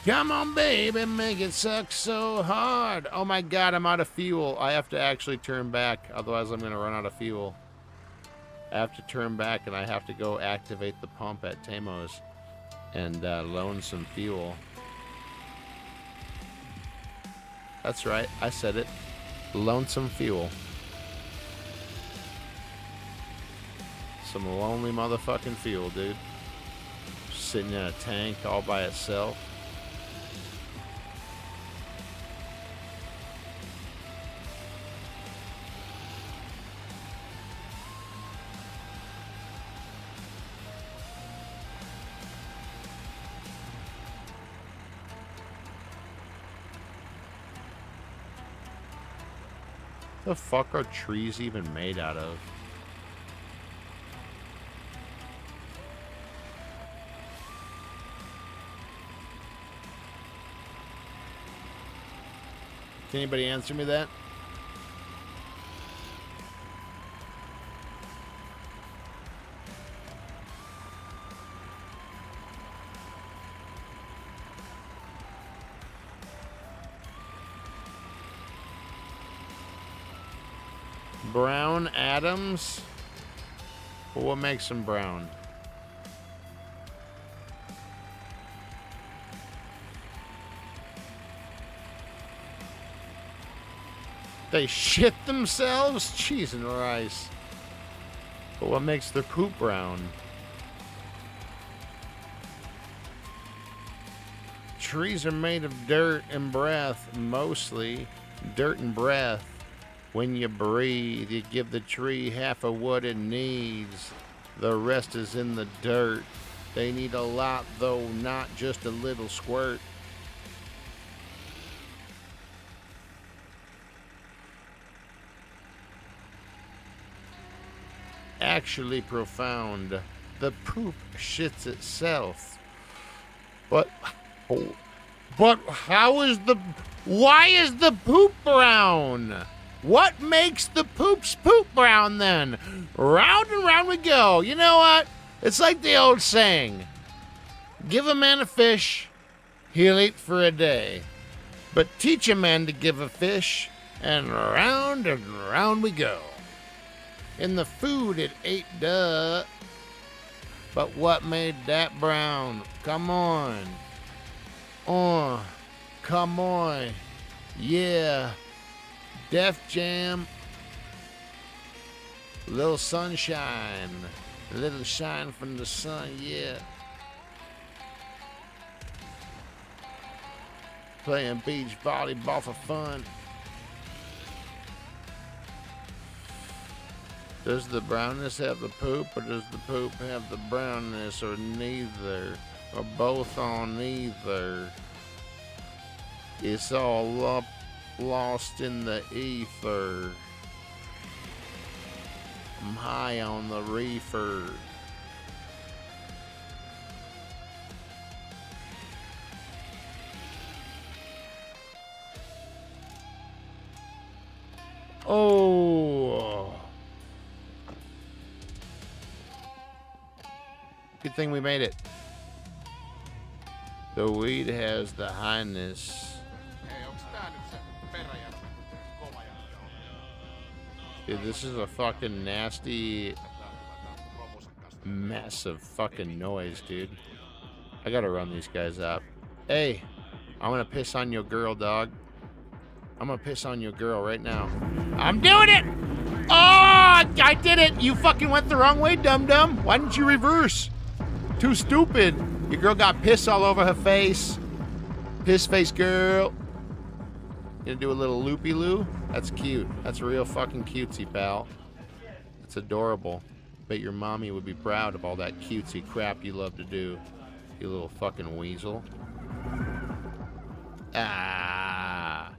Come on, baby, make it suck so hard. Oh my god, I'm out of fuel. I have to actually turn back, otherwise I'm going to run out of fuel. I have to turn back and I have to go activate the pump at Tamo's and loan some fuel. That's right, I said it. Loan some fuel. Some lonely motherfucking fuel, dude. Sitting in a tank all by itself. The fuck are trees even made out of? Can anybody answer me that? Brown atoms? Well, what makes them brown? They shit themselves? Cheese and rice. But what makes their poop brown? Trees are made of dirt and breath, mostly. Dirt and breath. When you breathe, you give the tree half of what it needs. The rest is in the dirt. They need a lot, though, not just a little squirt. Actually profound. The poop shits itself. But how is why is the poop brown? What makes the poop's poop brown then? Round and round we go. You know what? It's like the old saying. Give a man a fish, he'll eat for a day. But teach a man to give a fish, and round we go. In the food it ate, duh. But what made that brown? Come on. Come on. Yeah. Def Jam. Little sunshine. A little shine from the sun, yeah. Playing beach volleyball for fun. Does the brownness have the poop, or does the poop have the brownness, or neither, or both on either? It's all up, lost in the ether. I'm high on the reefer. Oh. Good thing we made it. The weed has the highness. Dude, this is a fucking nasty mess of fucking noise, dude. I gotta run these guys up. Hey, I'm gonna piss on your girl, dog. I'm gonna piss on your girl right now. I'm doing it! Oh, I did it! You fucking went the wrong way, dum-dum. Why didn't you reverse? Too stupid. Your girl got piss all over her face. Piss face girl. Gonna do a little loopy-loo? That's cute. That's real fucking cutesy, pal. It's adorable. Bet your mommy would be proud of all that cutesy crap you love to do. You little fucking weasel. Ah.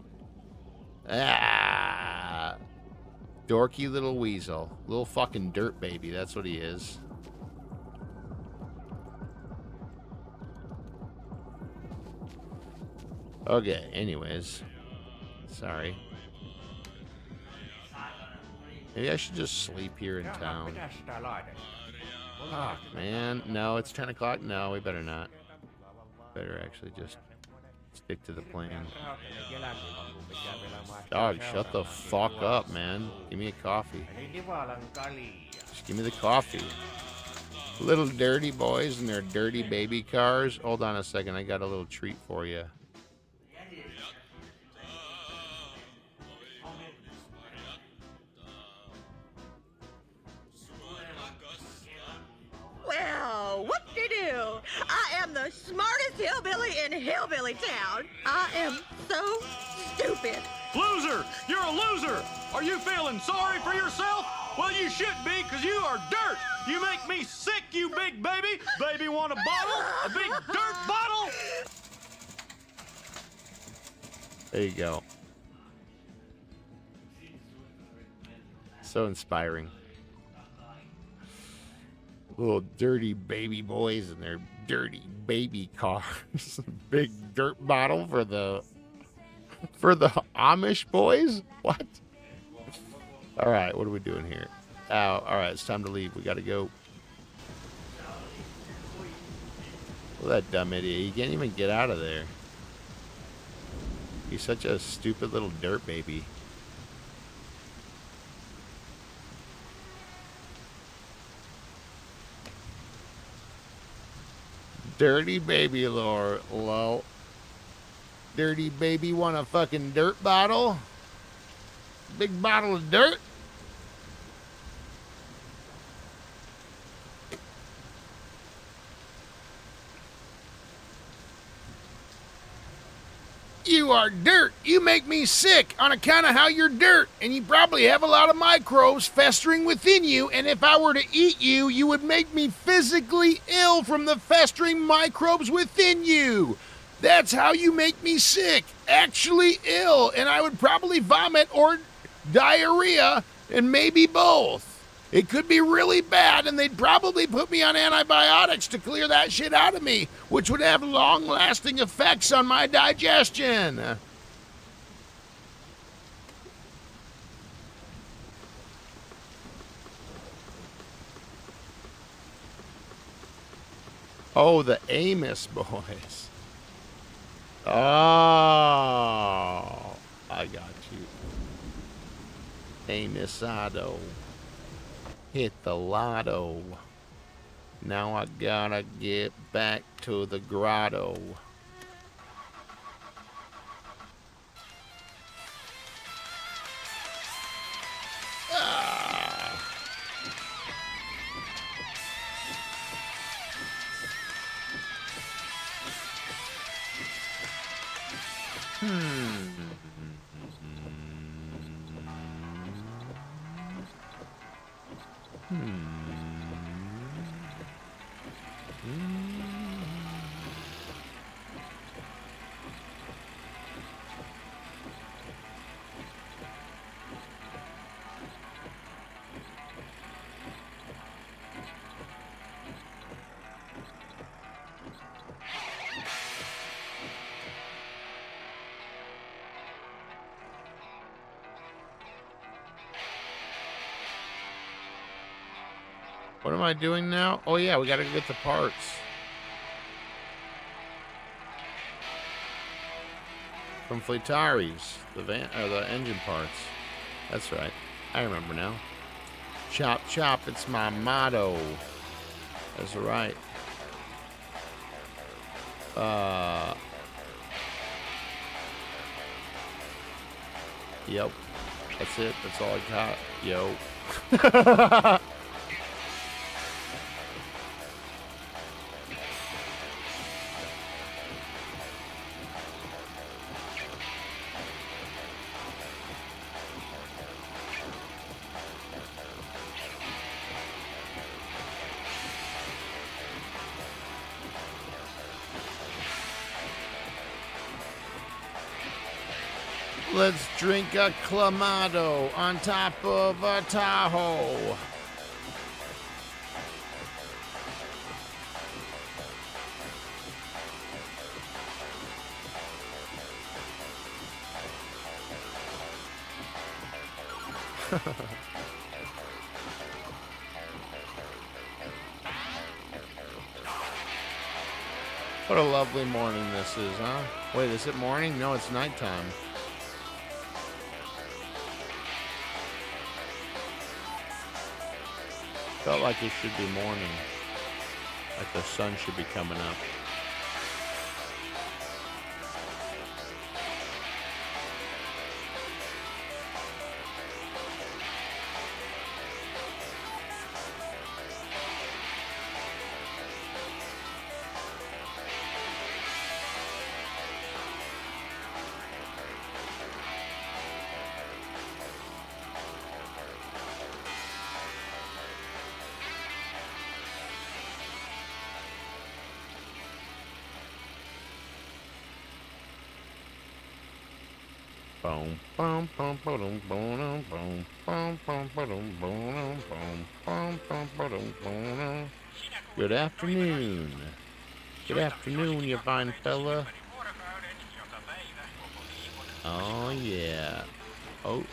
Ah. Dorky little weasel. Little fucking dirt baby. That's what he is. Okay, anyways. Sorry. Maybe I should just sleep here in town. Fuck, man. No, it's 10 o'clock. No, we better not. Better actually just stick to the plan. Dog, shut the fuck up, man. Give me a coffee. Just give me the coffee. Little dirty boys and their dirty baby cars. Hold on a second. I got a little treat for you. Well, whoop-de-doo. I am the smartest hillbilly in Hillbilly Town. I am so stupid. Loser! You're a loser! Are you feeling sorry for yourself? Well, you should be, because you are dirt! You make me sick, you big baby! Baby want a bottle? A big dirt bottle? There you go. So inspiring. Little dirty baby boys and their dirty baby cars. Big dirt bottle for the Amish boys? What? All right, what are we doing here? Oh, all right, it's time to leave. We got to go. Well, that dumb idiot. He can't even get out of there. He's such a stupid little dirt baby. Dirty baby, lol. Dirty baby want a fucking dirt bottle? Big bottle of dirt? You are dirt. You make me sick on account of how you're dirt. And you probably have a lot of microbes festering within you. And if I were to eat you, you would make me physically ill from the festering microbes within you. That's how you make me sick. Actually ill. And I would probably vomit or diarrhea and maybe both. It could be really bad, and they'd probably put me on antibiotics to clear that shit out of me, which would have long-lasting effects on my digestion. Oh, the Amos boys. Oh, I got you. Amosado. Hit the lotto. Now I gotta get back to the grotto. Ah. What am I doing now? Oh yeah, we gotta get the parts. From Fleetari's, the engine parts. That's right. I remember now. Chop chop, it's my motto. That's right. Yep. That's it. That's all I got. Yo. Let's drink a Clamato on top of a Tahoe. What a lovely morning this is, huh? Wait, is it morning? No, it's nighttime. Felt like it should be morning. Like the sun should be coming up. Boom, boom, boom, boom, boom, boom, boom, boom, boom, boom, boom, boom, boom, boom. Good afternoon. Good afternoon, you fine fella. Oh yeah. Oh.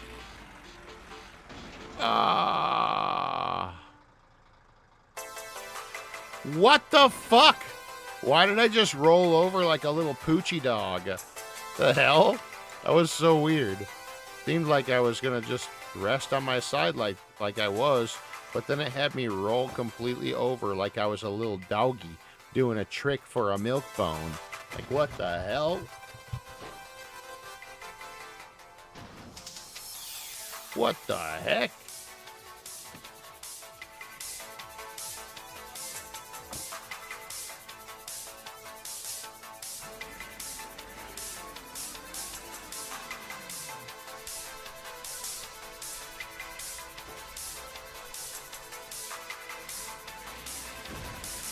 Ah. What the fuck? Why did I just roll over like a little poochie dog? The hell? That was so weird. Seemed like I was gonna just rest on my side like I was, but then it had me roll completely over like I was a little doggy doing a trick for a milk bone. Like, what the hell? What the heck?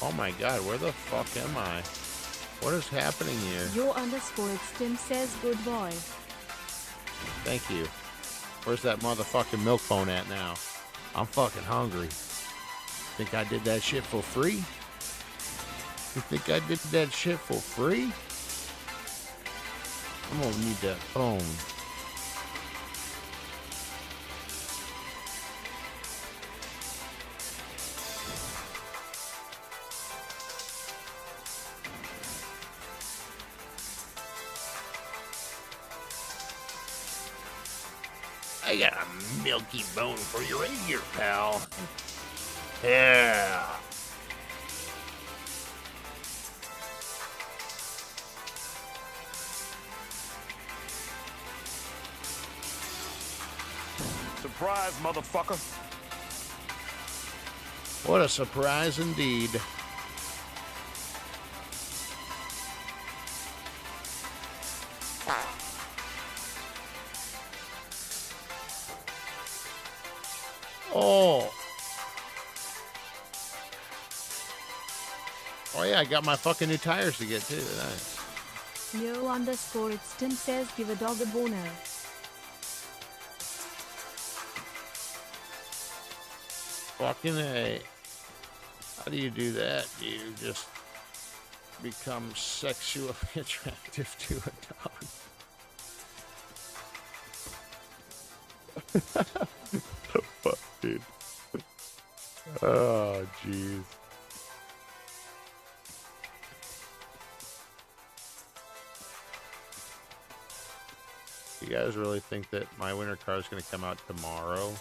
Oh my god, where the fuck am I? What is happening here? Yo_Tim says good boy. Thank you. Where's that motherfucking milk bone at now? I'm fucking hungry. Think I did that shit for free? You think I did that shit for free? I'm gonna need that bone. I got a milky bone for you right here, pal. Yeah. Surprise, motherfucker. What a surprise indeed. Oh. Oh yeah, I got my fucking new tires to get too. Nice. Yo_Tim says give a dog a boner. Fucking A. How do you do that? Do you just become sexually attractive to a dog? The fuck, dude? Oh, jeez. You guys really think that my winter car is going to come out tomorrow?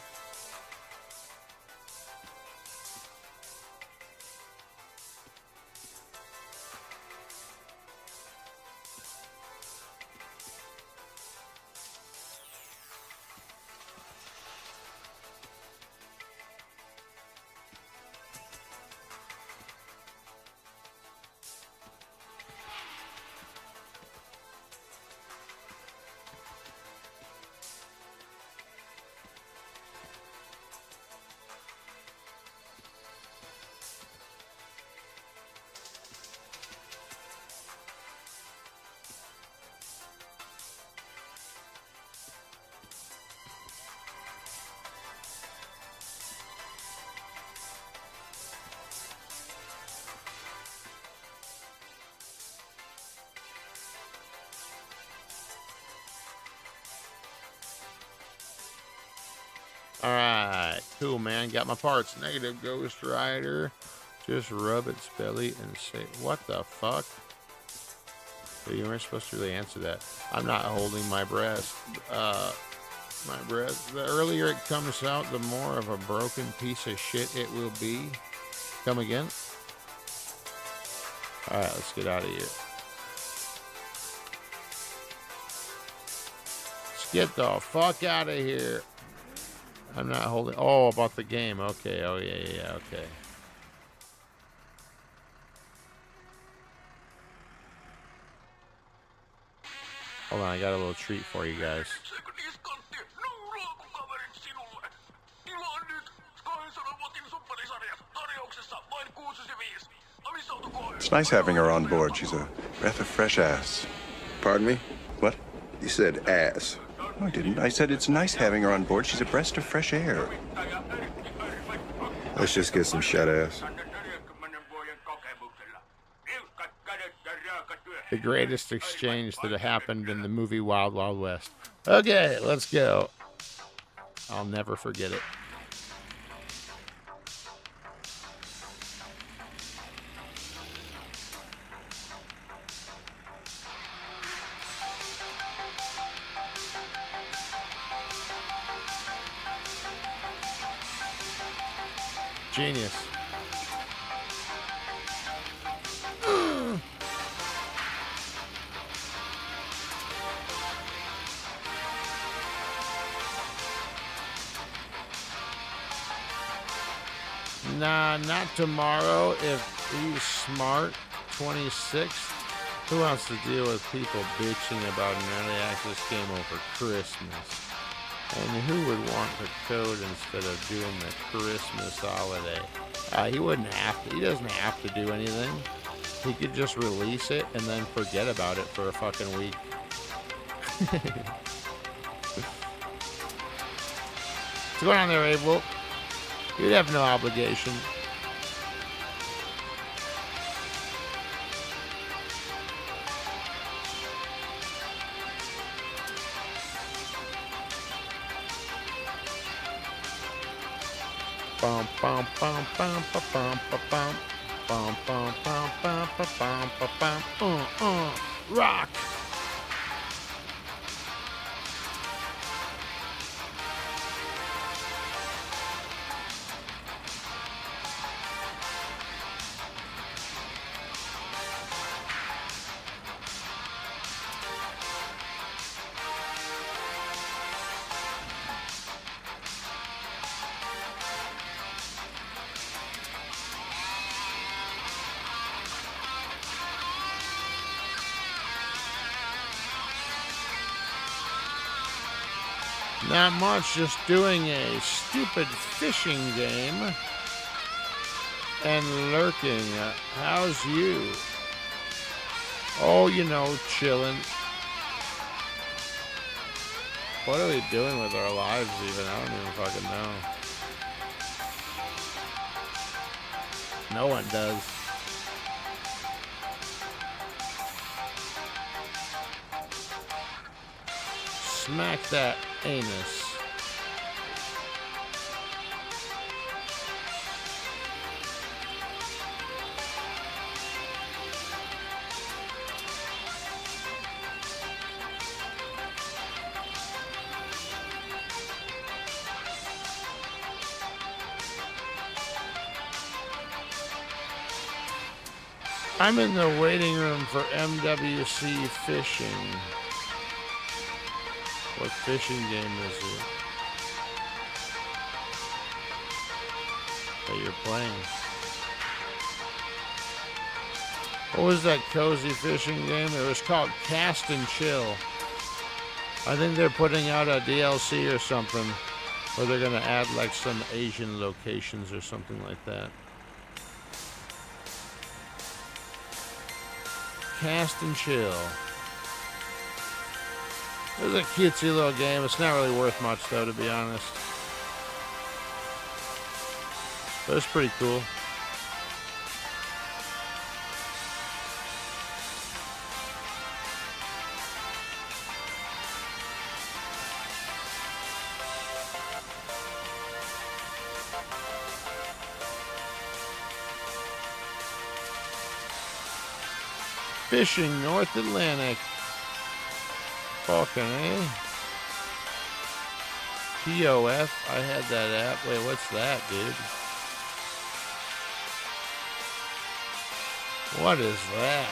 All right, cool, man. Got my parts. Negative Ghost Rider. Just rub its belly and say, what the fuck? So you weren't supposed to really answer that. I'm not holding my breast. My breast. The earlier it comes out, the more of a broken piece of shit it will be. Come again? All right, let's get out of here. Let's get the fuck out of here. I'm not holding. Oh, about the game. Okay. Oh, yeah. Okay. Hold on, I got a little treat for you guys. It's nice having her on board. She's a breath of fresh ass. Pardon me? What? You said ass. No, I didn't. I said it's nice having her on board. She's a breath of fresh air. Let's just get some shut ass. The greatest exchange that happened in the movie Wild Wild West. Okay, let's go. I'll never forget it. Genius. Nah, not tomorrow. If he's smart, 26. Who wants to deal with people bitching about an early access game over Christmas? And who would want the code instead of doing the Christmas holiday? He wouldn't have to. He doesn't have to do anything. He could just release it and then forget about it for a fucking week. What's going on there, Abel? You'd have no obligation. Bum bum bum bum bum bum bum bum bum bum bum bum bum bum rock. Not much, just doing a stupid fishing game and lurking. How's you? Oh, you know, chilling. What are we doing with our lives even? I don't even fucking know. No one does. Smack that anus. I'm in the waiting room for MWC fishing. What fishing game is it that you're playing? What was that cozy fishing game? It was called Cast and Chill. I think they're putting out a DLC or something where they're going to add like some Asian locations or something like that. Cast and Chill. It was a cutesy little game. It's not really worth much, though, to be honest. But it's pretty cool. Fishing, North Atlantic. Fucking A. POF. I had that app. Wait, what's that, dude? What is that?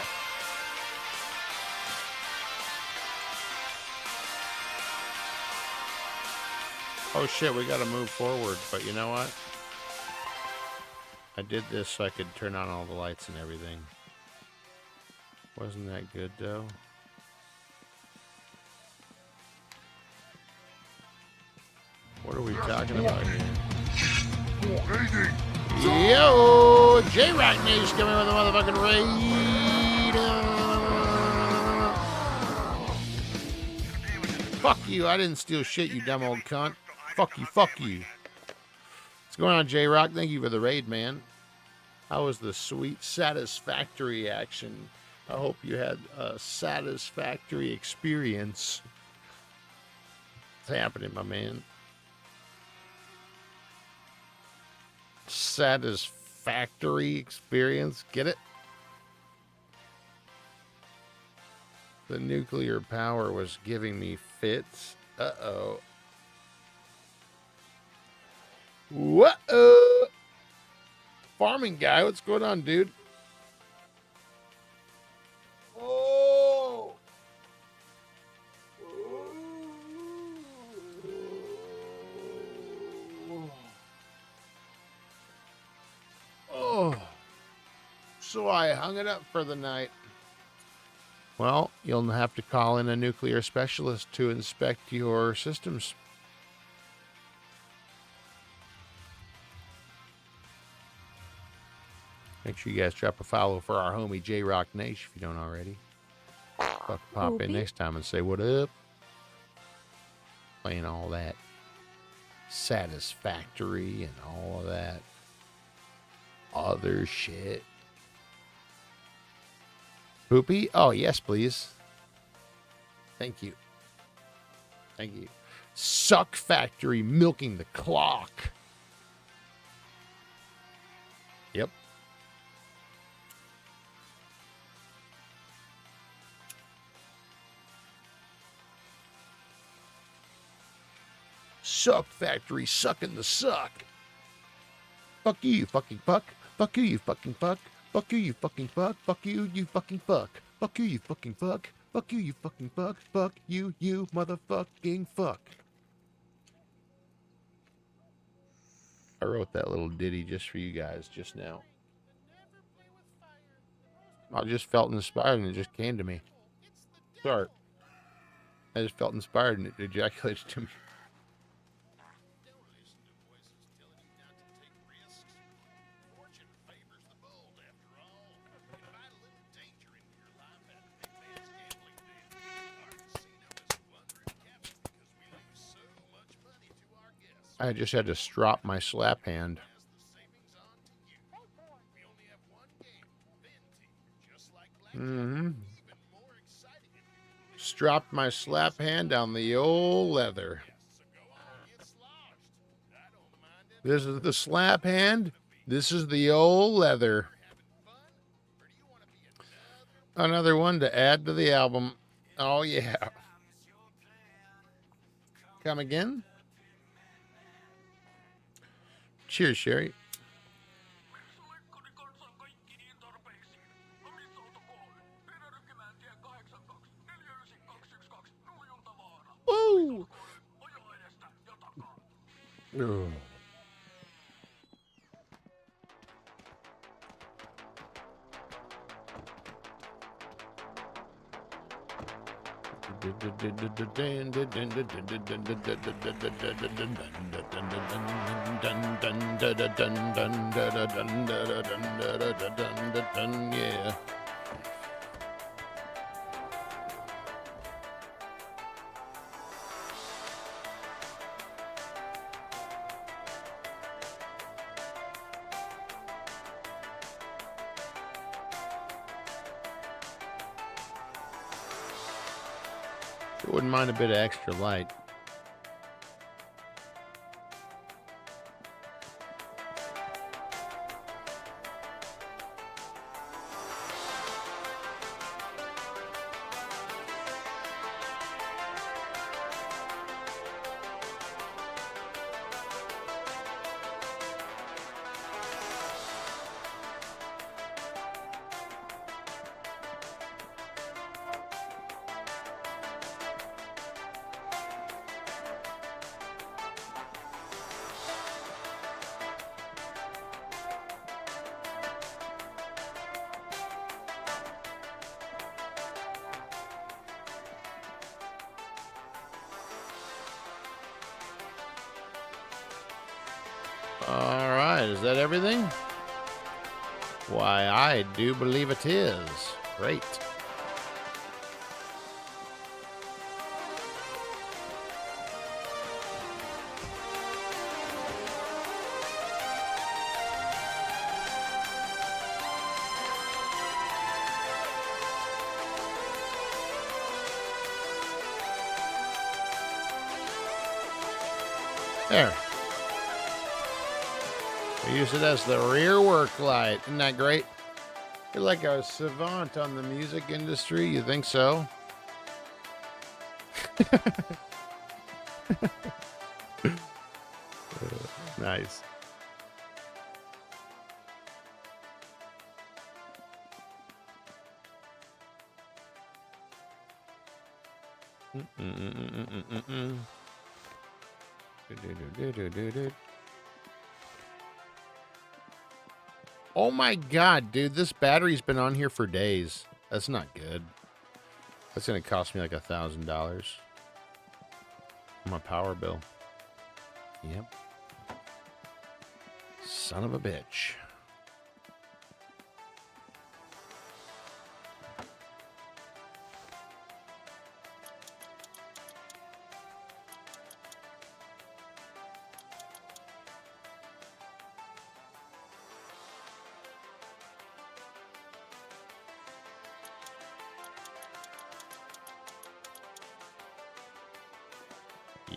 Oh shit, we gotta move forward, but you know what? I did this so I could turn on all the lights and everything. Wasn't that good though? What are we talking about here? Yo, J-Rock News coming with a motherfucking raid. Fuck you, I didn't steal shit, you dumb old cunt. Fuck you, fuck you. What's going on, J-Rock? Thank you for the raid, man. How was the sweet, satisfactory action? I hope you had a satisfactory experience. What's happening, my man? Satisfactory experience. Get it? The nuclear power was giving me fits. Uh-oh. Whoa! Farming guy, what's going on, dude? Oh! Oh! So I hung it up for the night. Well, you'll have to call in a nuclear specialist to inspect your systems. Make sure you guys drop a follow for our homie J-Rock Nation if you don't already. Pop in next time and say what up. Playing all that satisfactory and all of that other shit. Poopy? Oh, yes, please. Thank you. Thank you. Suck Factory milking the clock. Yep. Suck Factory sucking the suck. Fuck you, you fucking fuck. Fuck you, you fucking fuck. Fuck you, you fucking fuck. Fuck you, you fucking fuck. Fuck you, you fucking fuck. Fuck you, you fucking fuck. Fuck you, you motherfucking fuck. I wrote that little ditty just for you guys just now. I just felt inspired and it just came to me. Sorry. I just felt inspired and it ejaculated to me. I just had to strop my slap hand. Stropped my slap hand on the old leather. This is the slap hand. This is the old leather. Another one to add to the album. Oh, yeah. Come again? Cheers, Sherry. Woo! Ugh. Yeah. I wouldn't mind a bit of extra light. right, is that everything? Why, I do believe it is. Great. There. We use it as the rear work light. Isn't that great? You're like a savant on the music industry. You think so? Nice. Oh my god, dude, this battery's been on here for days. That's not good. That's gonna cost me like $1,000 on my power bill. Yep. Son of a bitch.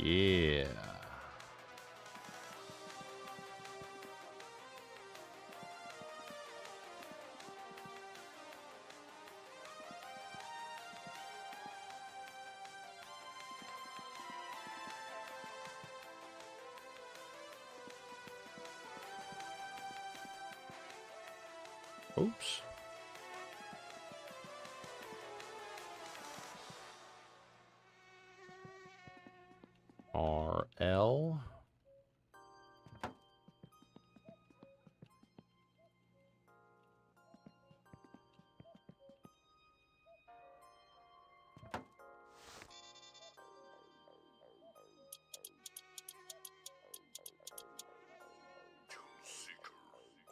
Yeah. Oops. RL.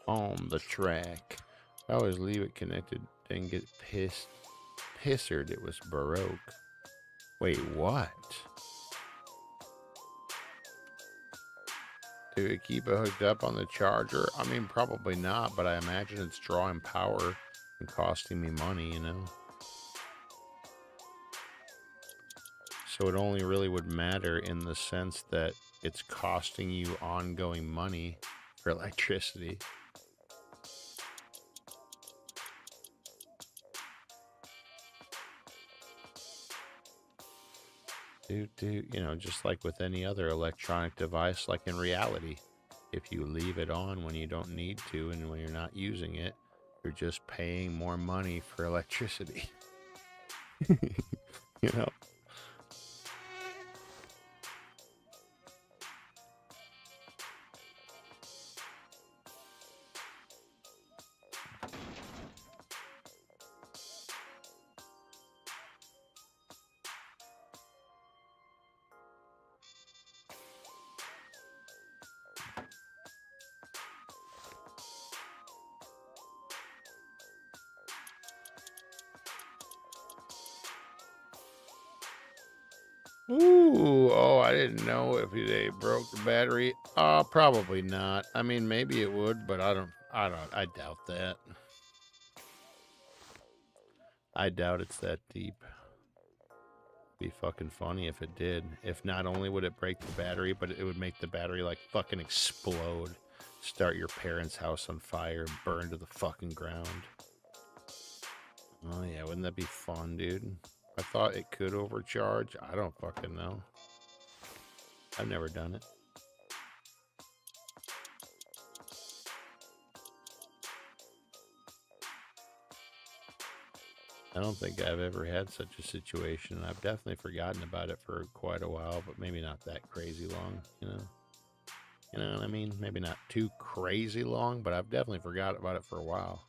On the track. I always leave it connected and get pissered. It was Baroque. Wait, what? Do it keep it hooked up on the charger? I mean, probably not, but I imagine it's drawing power and costing me money, you know? So it only really would matter in the sense that it's costing you ongoing money for electricity. You know, just like with any other electronic device, like in reality, if you leave it on when you don't need to and when you're not using it, you're just paying more money for electricity. You know? Ooh, oh, I didn't know if they broke the battery. Probably not. I mean, maybe it would, but I doubt that. I doubt it's that deep. Be fucking funny if it did. If not only would it break the battery, but it would make the battery like fucking explode. Start your parents' house on fire, burn to the fucking ground. Oh yeah, wouldn't that be fun, dude? I thought it could overcharge. I don't fucking know. I've never done it. I don't think I've ever had such a situation. I've definitely forgotten about it for quite a while, but maybe not that crazy long, you know? You know what I mean? Maybe not too crazy long, but I've definitely forgot about it for a while.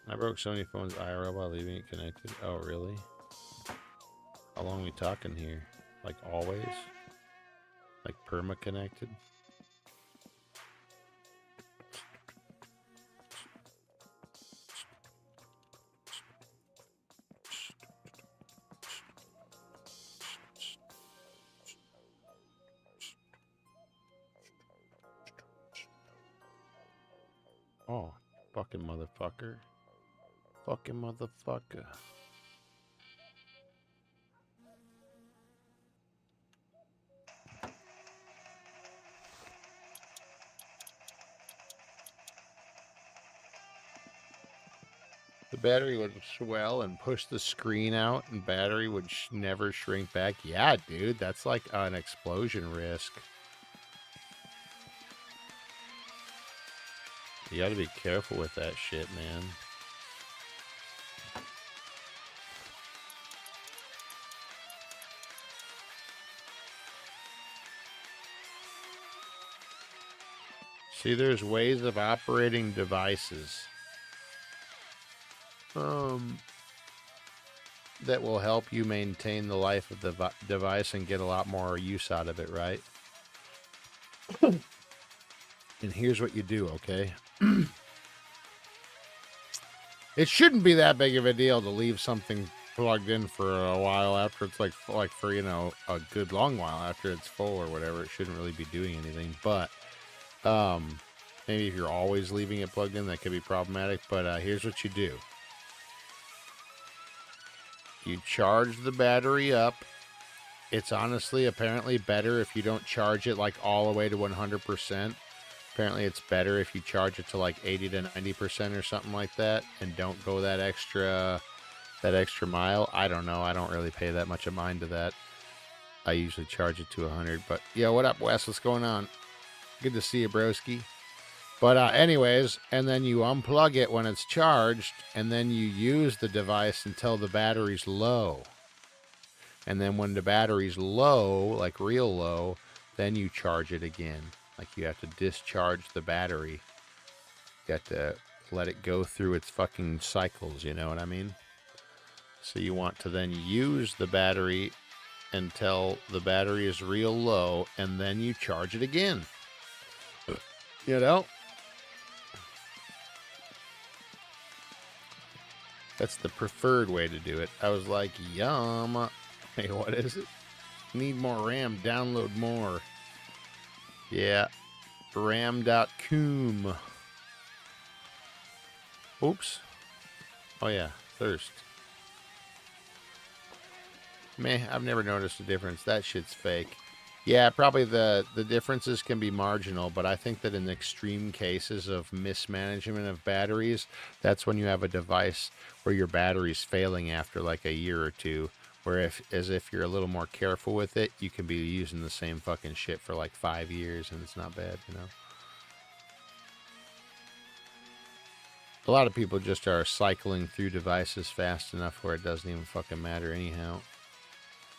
I broke so many phones IRL while leaving it connected. Oh, really? How long are we talking here? Like always? Like perma connected? Oh, fucking motherfucker. Fucking motherfucker. The battery would swell and push the screen out, and battery would never shrink back. Yeah, dude, that's like an explosion risk. You gotta be careful with that shit, man. See, there's ways of operating devices that will help you maintain the life of the device and get a lot more use out of it, right? And here's what you do, okay? It shouldn't be that big of a deal to leave something plugged in for a while after it's like for, you know, a good long while after it's full or whatever. It shouldn't really be doing anything, but maybe if you're always leaving it plugged in, that could be problematic. But here's what you do. You charge the battery up. It's honestly apparently better if you don't charge it like all the way to 100%. Apparently it's better if you charge it to like 80 to 90% or something like that and don't go that extra mile. I don't know. I don't really pay that much of mind to that. I usually charge it to 100. But yeah, what up, Wes? What's going on? Good to see you, broski. But anyways, and then you unplug it when it's charged, and then you use the device until the battery's low. And then when the battery's low, like real low, then you charge it again. Like you have to discharge the battery. You have to let it go through its fucking cycles, you know what I mean? So you want to then use the battery until the battery is real low, and then you charge it again. You know? That's the preferred way to do it. I was like, yum. Hey, what is it? Need more RAM, download more. Yeah. ram.com. Oops. Oh yeah, thirst. Meh, I've never noticed a difference. That shit's fake. Yeah, probably the differences can be marginal, but I think that in extreme cases of mismanagement of batteries, that's when you have a device where your battery's failing after like a year or two, where if you're a little more careful with it, you can be using the same fucking shit for like 5 years and it's not bad, you know? A lot of people just are cycling through devices fast enough where it doesn't even fucking matter anyhow.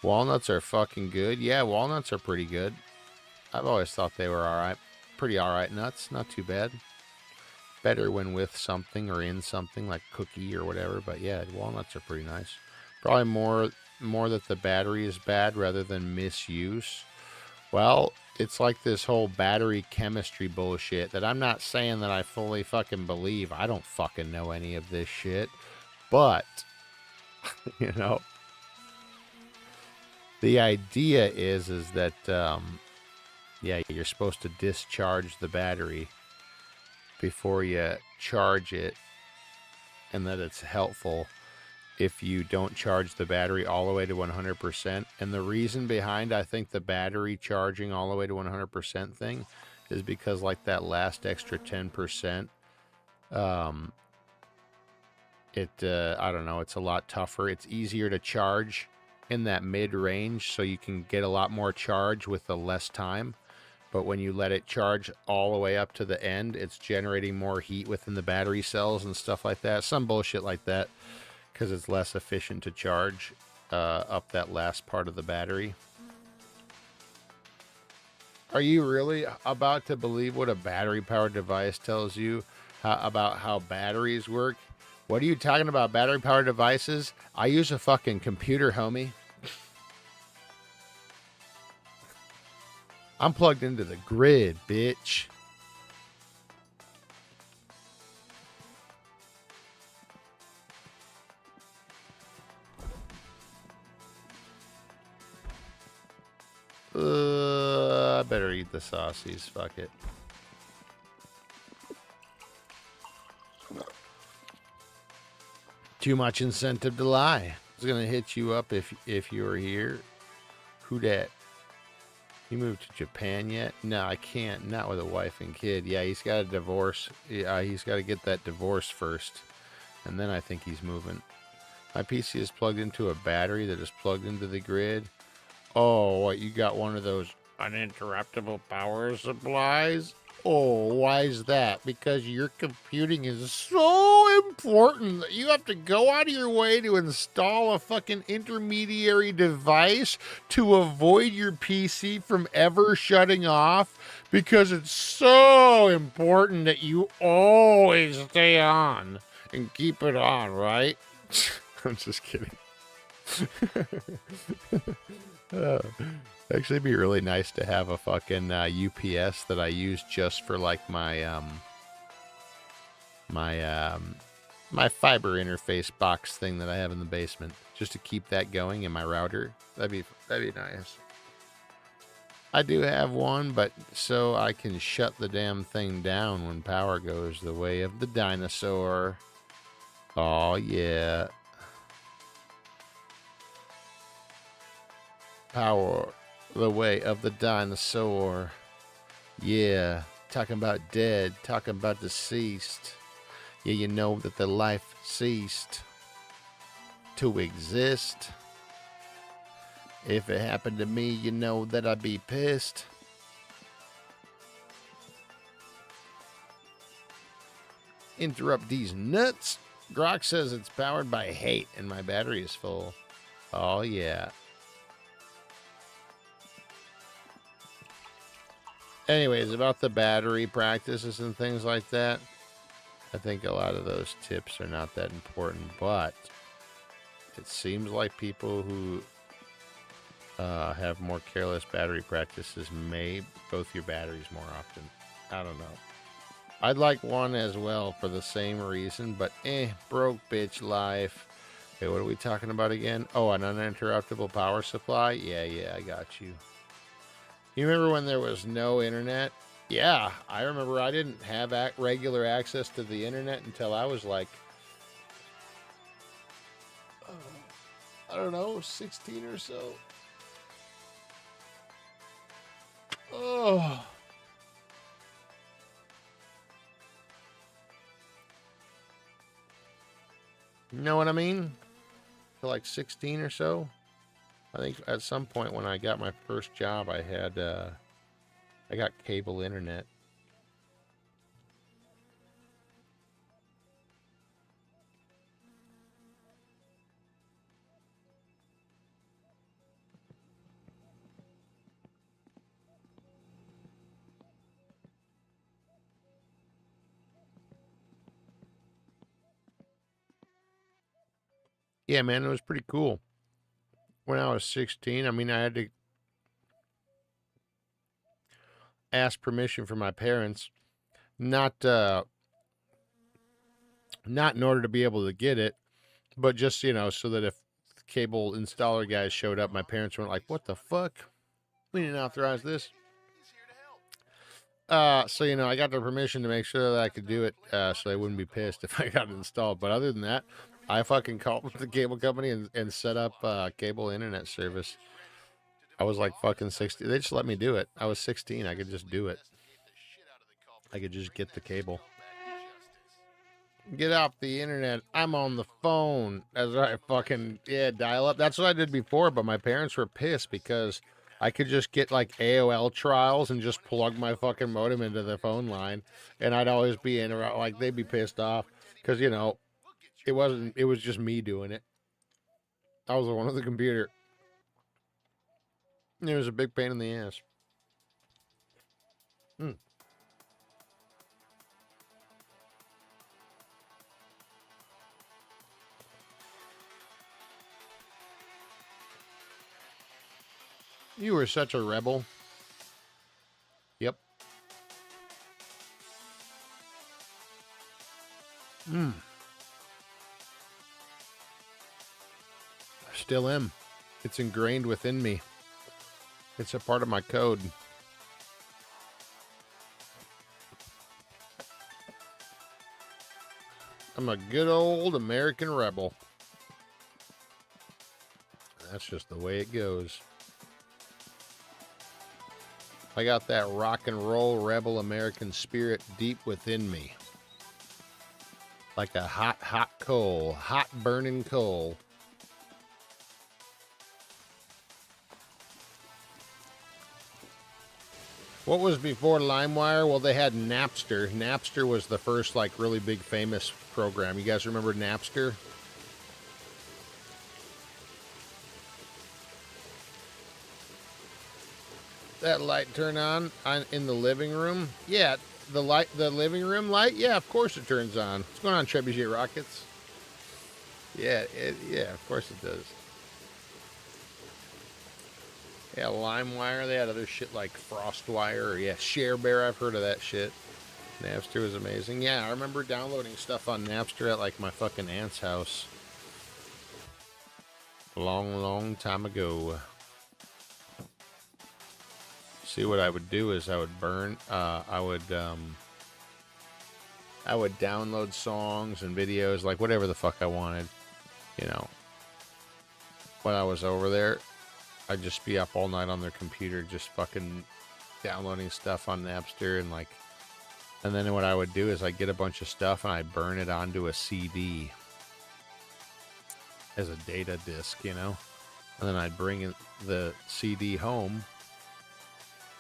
Walnuts are fucking good. Yeah, walnuts are pretty good. I've always thought they were alright. Pretty alright nuts. Not too bad. Better when with something or in something like cookie or whatever. But yeah, walnuts are pretty nice. Probably more that the battery is bad rather than misuse. Well, it's like this whole battery chemistry bullshit that I'm not saying that I fully fucking believe. I don't fucking know any of this shit. But, you know, the idea is that, yeah, you're supposed to discharge the battery before you charge it, and that it's helpful if you don't charge the battery all the way to 100%. And the reason behind, I think, the battery charging all the way to 100% thing is because, like, that last extra 10%, I don't know, it's a lot tougher. It's easier to charge in that mid-range, so you can get a lot more charge with the less time. But when you let it charge all the way up to the end, it's generating more heat within the battery cells and stuff like that. Some bullshit like that, because it's less efficient to charge up that last part of the battery. Are you really about to believe what a battery-powered device tells you about how batteries work? What are you talking about? Battery powered devices? I use a fucking computer, homie. I'm plugged into the grid, bitch. I better eat the saucies. Fuck it. Too much incentive to lie. I was gonna hit you up if you were here. Who dat? You moved to Japan yet? No, I can't. Not with a wife and kid. Yeah, he's got a divorce. Yeah, he's got to get that divorce first, and then I think he's moving. My PC is plugged into a battery that is plugged into the grid. Oh, what? You got one of those uninterruptible power supplies? Oh, why is that? Because your computing is so important that you have to go out of your way to install a fucking intermediary device to avoid your PC from ever shutting off, because it's so important that you always stay on and keep it on, right? I'm just kidding. Actually, it'd be really nice to have a fucking UPS that I use just for like my my fiber interface box thing that I have in the basement, just to keep that going in my router. That'd be nice. I do have one, but so I can shut the damn thing down when power goes the way of the dinosaur. Oh yeah. Power the way of the dinosaur. Yeah, talking about dead, talking about deceased. Yeah, you know that the life ceased to exist. If it happened to me, you know that I'd be pissed. Interrupt these nuts. Grok says it's powered by hate and my battery is full. Oh yeah. Anyways, about the battery practices and things like that, I think a lot of those tips are not that important, but it seems like people who have more careless battery practices may go through batteries more often. I don't know. I'd like one as well for the same reason, but broke bitch life. Okay, what are we talking about again? Oh, an uninterruptible power supply? Yeah, I got you. You remember when there was no internet? Yeah, I remember I didn't have regular access to the internet until I was like, I don't know, 16 or so. Oh. You know what I mean? To like 16 or so. I think at some point when I got my first job, I got cable internet. Yeah, man, it was pretty cool. When I was 16, I mean, I had to ask permission from my parents, not in order to be able to get it, but just, so that if cable installer guys showed up, my parents weren't like, what the fuck? We didn't authorize this. So, I got the permission to make sure that I could do it, so they wouldn't be pissed if I got it installed. But other than that, I fucking called the cable company and set up cable internet service. I was like fucking 16. They just let me do it. I was 16. I could just do it. I could just get the cable. Get off the internet. I'm on the phone. That's right. Fucking, dial up. That's what I did before, but my parents were pissed because I could just get like AOL trials and just plug my fucking modem into the phone line, and I'd always be like, they'd be pissed off because, it was just me doing it. I was the one with the computer. It was a big pain in the ass. You were such a rebel. Yep. Still am. It's ingrained within me. It's a part of my code. I'm a good old American rebel. That's just the way it goes. I got that rock and roll rebel American spirit deep within me. Like a hot, hot coal. Hot burning coal. What was before LimeWire? Well, they had Napster. Napster was the first, like, really big famous program. You guys remember Napster? That light turn on in the living room? Yeah, the living room light? Yeah, of course it turns on. What's going on, Trebuchet Rockets? Yeah, yeah, of course it does. Yeah, LimeWire. They had other shit like FrostWire. Or, yeah, ShareBear. I've heard of that shit. Napster was amazing. Yeah, I remember downloading stuff on Napster at like my fucking aunt's house. Long, long time ago. See, what I would do is I would I would download songs and videos, like whatever the fuck I wanted, you know. When I was over there, I'd just be up all night on their computer, just fucking downloading stuff on Napster, and then what I would do is I'd get a bunch of stuff and I'd burn it onto a CD as a data disc, you know. And then I'd bring the CD home.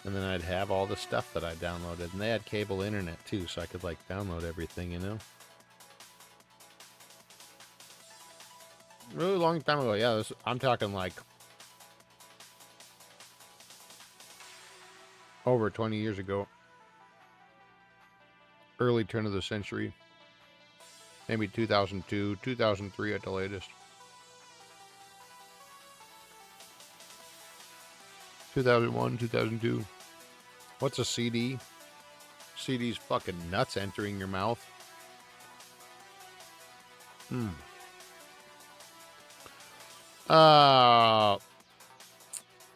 And then I'd have all the stuff that I downloaded. And they had cable internet, too, so I could, like, download everything, you know? Really long time ago. Yeah, I'm talking, like, over 20 years ago. Early turn of the century. Maybe 2002, 2003 at the latest. 2001, 2002. What's a CD? CD's fucking nuts entering your mouth. I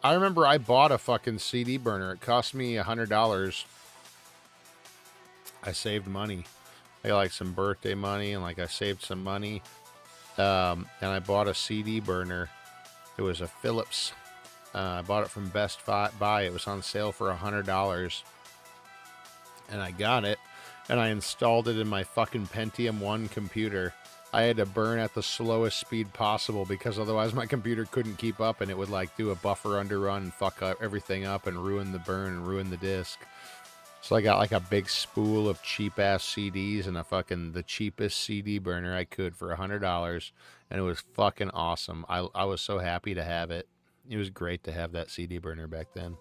remember I bought a fucking CD burner. It cost me $100. I saved money. I got like some birthday money and like I saved some money. And I bought a CD burner. It was a Philips. I bought it from Best Buy. It was on sale for $100. And I got it. And I installed it in my fucking Pentium 1 computer. I had to burn at the slowest speed possible because otherwise my computer couldn't keep up and it would like do a buffer underrun and fuck everything up and ruin the burn and ruin the disc. So I got like a big spool of cheap ass CDs and the cheapest CD burner I could for $100. And it was fucking awesome. I was so happy to have it. It was great to have that CD burner back then.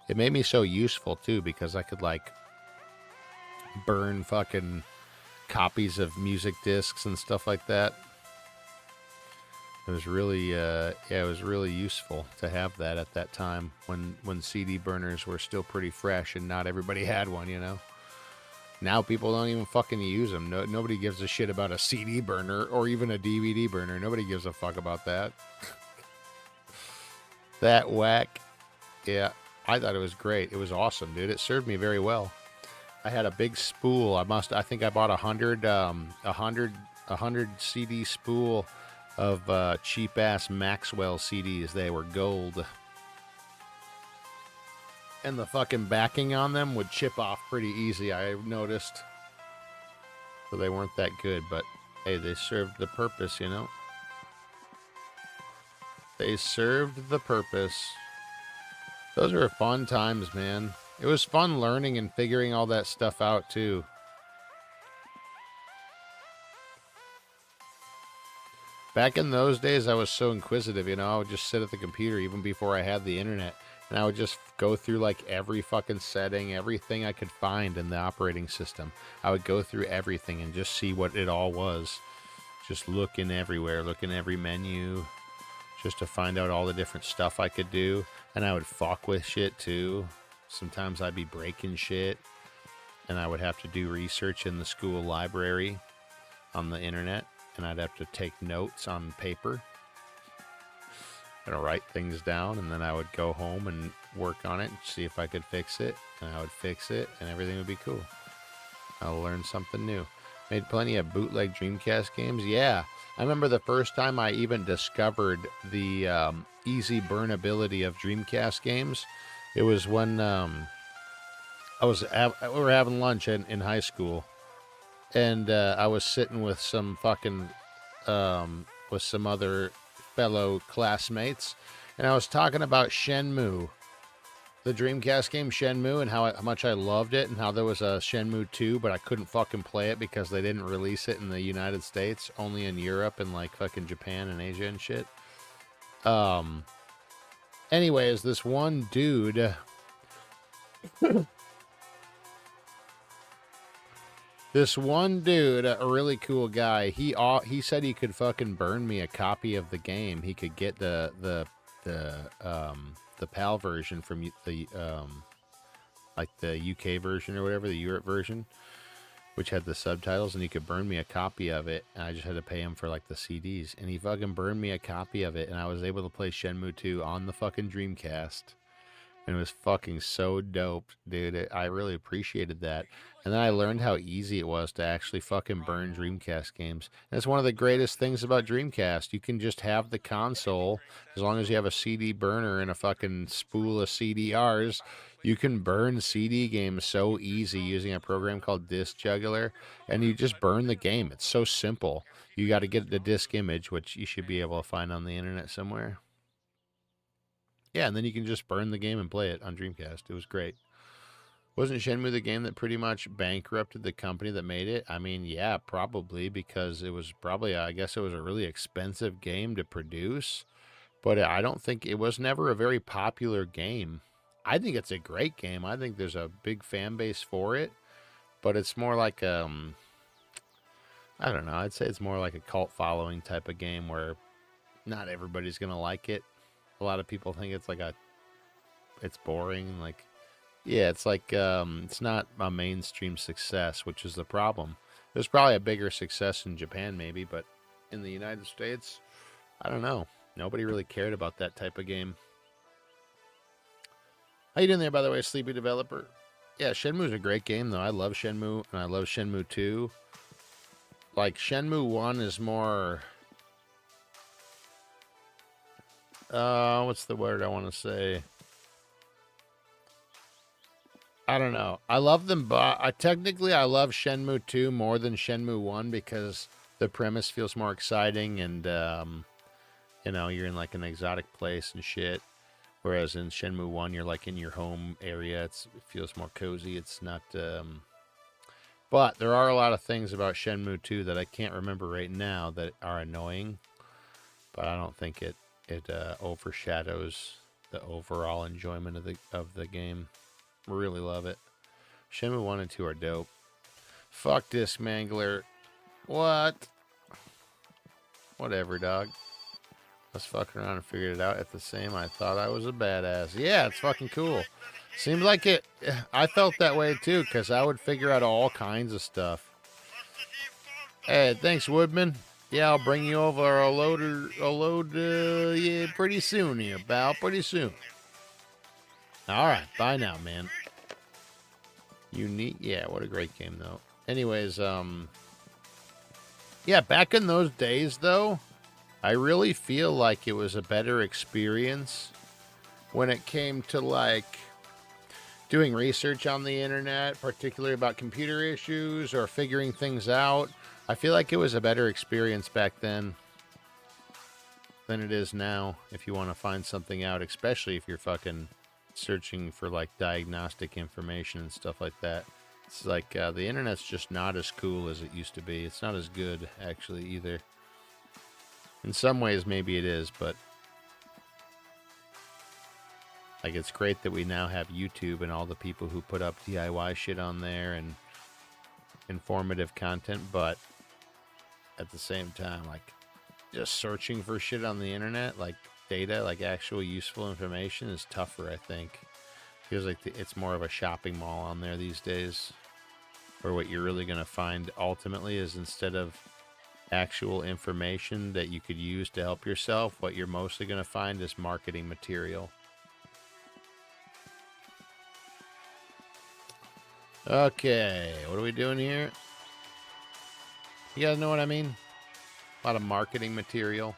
It made me so useful too because I could like burn fucking copies of music discs and stuff like that. It was really it was really useful to have that at that time when CD burners were still pretty fresh and not everybody had one, you know. Now people don't even fucking use them. Nobody gives a shit about a CD burner or even a DVD burner. Nobody gives a fuck about that. That whack. Yeah, I thought it was great. It was awesome, dude. It served me very well. I had a big spool. I think I bought 100 CD spool of cheap ass Maxwell CDs. They were gold. And the fucking backing on them would chip off pretty easy, I noticed. So they weren't that good, but hey, they served the purpose, you know? They served the purpose. Those were fun times, man. It was fun learning and figuring all that stuff out, too. Back in those days, I was so inquisitive, you know? I would just sit at the computer even before I had the internet. And I would just go through, like, every fucking setting, everything I could find in the operating system. I would go through everything and just see what it all was. Just looking everywhere, looking every menu. just to find out all the different stuff I could do. And I would fuck with shit too. Sometimes I'd be breaking shit, and I would have to do research in the school library on the internet, and I'd have to take notes on paper and write things down, and then I would go home and work on it and see if I could fix it, and I would fix it, and everything would be cool. I'll learn something new. Made plenty of bootleg Dreamcast games. Yeah, I remember the first time I even discovered the easy burnability of Dreamcast games. It was when we were having lunch in high school, and I was sitting with some fucking with some other fellow classmates, and I was talking about Shenmue, the Dreamcast game Shenmue, and how much I loved it, and how there was a Shenmue 2, but I couldn't fucking play it because they didn't release it in the United States, only in Europe and like fucking Japan and Asia and shit. Anyways, this one dude a really cool guy, he said he could fucking burn me a copy of the game. He could get the PAL version from the like the UK version or whatever, the Europe version, which had the subtitles, and he could burn me a copy of it, and I just had to pay him for like the CDs, and he fucking burned me a copy of it, and I was able to play Shenmue 2 on the fucking Dreamcast. And it was fucking so dope, dude. I really appreciated that. And then I learned how easy it was to actually fucking burn Dreamcast games. And it's one of the greatest things about Dreamcast. You can just have the console, as long as you have a CD burner and a fucking spool of CDRs, you can burn CD games so easy using a program called Disc Juggler. And you just burn the game. It's so simple. You got to get the disc image, which you should be able to find on the internet somewhere. Yeah, and then you can just burn the game and play it on Dreamcast. It was great. Wasn't Shenmue the game that pretty much bankrupted the company that made it? I mean, yeah, probably, because it was probably, I guess it was a really expensive game to produce. But I don't think, it was never a very popular game. I think it's a great game. I think there's a big fan base for it. But it's more like, I don't know, I'd say it's more like a cult following type of game where not everybody's going to like it. A lot of people think it's like it's boring. Like, yeah, it's like, it's not a mainstream success, which is the problem. There's probably a bigger success in Japan, maybe, but in the United States, I don't know. Nobody really cared about that type of game. How you doing there, by the way, Sleepy Developer? Yeah, Shenmue's a great game, though. I love Shenmue, and I love Shenmue 2. Like, Shenmue 1 is more... what's the word I want to say? I don't know. I love them, but I love Shenmue 2 more than Shenmue 1 because the premise feels more exciting, and you know, you're in like an exotic place and shit. Whereas in Shenmue 1, you're like in your home area. It feels more cozy. It's not. But there are a lot of things about Shenmue 2 that I can't remember right now that are annoying. But I don't think it overshadows the overall enjoyment of the game. Really love it. Shenmue 1 and 2 are dope. Fuck Disc Mangler. What? Whatever, dog. I was fucking around and figured it out at the same. I thought I was a badass. Yeah, it's fucking cool. Seems like it. I felt that way too, because I would figure out all kinds of stuff. Hey, thanks, Woodman. Yeah, I'll bring you over a load, yeah, pretty soon here, pal. Pretty soon. All right, bye now, man. Unique, yeah, what a great game, though. Anyways, yeah, back in those days, though, I really feel like it was a better experience when it came to, like, doing research on the internet, particularly about computer issues or figuring things out. I feel like it was a better experience back then than it is now if you want to find something out, especially if you're fucking searching for, like, diagnostic information and stuff like that. It's like the internet's just not as cool as it used to be. It's not as good, actually, either. In some ways, maybe it is, but like, it's great that we now have YouTube and all the people who put up DIY shit on there and informative content, but at the same time, like, just searching for shit on the internet, like, data, like actual useful information, is tougher, I think. Feels like it's more of a shopping mall on there these days, where what you're really going to find ultimately is, instead of actual information that you could use to help yourself, what you're mostly going to find is marketing material. Okay, what are we doing here? You guys know what I mean? A lot of marketing material.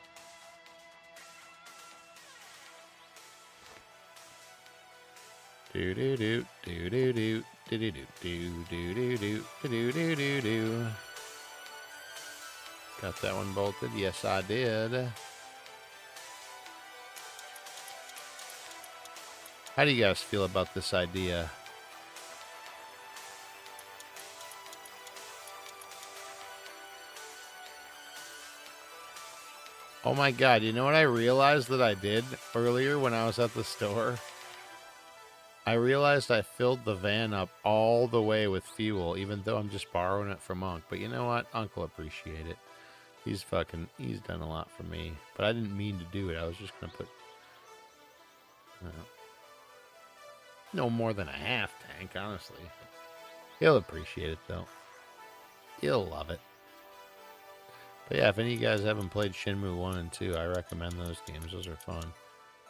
Do do do do do do do do do do do do do do do do. Got that one bolted? Yes, I did. How do you guys feel about this idea? Oh my god, you know what I realized that I did earlier when I was at the store? I realized I filled the van up all the way with fuel, even though I'm just borrowing it from Unc. But you know what? Unc will appreciate it. He's done a lot for me. But I didn't mean to do it. I was just going to put no more than a half tank, honestly. He'll appreciate it, though. He'll love it. But yeah, if any of you guys haven't played Shenmue 1 and 2, I recommend those games. Those are fun.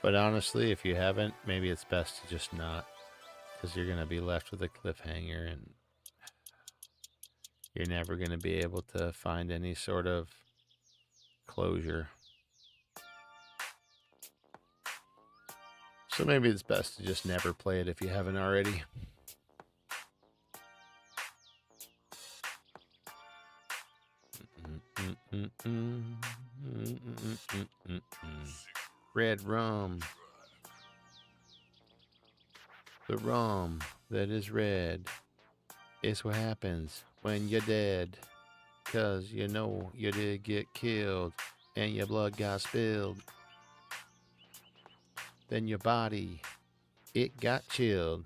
But honestly, if you haven't, maybe it's best to just not. Because you're going to be left with a cliffhanger and you're never going to be able to find any sort of closure. So maybe it's best to just never play it if you haven't already. Red rum. The rum that is red is what happens when you're dead. 'Cause you know you did get killed and your blood got spilled. Then your body, it got chilled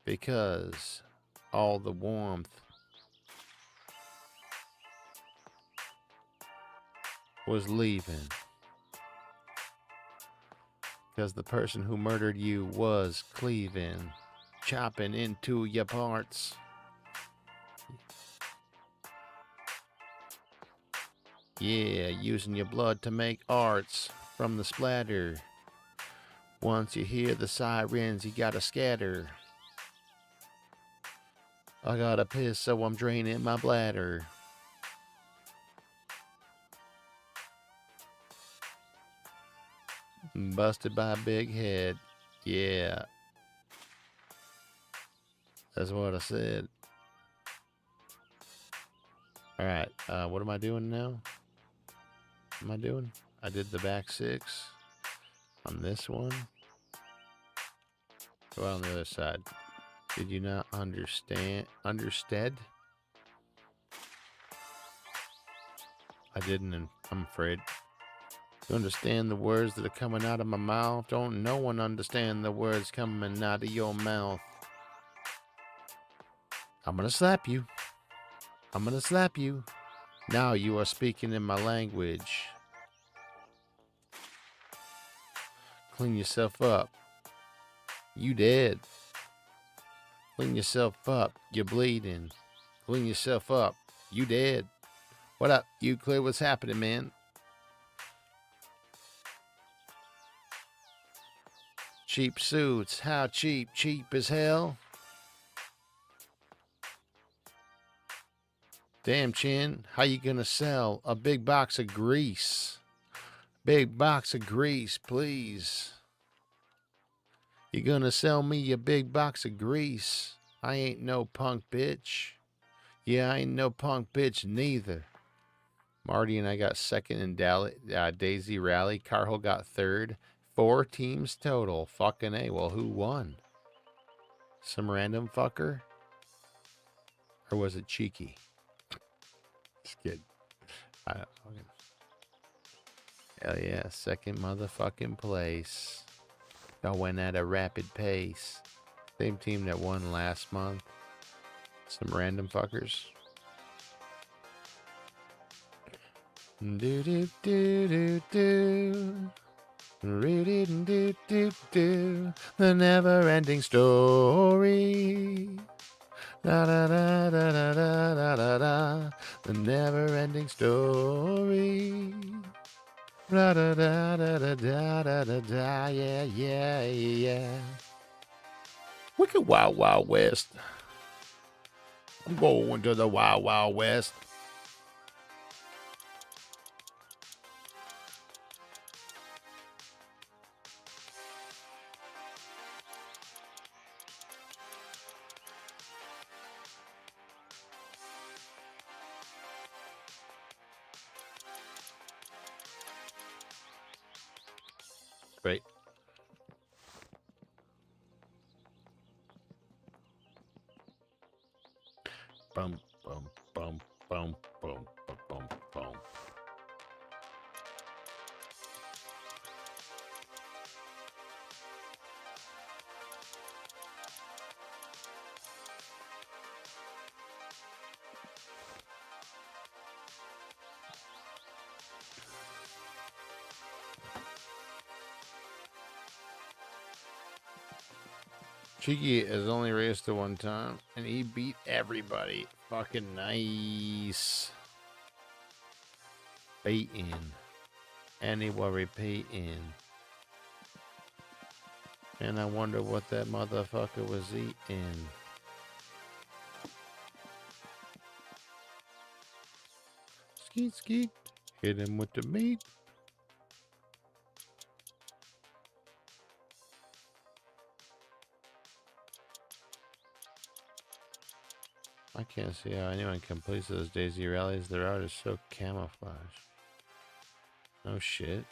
because all the warmth was leaving. Because the person who murdered you was cleaving, chopping into your parts. Yeah, using your blood to make arts from the splatter. Once you hear the sirens, you gotta scatter. I gotta piss, so I'm draining my bladder. Busted by a big head. Yeah. That's what I said. Alright, what am I doing now? What am I doing? I did the back 6 on this one. Go on the other side. Did you not understand? Understead? I didn't, I'm afraid. You understand the words that are coming out of my mouth? Don't no one understand the words coming out of your mouth. I'm gonna slap you. I'm gonna slap you. Now you are speaking in my language. Clean yourself up. You dead. Clean yourself up. You're bleeding. Clean yourself up. You dead. What up, Euclid? What's happening, man? Cheap suits. How cheap? Cheap as hell. Damn, Chin. How you gonna sell a big box of grease? Big box of grease, please. You gonna sell me a big box of grease? I ain't no punk bitch. Yeah, I ain't no punk bitch neither. Marty and I got second in Daisy Rally. Carl got third. 4 teams total. Fucking A. Well, who won? Some random fucker? Or was it Cheeky? Just kidding. Hell yeah, second motherfucking place. Going at a rapid pace. Same team that won last month. Some random fuckers. Do do do do do. The never-ending story. Da da da da da da da da da. The never-ending story. Da da da da da da da da da. Yeah, yeah, yeah. Wicked Wild Wild West. I'm going to the Wild Wild West. Great. Bum, bum, bum, bum, bum, bum, bum, bum. Cheeky has only raced it one time, and he beat everybody. Fucking nice. Beating. Anyway, repeating. And I wonder what that motherfucker was eating. Skeet, skeet. Hit him with the meat. I can't see how anyone completes those Daisy rallies. Their art is so camouflaged. No shit.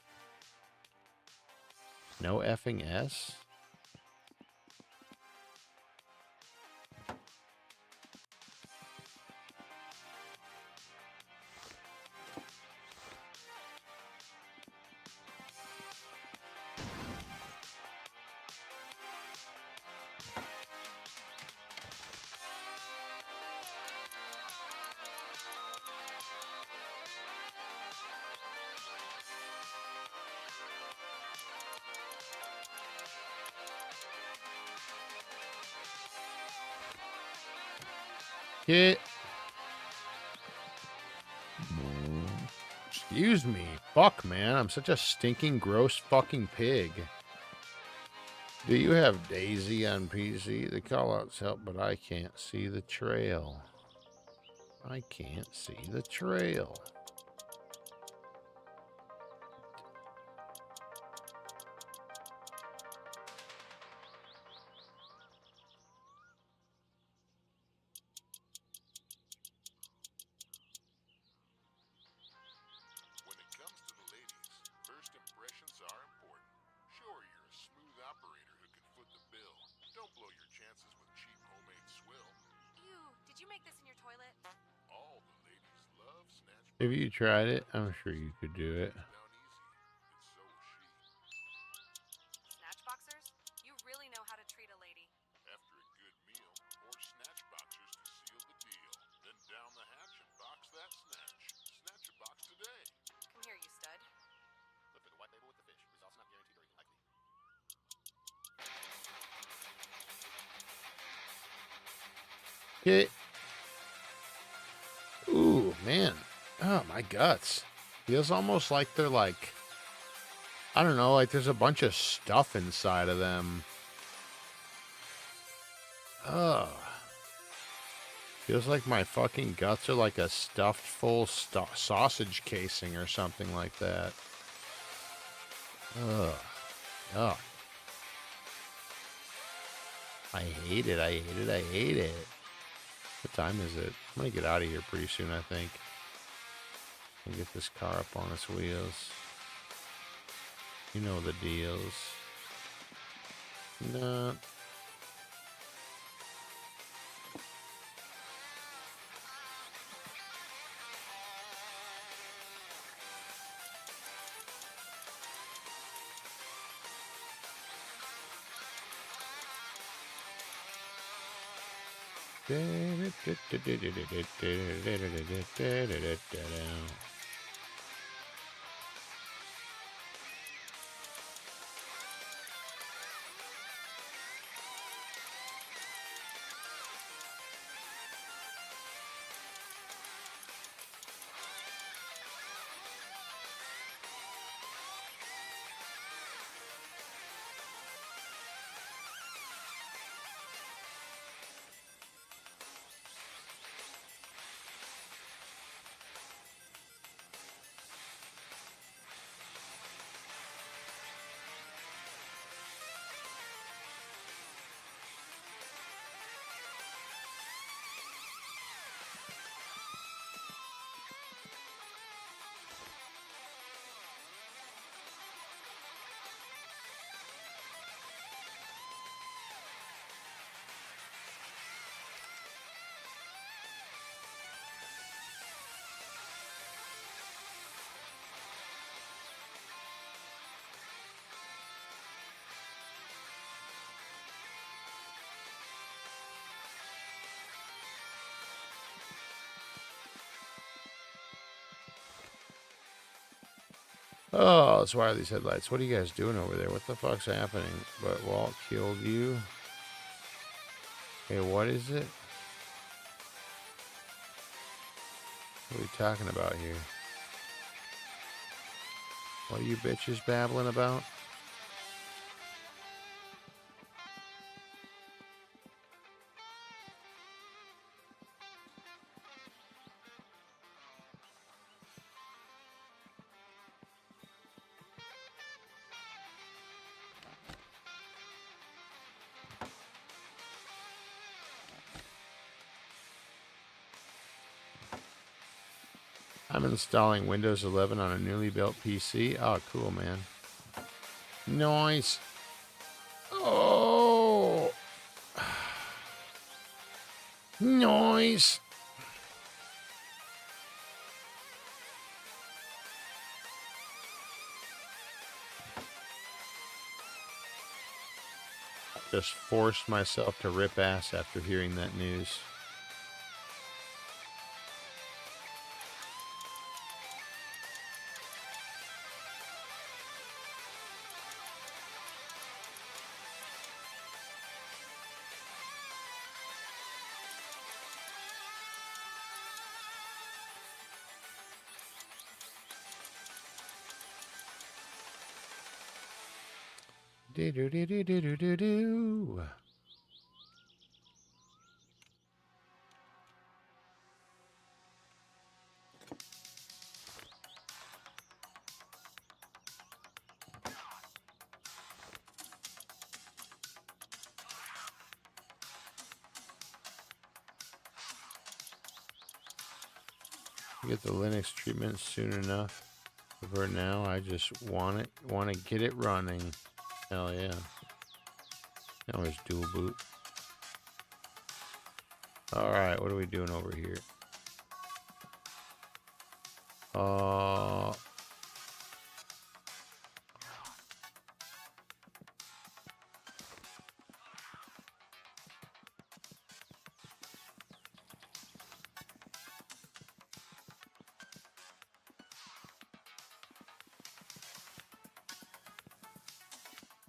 No effing S? Get. Excuse me. Fuck, man. I'm such a stinking, gross fucking pig. Do you have Daisy on PC? The callouts help, but I can't see the trail. I can't see the trail. When it comes to the ladies, first impressions are important. Sure, you're a smooth operator who can foot the bill. Don't blow your chances with cheap homemade swill. Ew, did you make this in your toilet? All the ladies love snatch. If you tried it, I'm sure you could do it. Down easy, and so is she. Snatch boxers? You really know how to treat a lady. After a good meal, pour snatch boxers to seal the deal. Then down the hatch and box that snatch. Snatch a box today. Come here, you stud. Look for the white label with the fish. Results not guaranteed or even likely. Okay. Ooh, man. Oh, my guts. Feels almost like they're like, I don't know, like there's a bunch of stuff inside of them. Ugh. Feels like my fucking guts are like a stuffed full sausage casing or something like that. Ugh. Yuck. I hate it. I hate it. I hate it. What time is it? I'm gonna get out of here pretty soon, I think. And get this car up on its wheels. You know the deals. No. Oh, let's wire these headlights. What are you guys doing over there? What the fuck's happening? But Walt killed you. Okay, what is it? What are we talking about here? What are you bitches babbling about? I'm installing Windows 11 on a newly built PC. Oh, cool, man. Nice. Oh. Nice. Just forced myself to rip ass after hearing that news. Do-do-do-do-do-do-do. Get the Linux treatment soon enough. For now, I just want to get it running. Hell yeah. Now there's dual boot. Alright, what are we doing over here?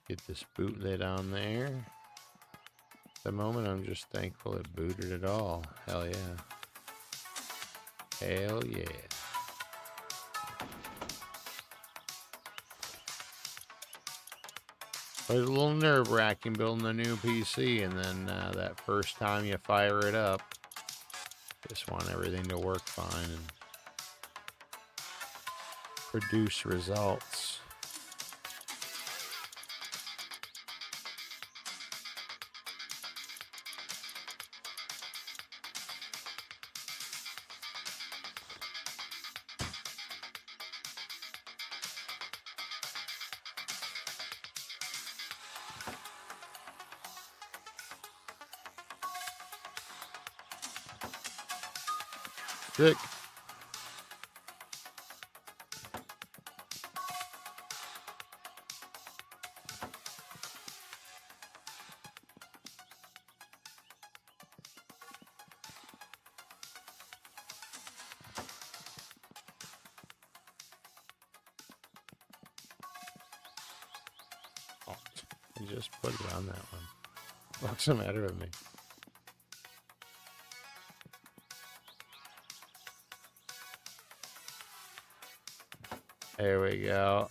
Get this boot lid on there. At the moment, I'm just thankful it booted at all. Hell yeah. Hell yeah. It's a little nerve-wracking building a new PC, and then that first time you fire it up, just want everything to work fine and produce results. Sick. Oh, I just put it on that one. What's the matter with me? There we go.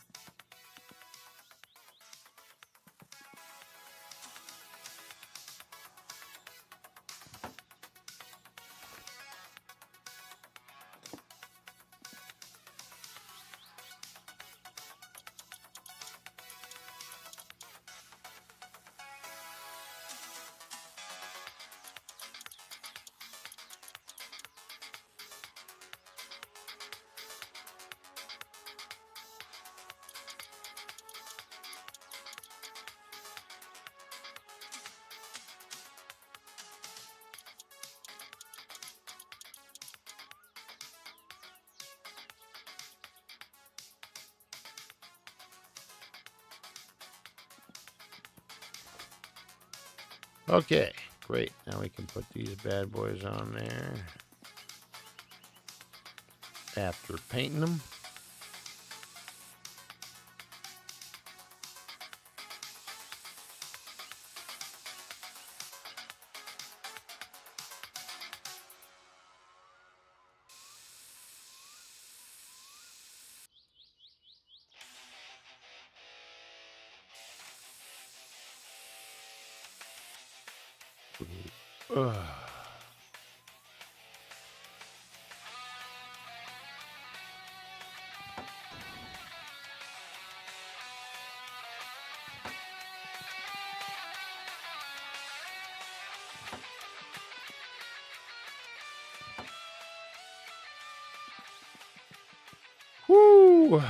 Okay, great. Now we can put these bad boys on there. After painting them. Ugh. Woo!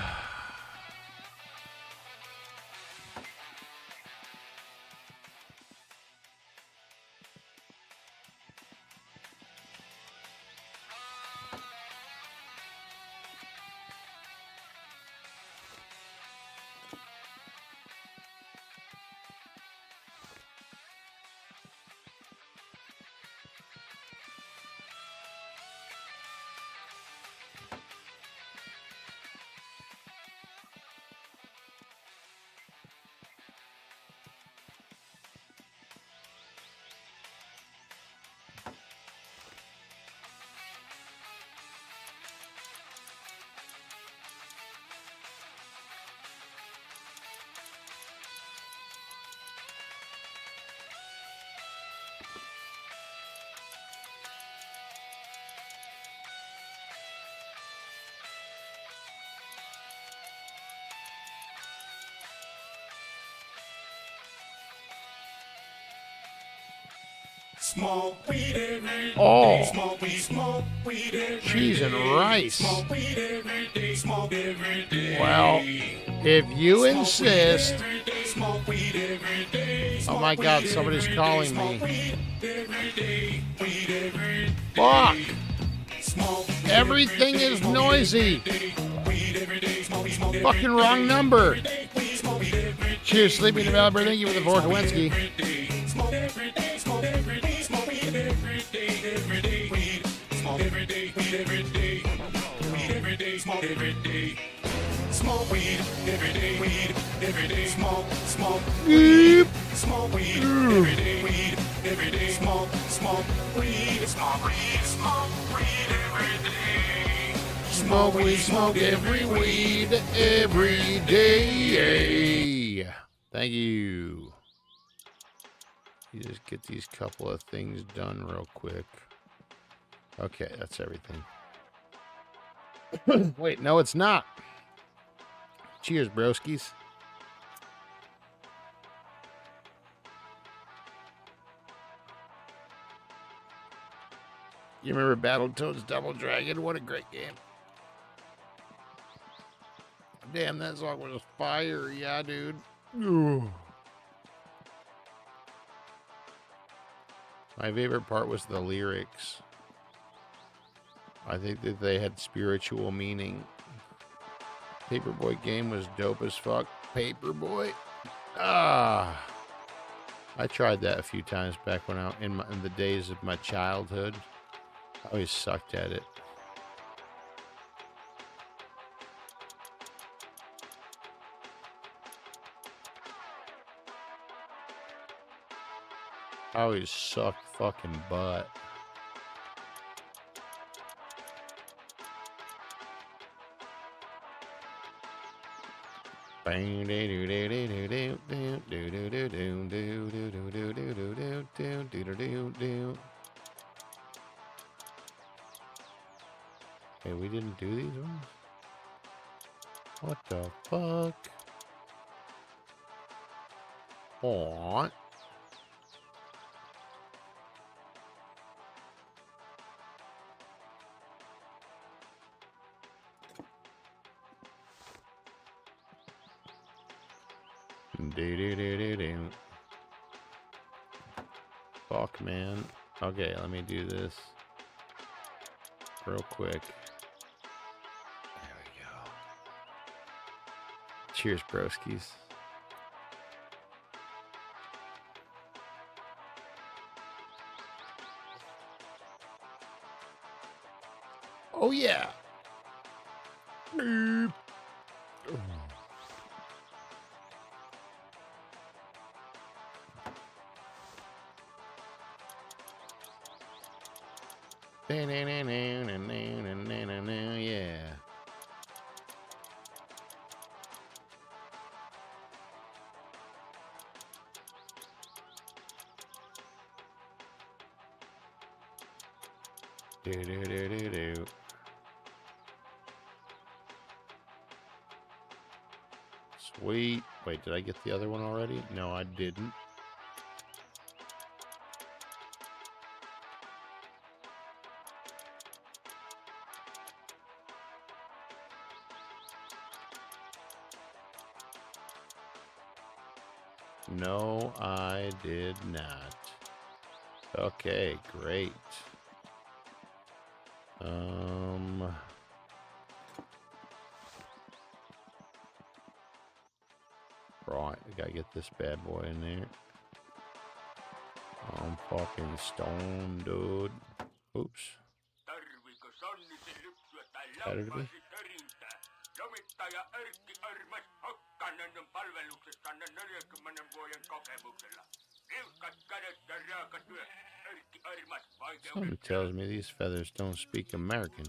Smoke weed every day. Oh. Smoke weed every Cheese and day. rice. Smoke weed every day. Smoke every day. Well, if you insist. Every day. Smoke weed every day. Oh my God, somebody's calling me. Fuck! Everything is noisy. Fucking wrong number. Cheers, Sleeping Developer. Thank you for the Vorkowinski. Smoke weed every day, weed every day, smoke Beep. smoke weed every day, weed every day, smoke weed every day. Smoke every weed every day. Thank you. You just get these couple of things done real quick. Okay, that's everything. Wait, no, it's not. Cheers, broskies. You remember Battletoads Double Dragon? What a great game. Damn, that song was fire. Yeah, dude. Ooh. My favorite part was the lyrics. I think that they had spiritual meaning. Paperboy game was dope as fuck. Paperboy. Ah. I tried that a few times back when in the days of my childhood. I always sucked at it. I always sucked fucking butt. Hey, we didn't do these ones? What the fuck? What? Fuck, man. Okay, let me do this real quick. There we go. Cheers, broskies. Oh, yeah. Beep. Yeah. Do. Sweet. Wait, did I get the other one already? No, I didn't. No, I did not. Okay, great. Right, I gotta get this bad boy in there. I'm fucking stoned, dude. Oops. Better to be. Lomittaja Erkki Örmäs Hokkanen on palveluksessanne 40 vuoden kokemuksella. Liukat kädet ja raaka työ. Erkki Örmäs Something tells me these feathers don't speak American.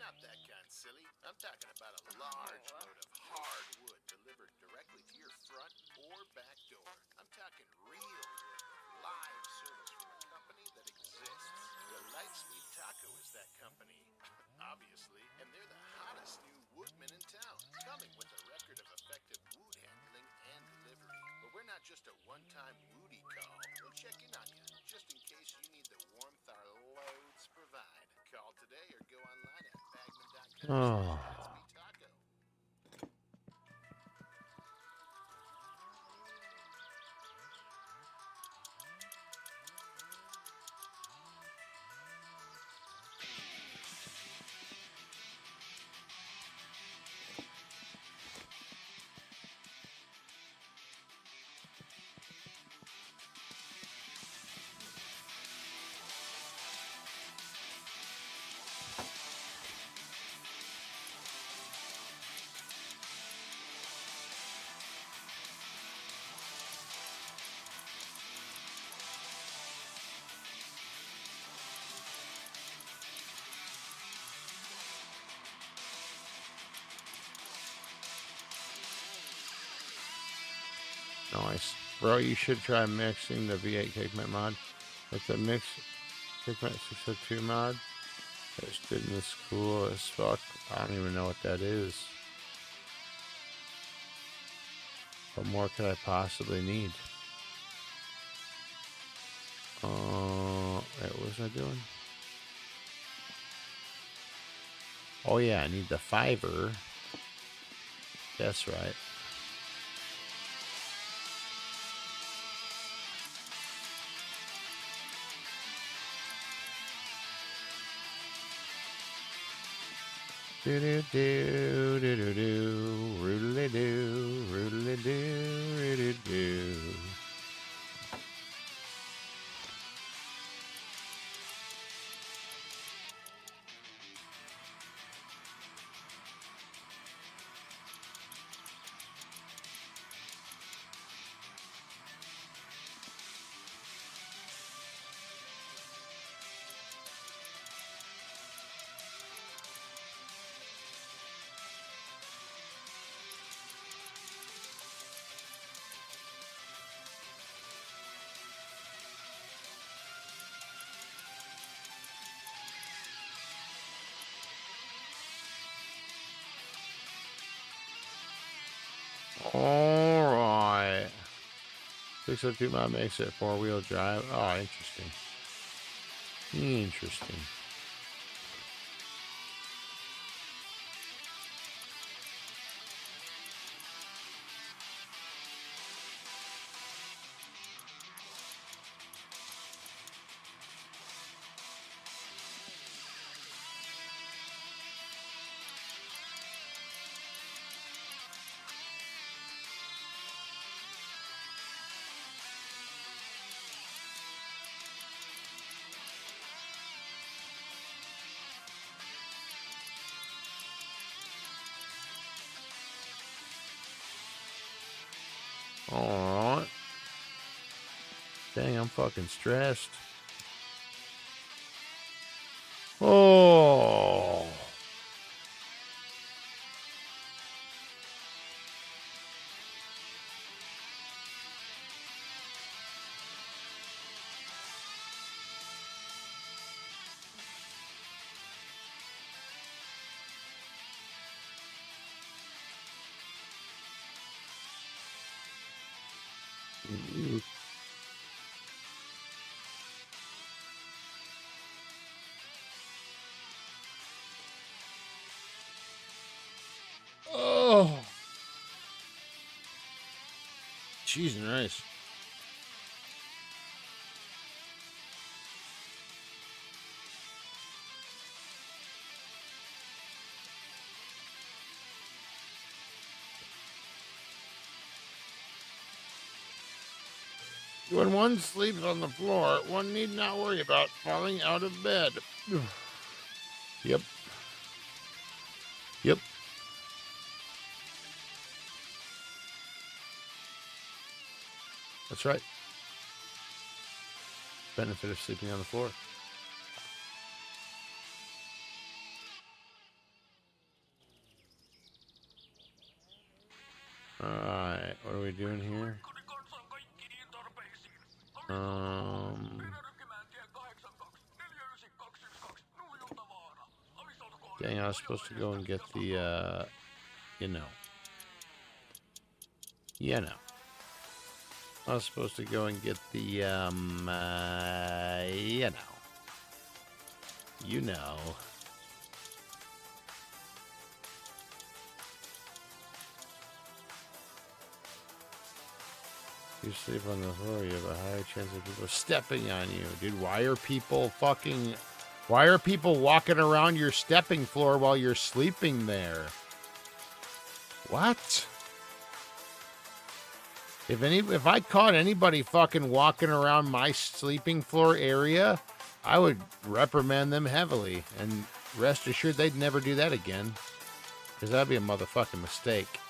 Not that kind, silly. I'm talking about a large load of hard wood delivered directly to your front or back door. I'm talking real wood with live service from a company that exists. The Lightspeed Taco is that company, obviously, and they're the hottest new woodmen in town, coming with a record of effective wood handling and delivery. But we're not just a one-time woody call. We'll check in on you, just in case you need the warmth our loads provide. Call today or go online at bagman.com/lightspeedtaco. Nice. Bro, you should try mixing the V8 Kickmat mod with the mix Kickmat 602 mod. It's did this cool as fuck. I don't even know what that is. What more could I possibly need? Wait, what was I doing? Oh yeah, I need the fiber. That's right. Do do do do do do, roodly do, roodly do, roodly do. All right. 602 mod makes it four-wheel drive. Oh, interesting. Interesting. All right. Dang, I'm fucking stressed. Oh. Oh, cheese and rice. When one sleeps on the floor, one need not worry about falling out of bed. Yep. Yep. That's right. Benefit of sleeping on the floor. Alright, what are we doing here? Dang, I was supposed to go and get the, you know. I was supposed to go and get the, You know. You sleep on the floor, you have a higher chance of people stepping on you. Dude, why are people walking around your stepping floor while you're sleeping there? What? If I caught anybody fucking walking around my sleeping floor area, I would reprimand them heavily. And rest assured they'd never do that again. Because that'd be a motherfucking mistake.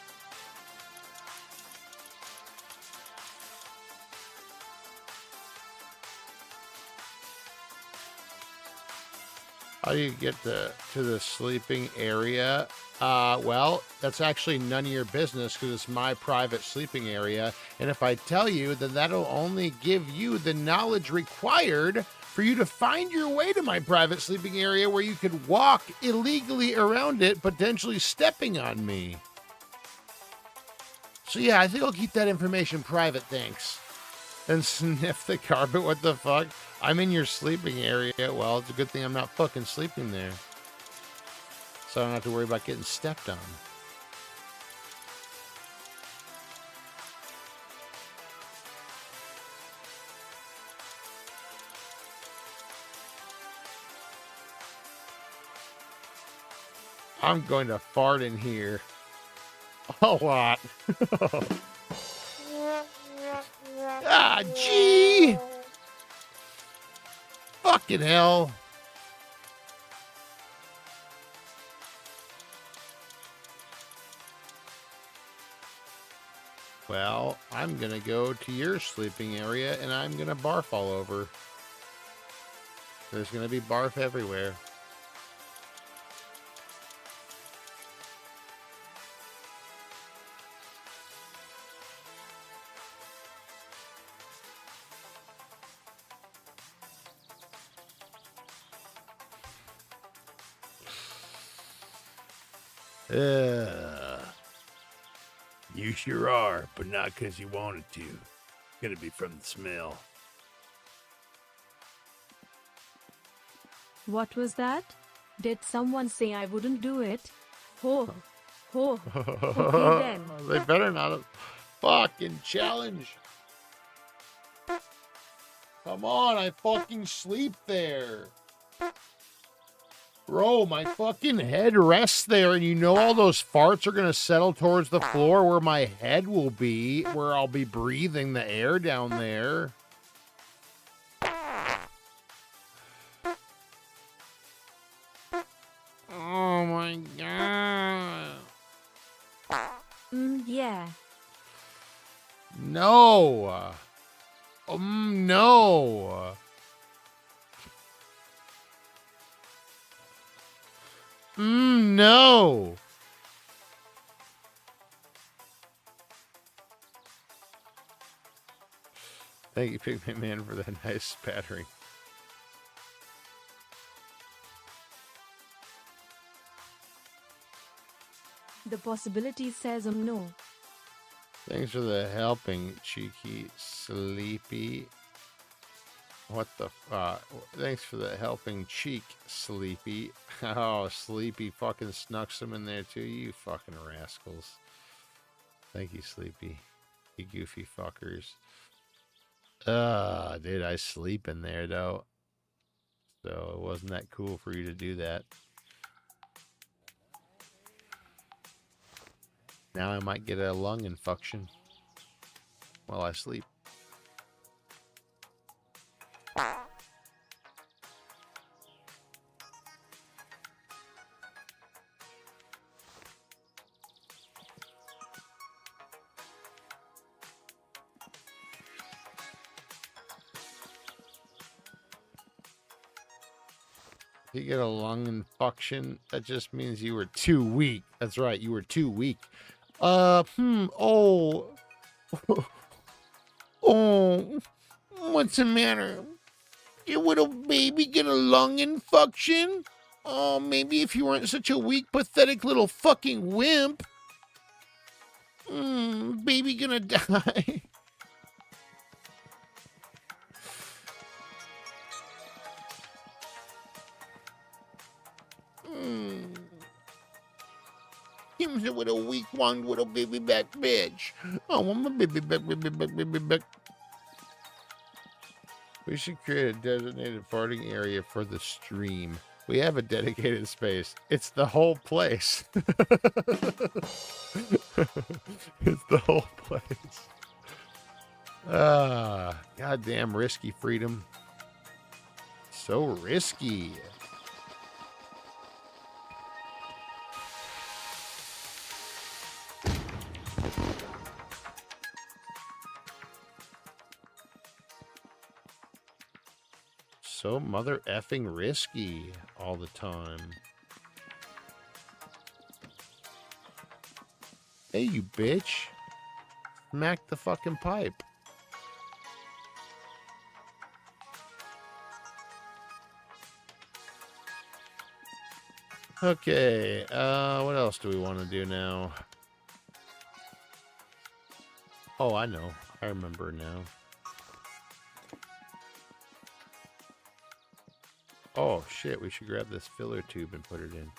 How do you get to the sleeping area? Well, that's actually none of your business because it's my private sleeping area. And if I tell you, then that'll only give you the knowledge required for you to find your way to my private sleeping area where you could walk illegally around it, potentially stepping on me. So yeah, I think I'll keep that information private, thanks. And sniff the carpet, what the fuck? I'm in your sleeping area. Well, it's a good thing I'm not fucking sleeping there. So I don't have to worry about getting stepped on. I'm going to fart in here. A lot. Ah, gee! Fucking hell. Well, I'm gonna go to your sleeping area and I'm gonna barf all over. There's gonna be barf everywhere. You sure are, but not because you wanted to. It's gonna be from the smell. What was that? Did someone say I wouldn't do it? Oh. Okay then. They better not have fucking challenge. Come on, I fucking sleep there. Bro, my fucking head rests there, and you know all those farts are going to settle towards the floor where my head will be, where I'll be breathing the air down there. Oh my god. Yeah. No. No. No. Thank you, Pigment Man, for that nice spattering. The possibility says no. Thanks for the helping, cheeky sleepy. What the thanks for the helping cheek, Sleepy. Oh, Sleepy fucking snuck some in there too, you fucking rascals. Thank you, Sleepy. You goofy fuckers. Dude, I sleep in there though. So it wasn't that cool for you to do that. Now I might get a lung infection while I sleep. If you get a lung infection, that just means you were too weak. That's right, you were too weak. Oh. Oh. What's the matter? Did little baby get a lung infection? Oh, maybe if you weren't such a weak, pathetic little fucking wimp. Baby gonna die. Him's with a weak one, little baby back bitch. Oh, I'm a baby back. We should create a designated farting area for the stream. We have a dedicated space. It's the whole place. It's the whole place. Goddamn risky freedom. So risky. So mother effing risky all the time. Hey, you bitch. Smack the fucking pipe. Okay, what else do we want to do now? Oh, I know. I remember now. Oh, shit, we should grab this filler tube and put it in.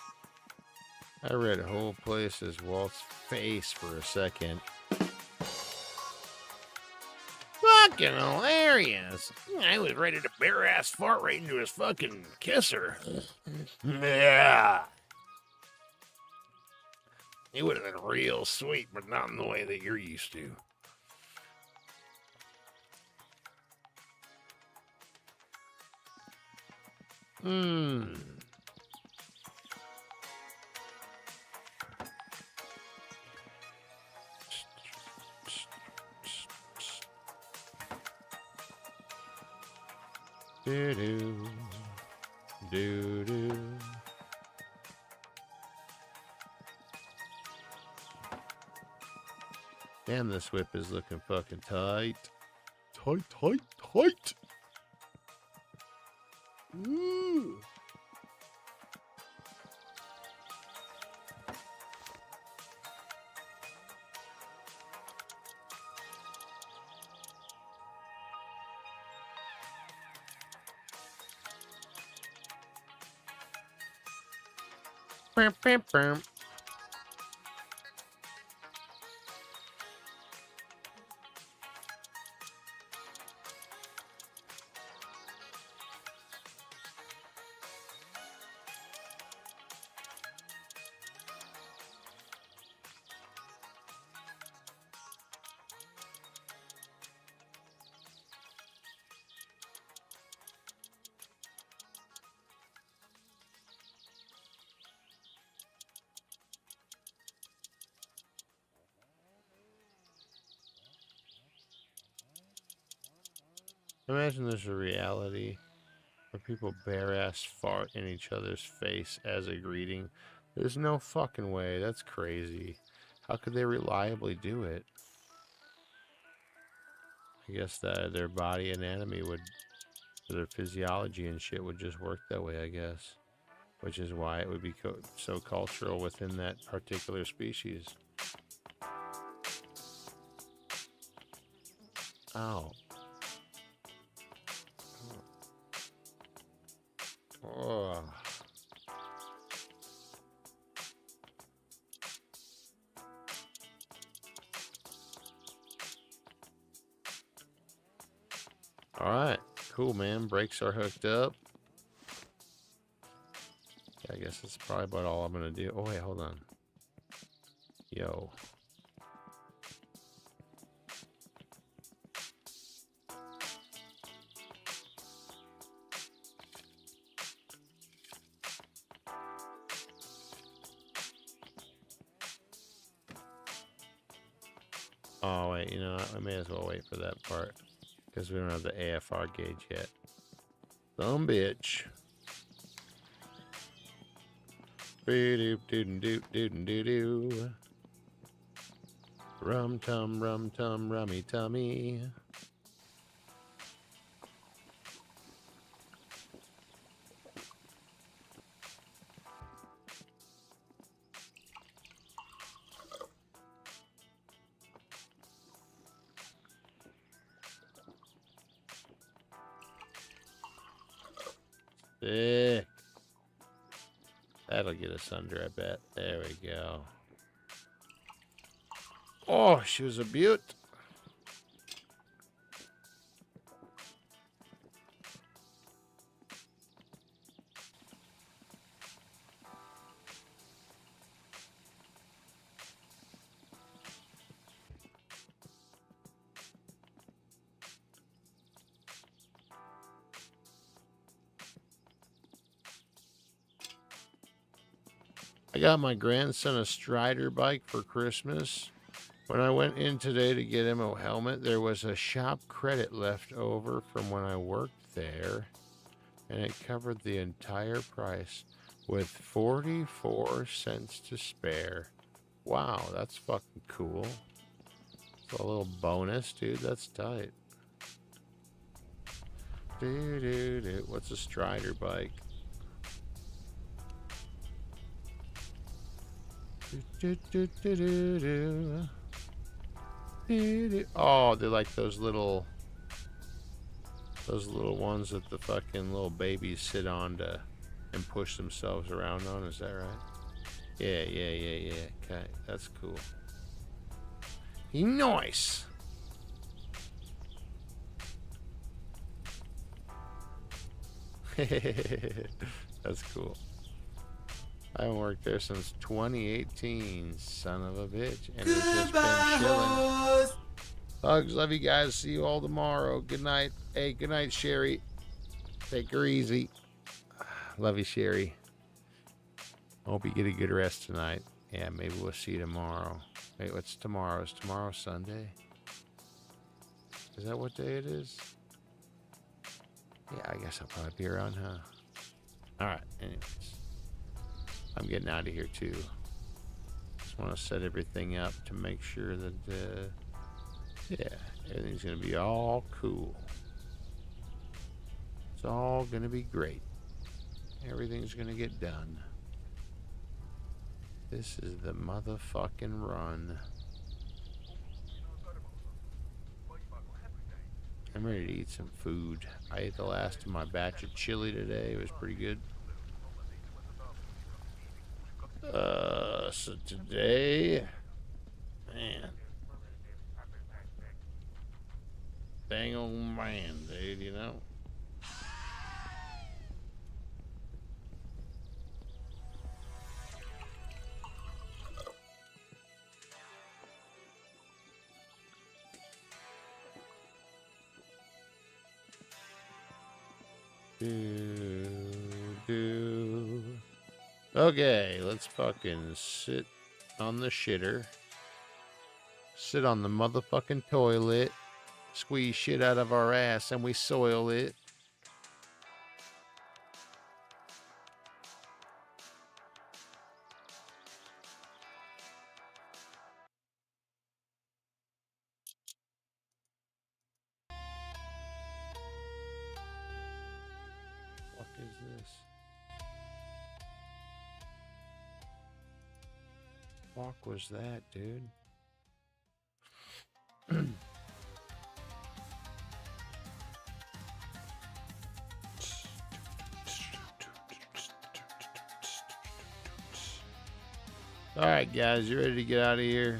I read whole place as Walt's face for a second. Fucking hilarious. I was ready to bare-ass fart right into his fucking kisser. Yeah. It would have been real sweet, but not in the way that you're used to. Do-do. Do-do. Damn, this whip is looking fucking tight. Tight, tight, tight. Ooh. Bam, bam, bam. Imagine there's a reality where people bare-ass fart in each other's face as a greeting. There's no fucking way. That's crazy. How could they reliably do it? I guess that their body anatomy would, their physiology and shit would just work that way, I guess. Which is why it would be so cultural within that particular species. Ow. Oh. All right, cool, man. Brakes are hooked up. I guess that's probably about all I'm gonna do. Oh wait, hold on. Yo. Oh wait, you know what? I may as well wait for that part because we don't have the AFR gauge yet. Some bitch. Doop. Rum tum, rummy tummy. Sick. That'll get us under, I bet. There we go. Oh, she was a beaut. I got my grandson a Strider bike for Christmas. When I went in today to get him a helmet, there was a shop credit left over from when I worked there, and it covered the entire price with 44 cents to spare. Wow, that's fucking cool. It's a little bonus, dude. That's tight. What's a Strider bike? Oh, they're like those little ones that the fucking little babies sit on to and push themselves around on. Is that right? Yeah. Okay, that's cool. Nice. That's cool. I haven't worked there since 2018, son of a bitch. And it's just been chilling. Hugs, love you guys. See you all tomorrow. Good night. Hey, good night, Sherry. Take her easy. Love you, Sherry. Hope you get a good rest tonight. Yeah, maybe we'll see you tomorrow. Wait, what's tomorrow? Is tomorrow Sunday? Is that what day it is? Yeah, I guess I'll probably be around, huh? All right, anyways. I'm getting out of here too. Just want to set everything up to make sure that, yeah, everything's going to be all cool. It's all going to be great. Everything's going to get done. This is the motherfucking run. I'm ready to eat some food. I ate the last of my batch of chili today. It was pretty good. So today, man, dang old man, dude, you know. Okay, let's fucking sit on the shitter. Sit on the motherfucking toilet. Squeeze shit out of our ass and we soil it. What is this? Fuck was that, dude? All right, guys, you ready to get out of here?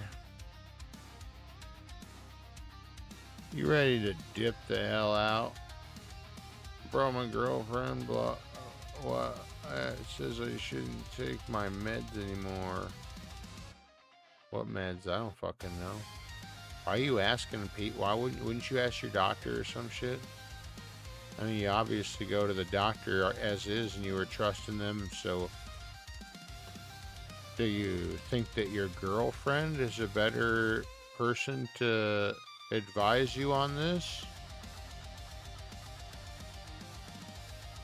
You ready to dip the hell out? Bro, my girlfriend, blah, what? It says I shouldn't take my meds anymore. What meds? I don't fucking know. Are you asking Pete? Why wouldn't you ask your doctor or some shit? I mean, you obviously go to the doctor as is, and you were trusting them. So, do you think that your girlfriend is a better person to advise you on this?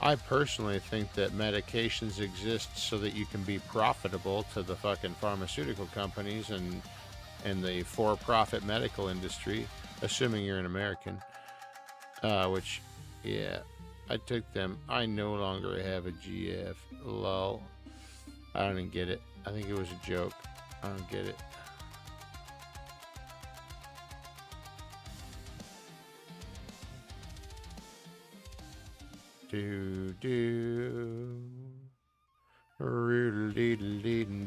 I personally think that medications exist so that you can be profitable to the fucking pharmaceutical companies and the for-profit medical industry, assuming you're an American. Which, yeah, I took them. I no longer have a GF. Lol. I don't even get it. I think it was a joke. I don't get it. Do do do do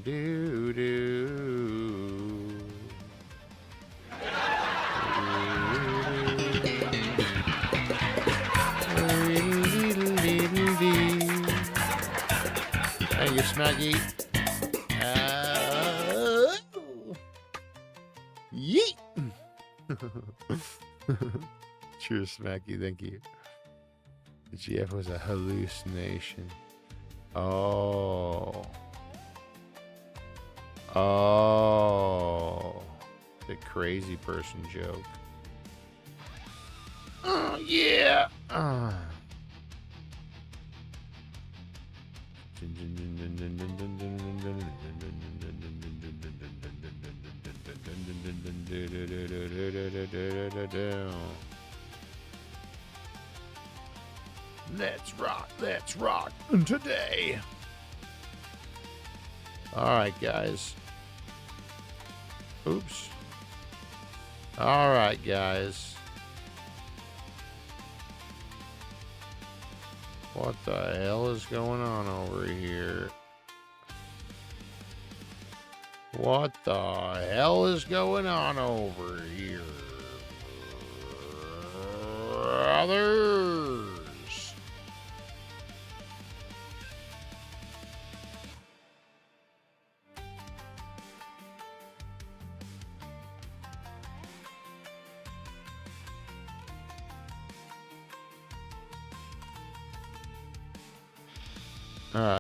do do. Thank you, Smaggy. Yeet. Cheers, Smacky. Thank you. The GF was a hallucination. Oh. The crazy person joke. Oh, yeah. Let's rock today. All right, guys. Oops. All right, guys. What the hell is going on over here? What the hell is going on over here, brother?